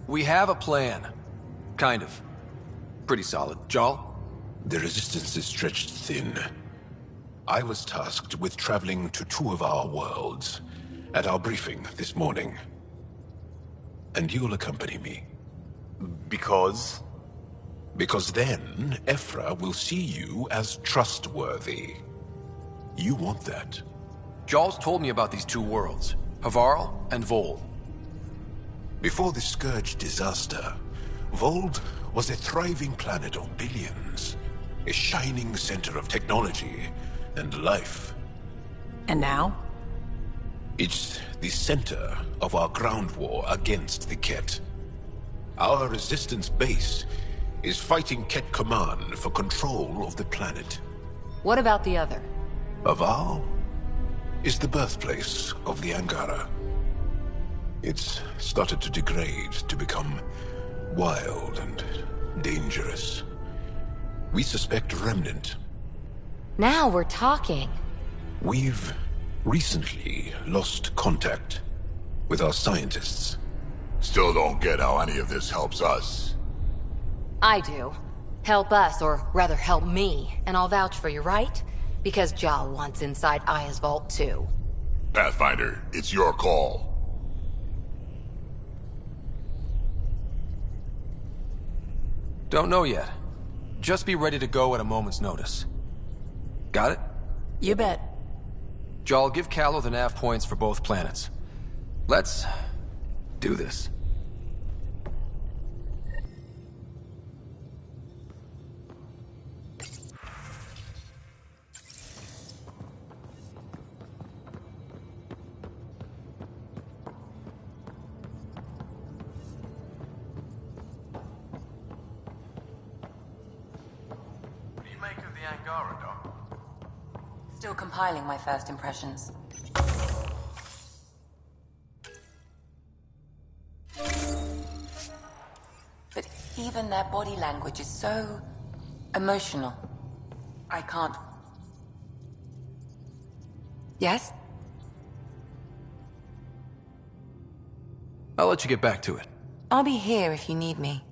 We have a plan. Kind of. Pretty solid. Jarl? The resistance is stretched thin. I was tasked with traveling to two of our worlds at our briefing this morning. And you'll accompany me. Because? Because then, Ephra will see you as trustworthy. You want that. Jarl's told me about these two worlds, Havarl and Vold. Before the Scourge disaster, Vold was a thriving planet of billions. A shining center of technology and life. And now? It's the center of our ground war against the Ket. Our resistance base is fighting Ket Command for control of the planet. What about the other? Havarl is the birthplace of the Angara. It's started to degrade, to become wild and dangerous. We suspect Remnant. Now we're talking. We've recently lost contact with our scientists. Still don't get how any of this helps us. I do. Help us, or rather help me, and I'll vouch for you, right? Because Jarl wants inside Aya's vault too. Pathfinder, it's your call. Don't know yet. Just be ready to go at a moment's notice. Got it? You bet. Jarl, give Callow the nav points for both planets. Let's do this. What do you make of the Angara, Doc? Still compiling my first impressions. But even their body language is so emotional. I can't... Yes? I'll let you get back to it. I'll be here if you need me.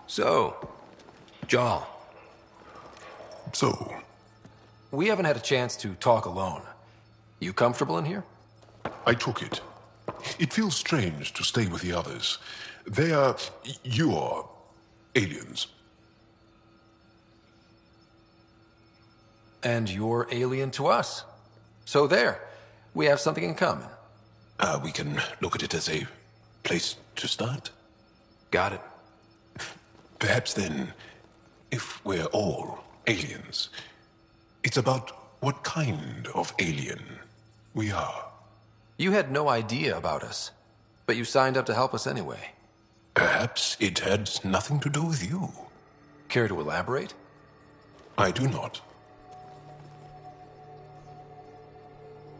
So, Jarl. So? We haven't had a chance to talk alone. You comfortable in here? I took it. It feels strange to stay with the others. They are... you are... aliens. And you're alien to us. So there. We have something in common. We can look at it as a place to start. Got it. Perhaps then, if we're all aliens, it's about what kind of alien we are. You had no idea about us, but you signed up to help us anyway. Perhaps it had nothing to do with you. Care to elaborate? I do not.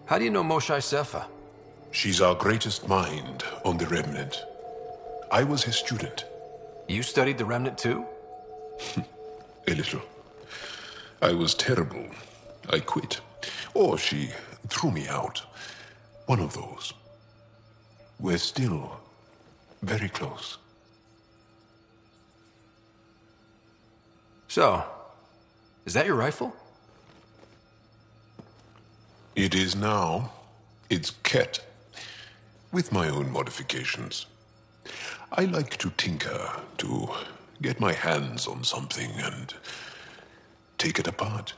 How do you know Moshae Sefa? She's our greatest mind on the Remnant. I was his student. You studied the Remnant too? A little. I was terrible. I quit. Or she threw me out. One of those. We're still very close. So, is that your rifle? It is now. It's Ket. With my own modifications. I like to tinker, to get my hands on something and take it apart.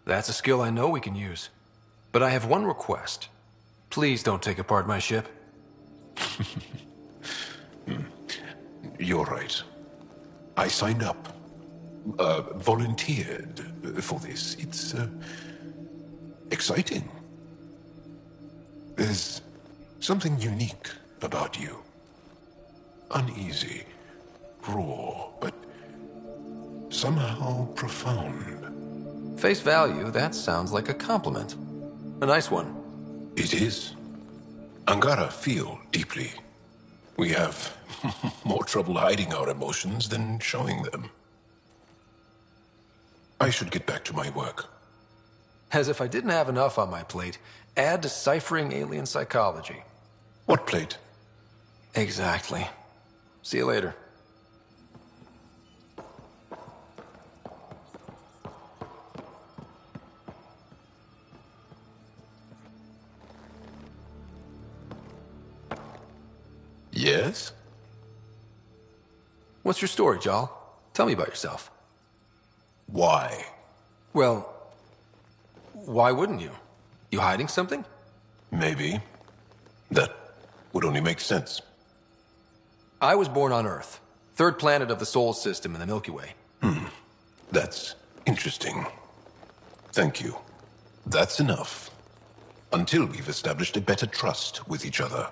That's a skill I know we can use. But I have one request. Please don't take apart my ship. You're right. I signed up. Volunteered for this. It's exciting. There's something unique about you. Uneasy, raw, but somehow profound. Face value, that sounds like a compliment. A nice one. It is. Angara feel deeply. We have more trouble hiding our emotions than showing them. I should get back to my work. As if I didn't have enough on my plate, add deciphering alien psychology. What plate? Exactly. See you later. Yes? What's your story, Jal? Tell me about yourself. Why? Well, why wouldn't you? You hiding something? Maybe. That would only make sense. I was born on Earth, third planet of the Sol system in the Milky Way. That's interesting. Thank you. That's enough. Until we've established a better trust with each other.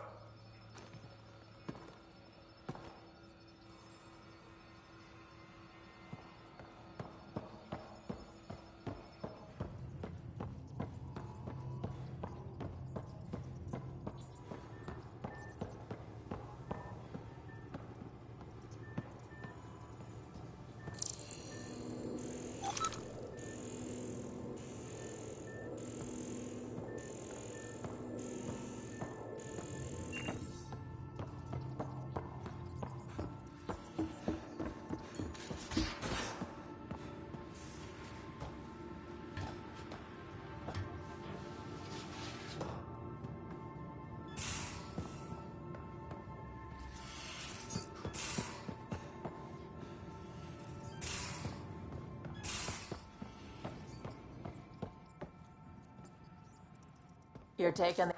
You're taking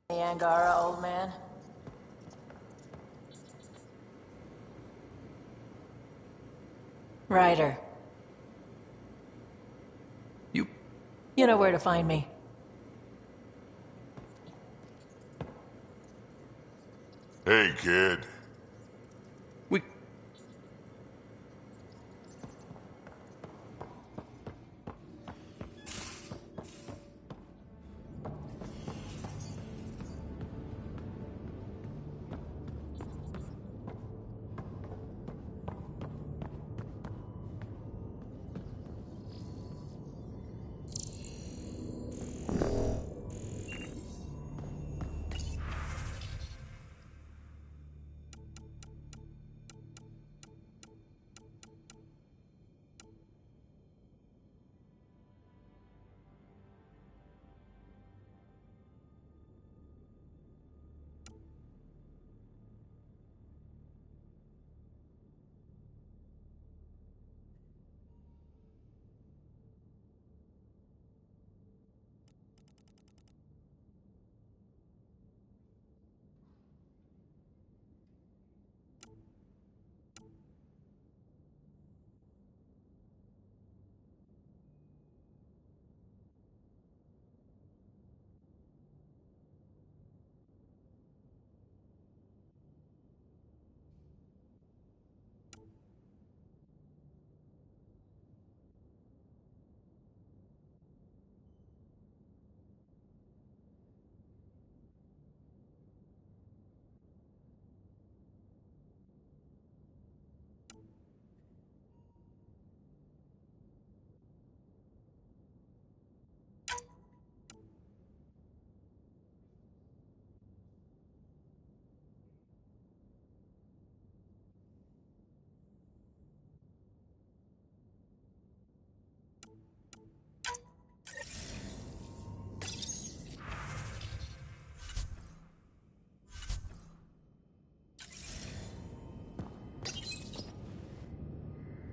the Angara, old man? Ryder. You know where to find me. Hey, kid.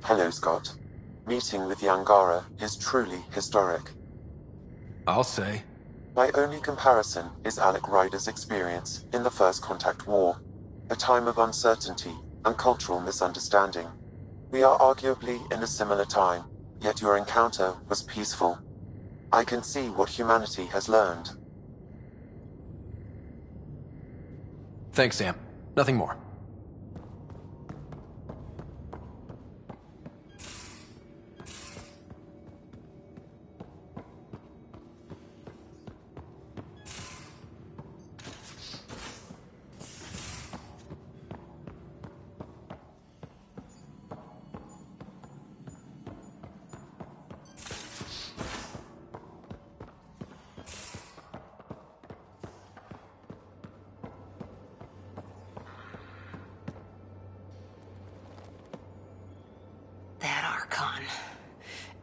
Hello, Scott. Meeting with the Angara is truly historic. I'll say. My only comparison is Alec Ryder's experience in the First Contact War, a time of uncertainty and cultural misunderstanding. We are arguably in a similar time, yet your encounter was peaceful. I can see what humanity has learned. Thanks, Sam. Nothing more.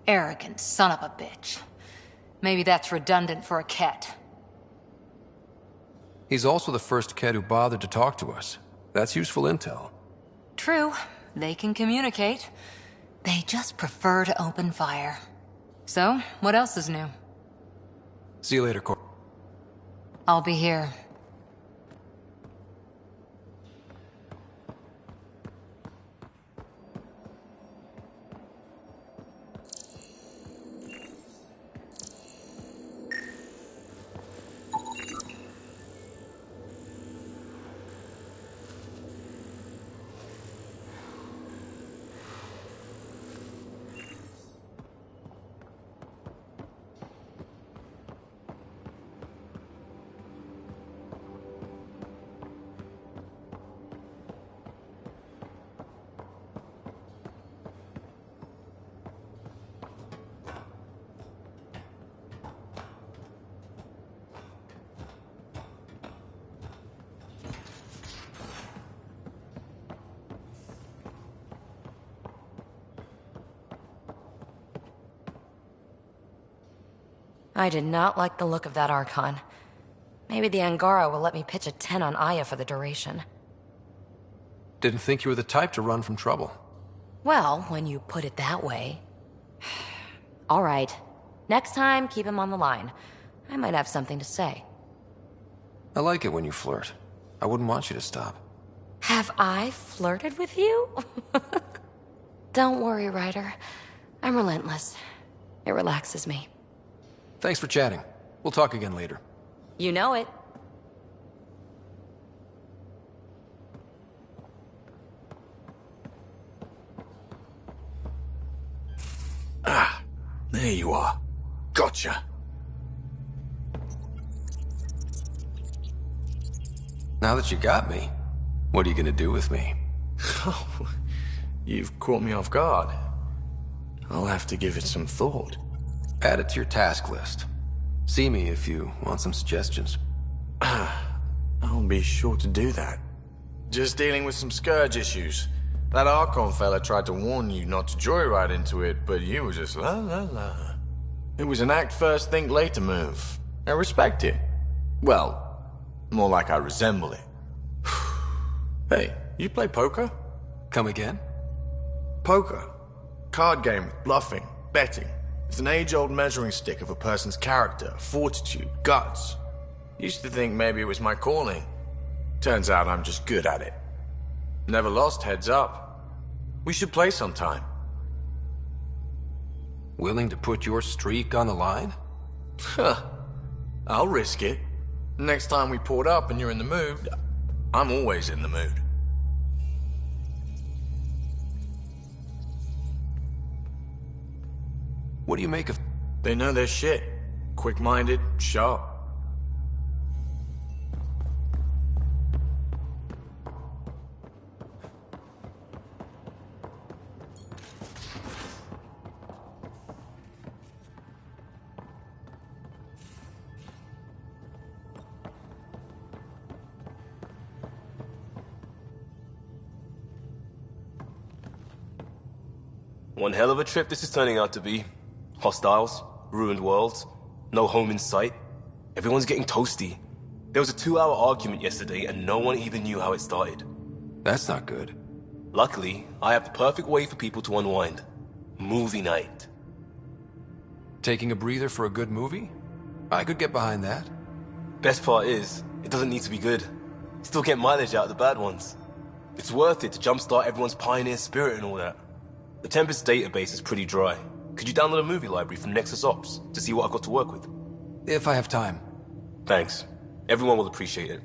Arrogant son of a bitch. Maybe that's redundant for a Ket. He's also the first Ket who bothered to talk to us. That's useful intel. True. They can communicate. They just prefer to open fire. So, what else is new? See you later, Cor. I'll be here. I did not like the look of that Archon. Maybe the Angara will let me pitch a 10 on Aya for the duration. Didn't think you were the type to run from trouble. Well, when you put it that way. All right. Next time, keep him on the line. I might have something to say. I like it when you flirt. I wouldn't want you to stop. Have I flirted with you? Don't worry, Ryder. I'm relentless. It relaxes me. Thanks for chatting. We'll talk again later. You know it. Ah, there you are. Gotcha. Now that you got me, what are you gonna do with me? You've caught me off guard. I'll have to give it some thought. Add it to your task list. See me if you want some suggestions. I'll be sure to do that. Just dealing with some Scourge issues. That Archon fella tried to warn you not to joyride into it, but you were just la la la. It was an act first, think later move. I respect it. Well, more like I resemble it. Hey, you play poker? Come again? Poker. Card game with bluffing, betting. It's an age-old measuring stick of a person's character, fortitude, guts. Used to think maybe it was my calling. Turns out I'm just good at it. Never lost, heads up. We should play sometime. Willing to put your streak on the line? Huh. I'll risk it. Next time we port up and you're in the mood, I'm always in the mood. What do you make of... They know their shit. Quick-minded, sharp. One hell of a trip this is turning out to be. Hostiles, ruined worlds, no home in sight. Everyone's getting toasty. There was a 2-hour argument yesterday and no one even knew how it started. That's not good. Luckily, I have the perfect way for people to unwind. Movie night. Taking a breather for a good movie? I could get behind that. Best part is, it doesn't need to be good. Still get mileage out of the bad ones. It's worth it to jumpstart everyone's pioneer spirit and all that. The Tempest database is pretty dry. Could you download a movie library from Nexus Ops to see what I've got to work with? If I have time. Thanks. Everyone will appreciate it.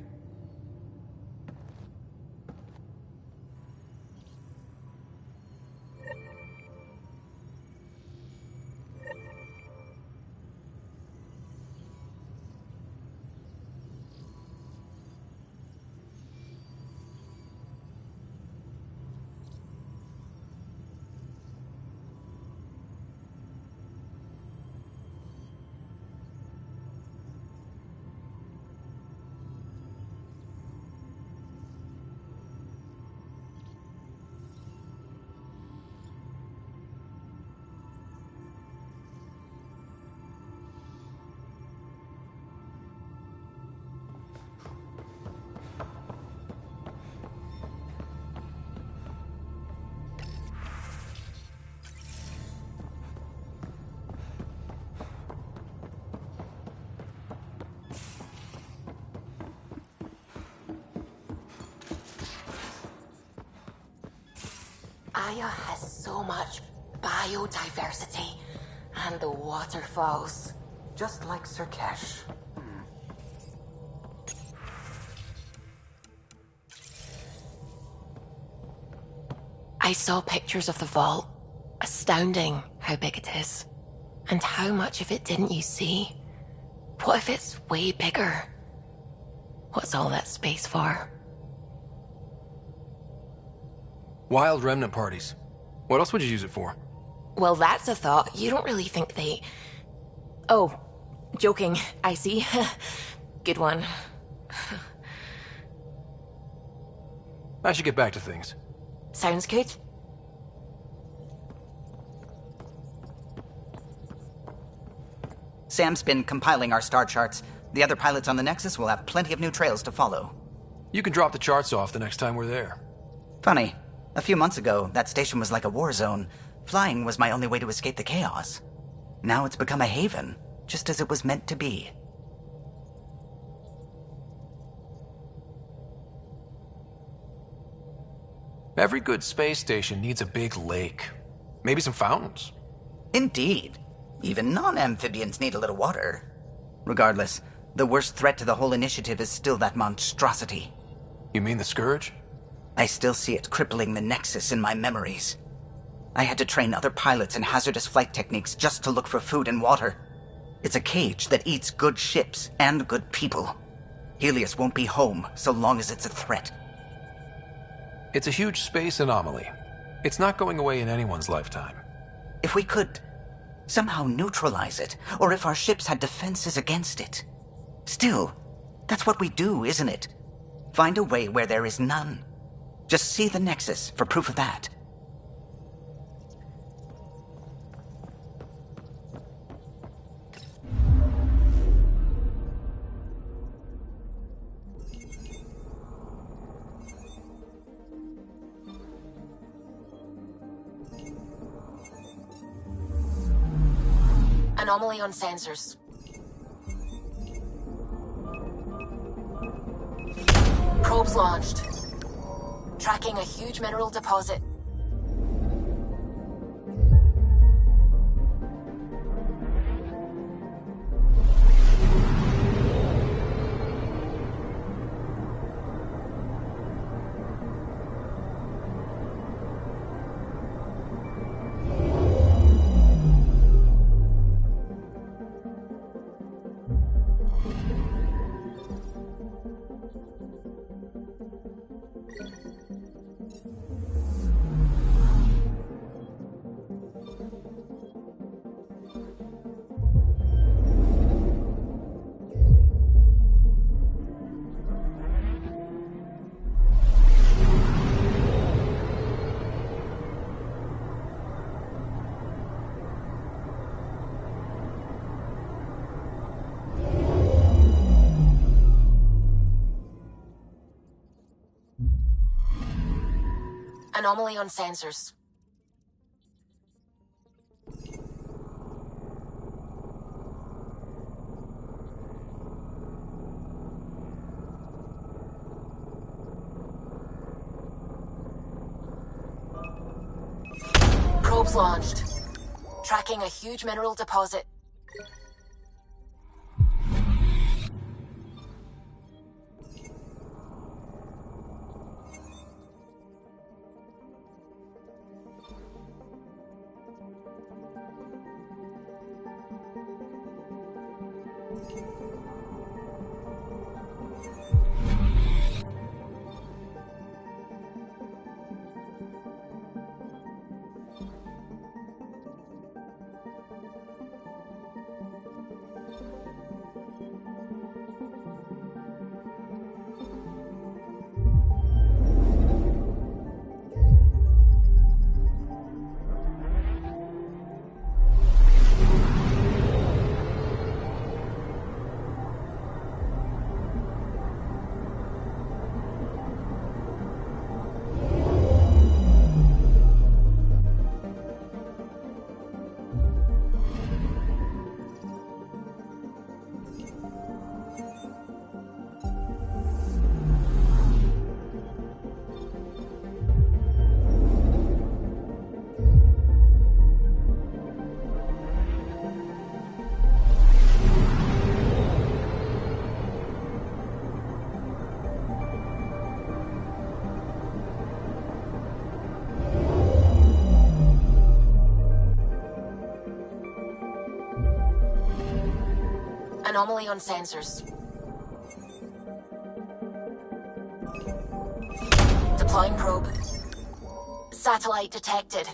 Aya has so much biodiversity, and the waterfalls. Just like Sirkesh. I saw pictures of the vault. Astounding how big it is. And how much of it didn't you see? What if it's way bigger? What's all that space for? Wild remnant parties. What else would you use it for? Well, that's a thought. You don't really think they... Oh, joking. I see. Good one. I should get back to things. Sounds good. Sam's been compiling our star charts. The other pilots on the Nexus will have plenty of new trails to follow. You can drop the charts off the next time we're there. Funny. A few months ago, that station was like a war zone. Flying was my only way to escape the chaos. Now it's become a haven, just as it was meant to be. Every good space station needs a big lake. Maybe some fountains. Indeed. Even non-amphibians need a little water. Regardless, the worst threat to the whole initiative is still that monstrosity. You mean the Scourge? I still see it crippling the Nexus in my memories. I had to train other pilots in hazardous flight techniques just to look for food and water. It's a cage that eats good ships and good people. Helios won't be home so long as it's a threat. It's a huge space anomaly. It's not going away in anyone's lifetime. If we could somehow neutralize it, or if our ships had defenses against it. Still, that's what we do, isn't it? Find a way where there is none. Just see the Nexus for proof of that. Anomaly on sensors. Probes launched. Tracking a huge mineral deposit. Anomaly on sensors. Probes launched. Tracking a huge mineral deposit. Anomaly on sensors. Deploying probe. Satellite detected.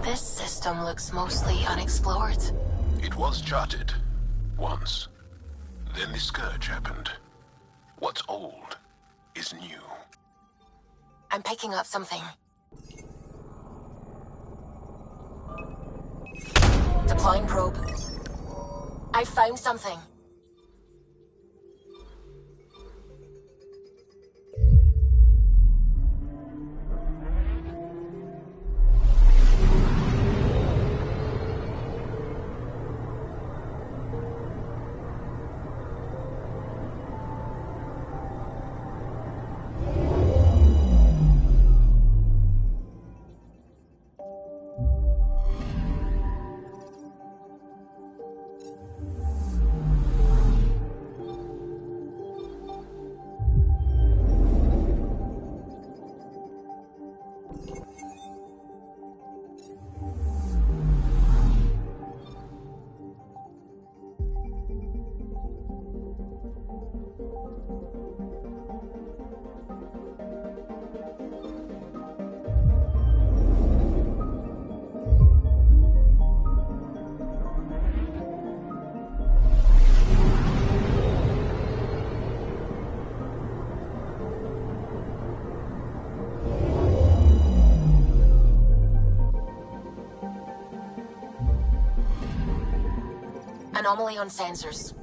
This system looks mostly unexplored. It was charted. Once. Then the Scourge happened. What's old is new. I'm picking up something. Deploying probe. I found something. Anomaly on sensors.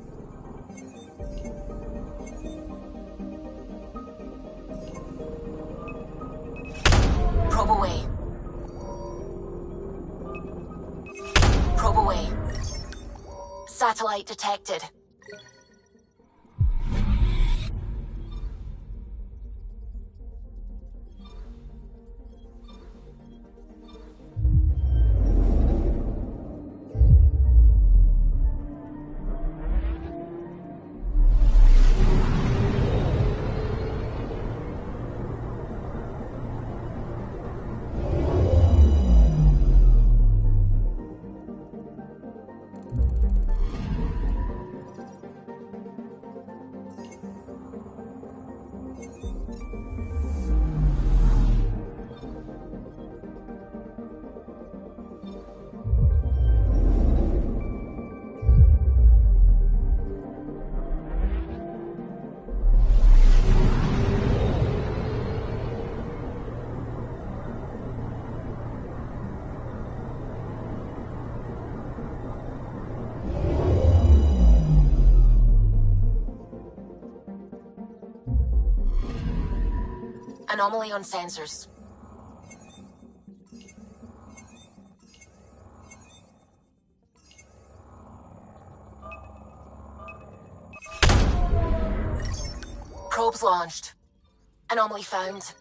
Probe away. Probe away. Satellite detected. Anomaly on sensors. Probes launched. Anomaly found.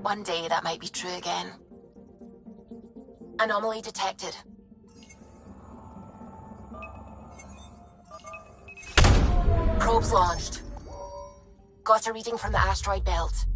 One day that might be true again. Anomaly detected. Probes launched. Got a reading from the asteroid belt.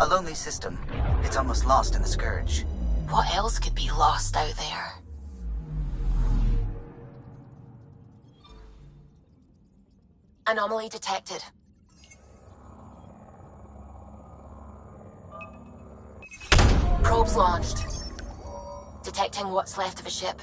A lonely system. It's almost lost in the Scourge. What else could be lost out there? Anomaly detected. Probes launched. Detecting what's left of a ship.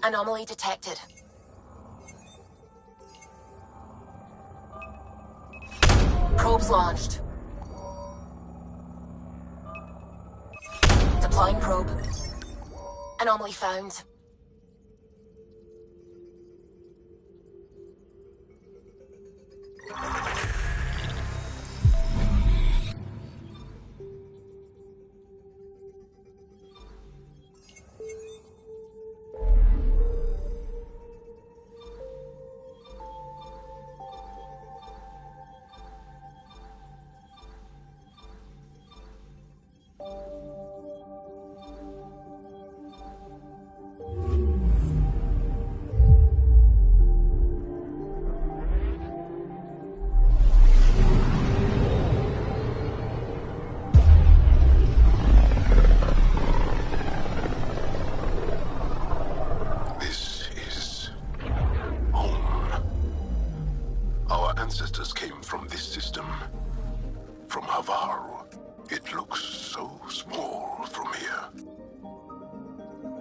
Anomaly detected. Probes launched. Deploying probe. Anomaly found. This is home. Our ancestors came from this system, from Havaru. It looks so small from here.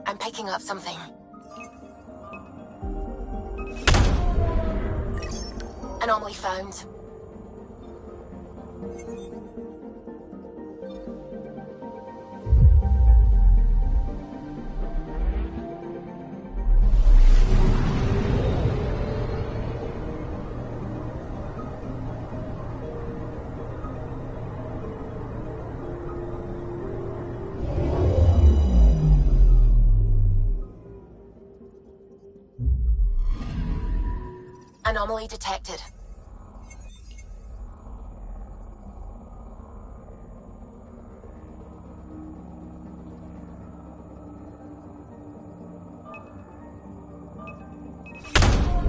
I'm picking up something. Anomaly found. Anomaly detected.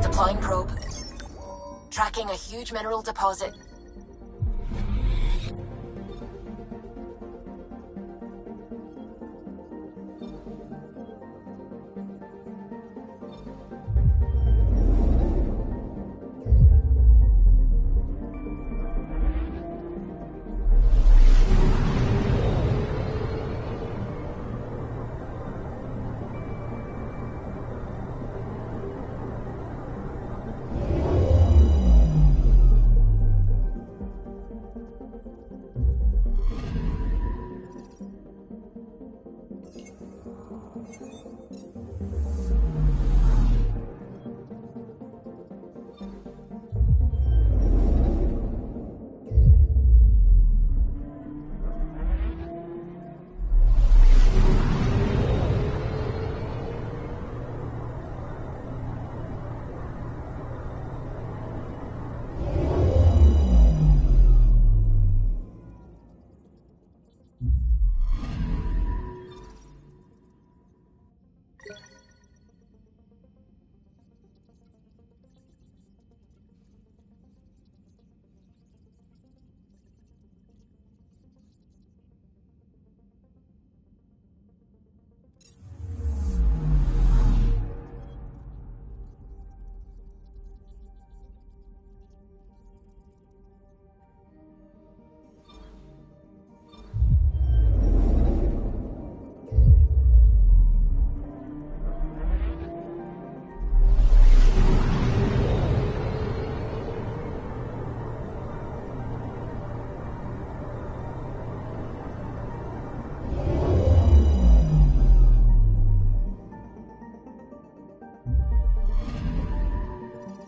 Deploying probe. Tracking a huge mineral deposit.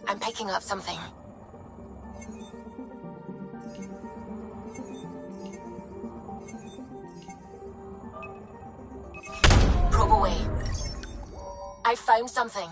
I'm picking up something. Probe away. I found something.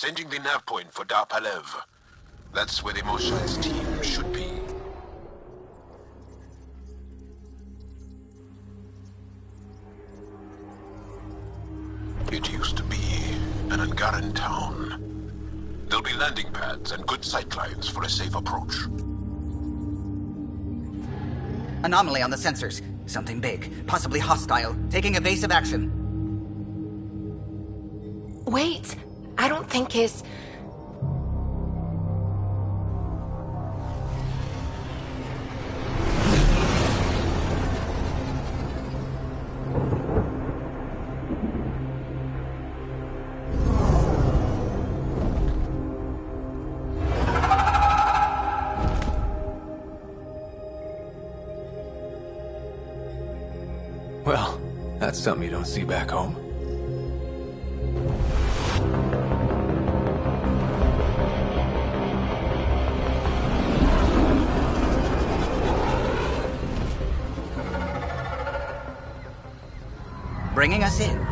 Sending the nav point for Dar Palev. That's where the Mosha's team should be. It used to be an Angaran town. There'll be landing pads and good sightlines for a safe approach. Anomaly on the sensors. Something big, possibly hostile, taking evasive action. Wait, I don't think his... Well, that's something you don't see back home. Bringing us in.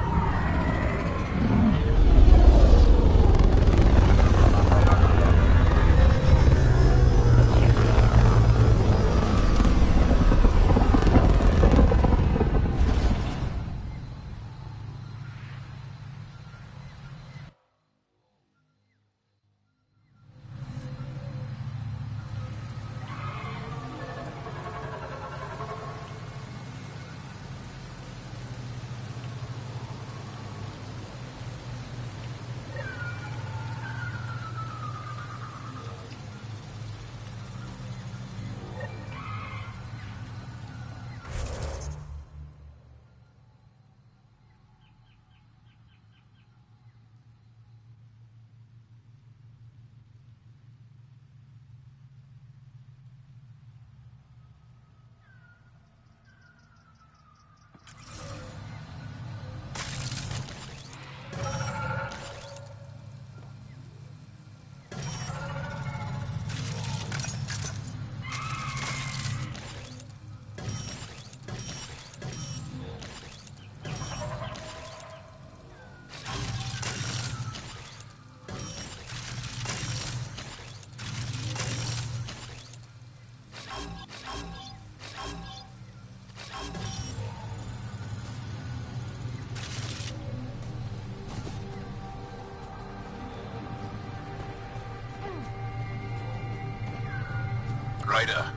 Ryder,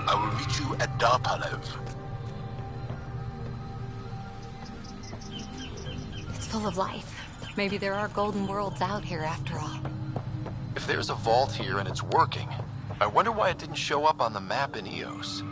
I will meet you at Dar Palev. It's full of life. Maybe there are golden worlds out here after all. If there's a vault here and it's working, I wonder why it didn't show up on the map in Eos.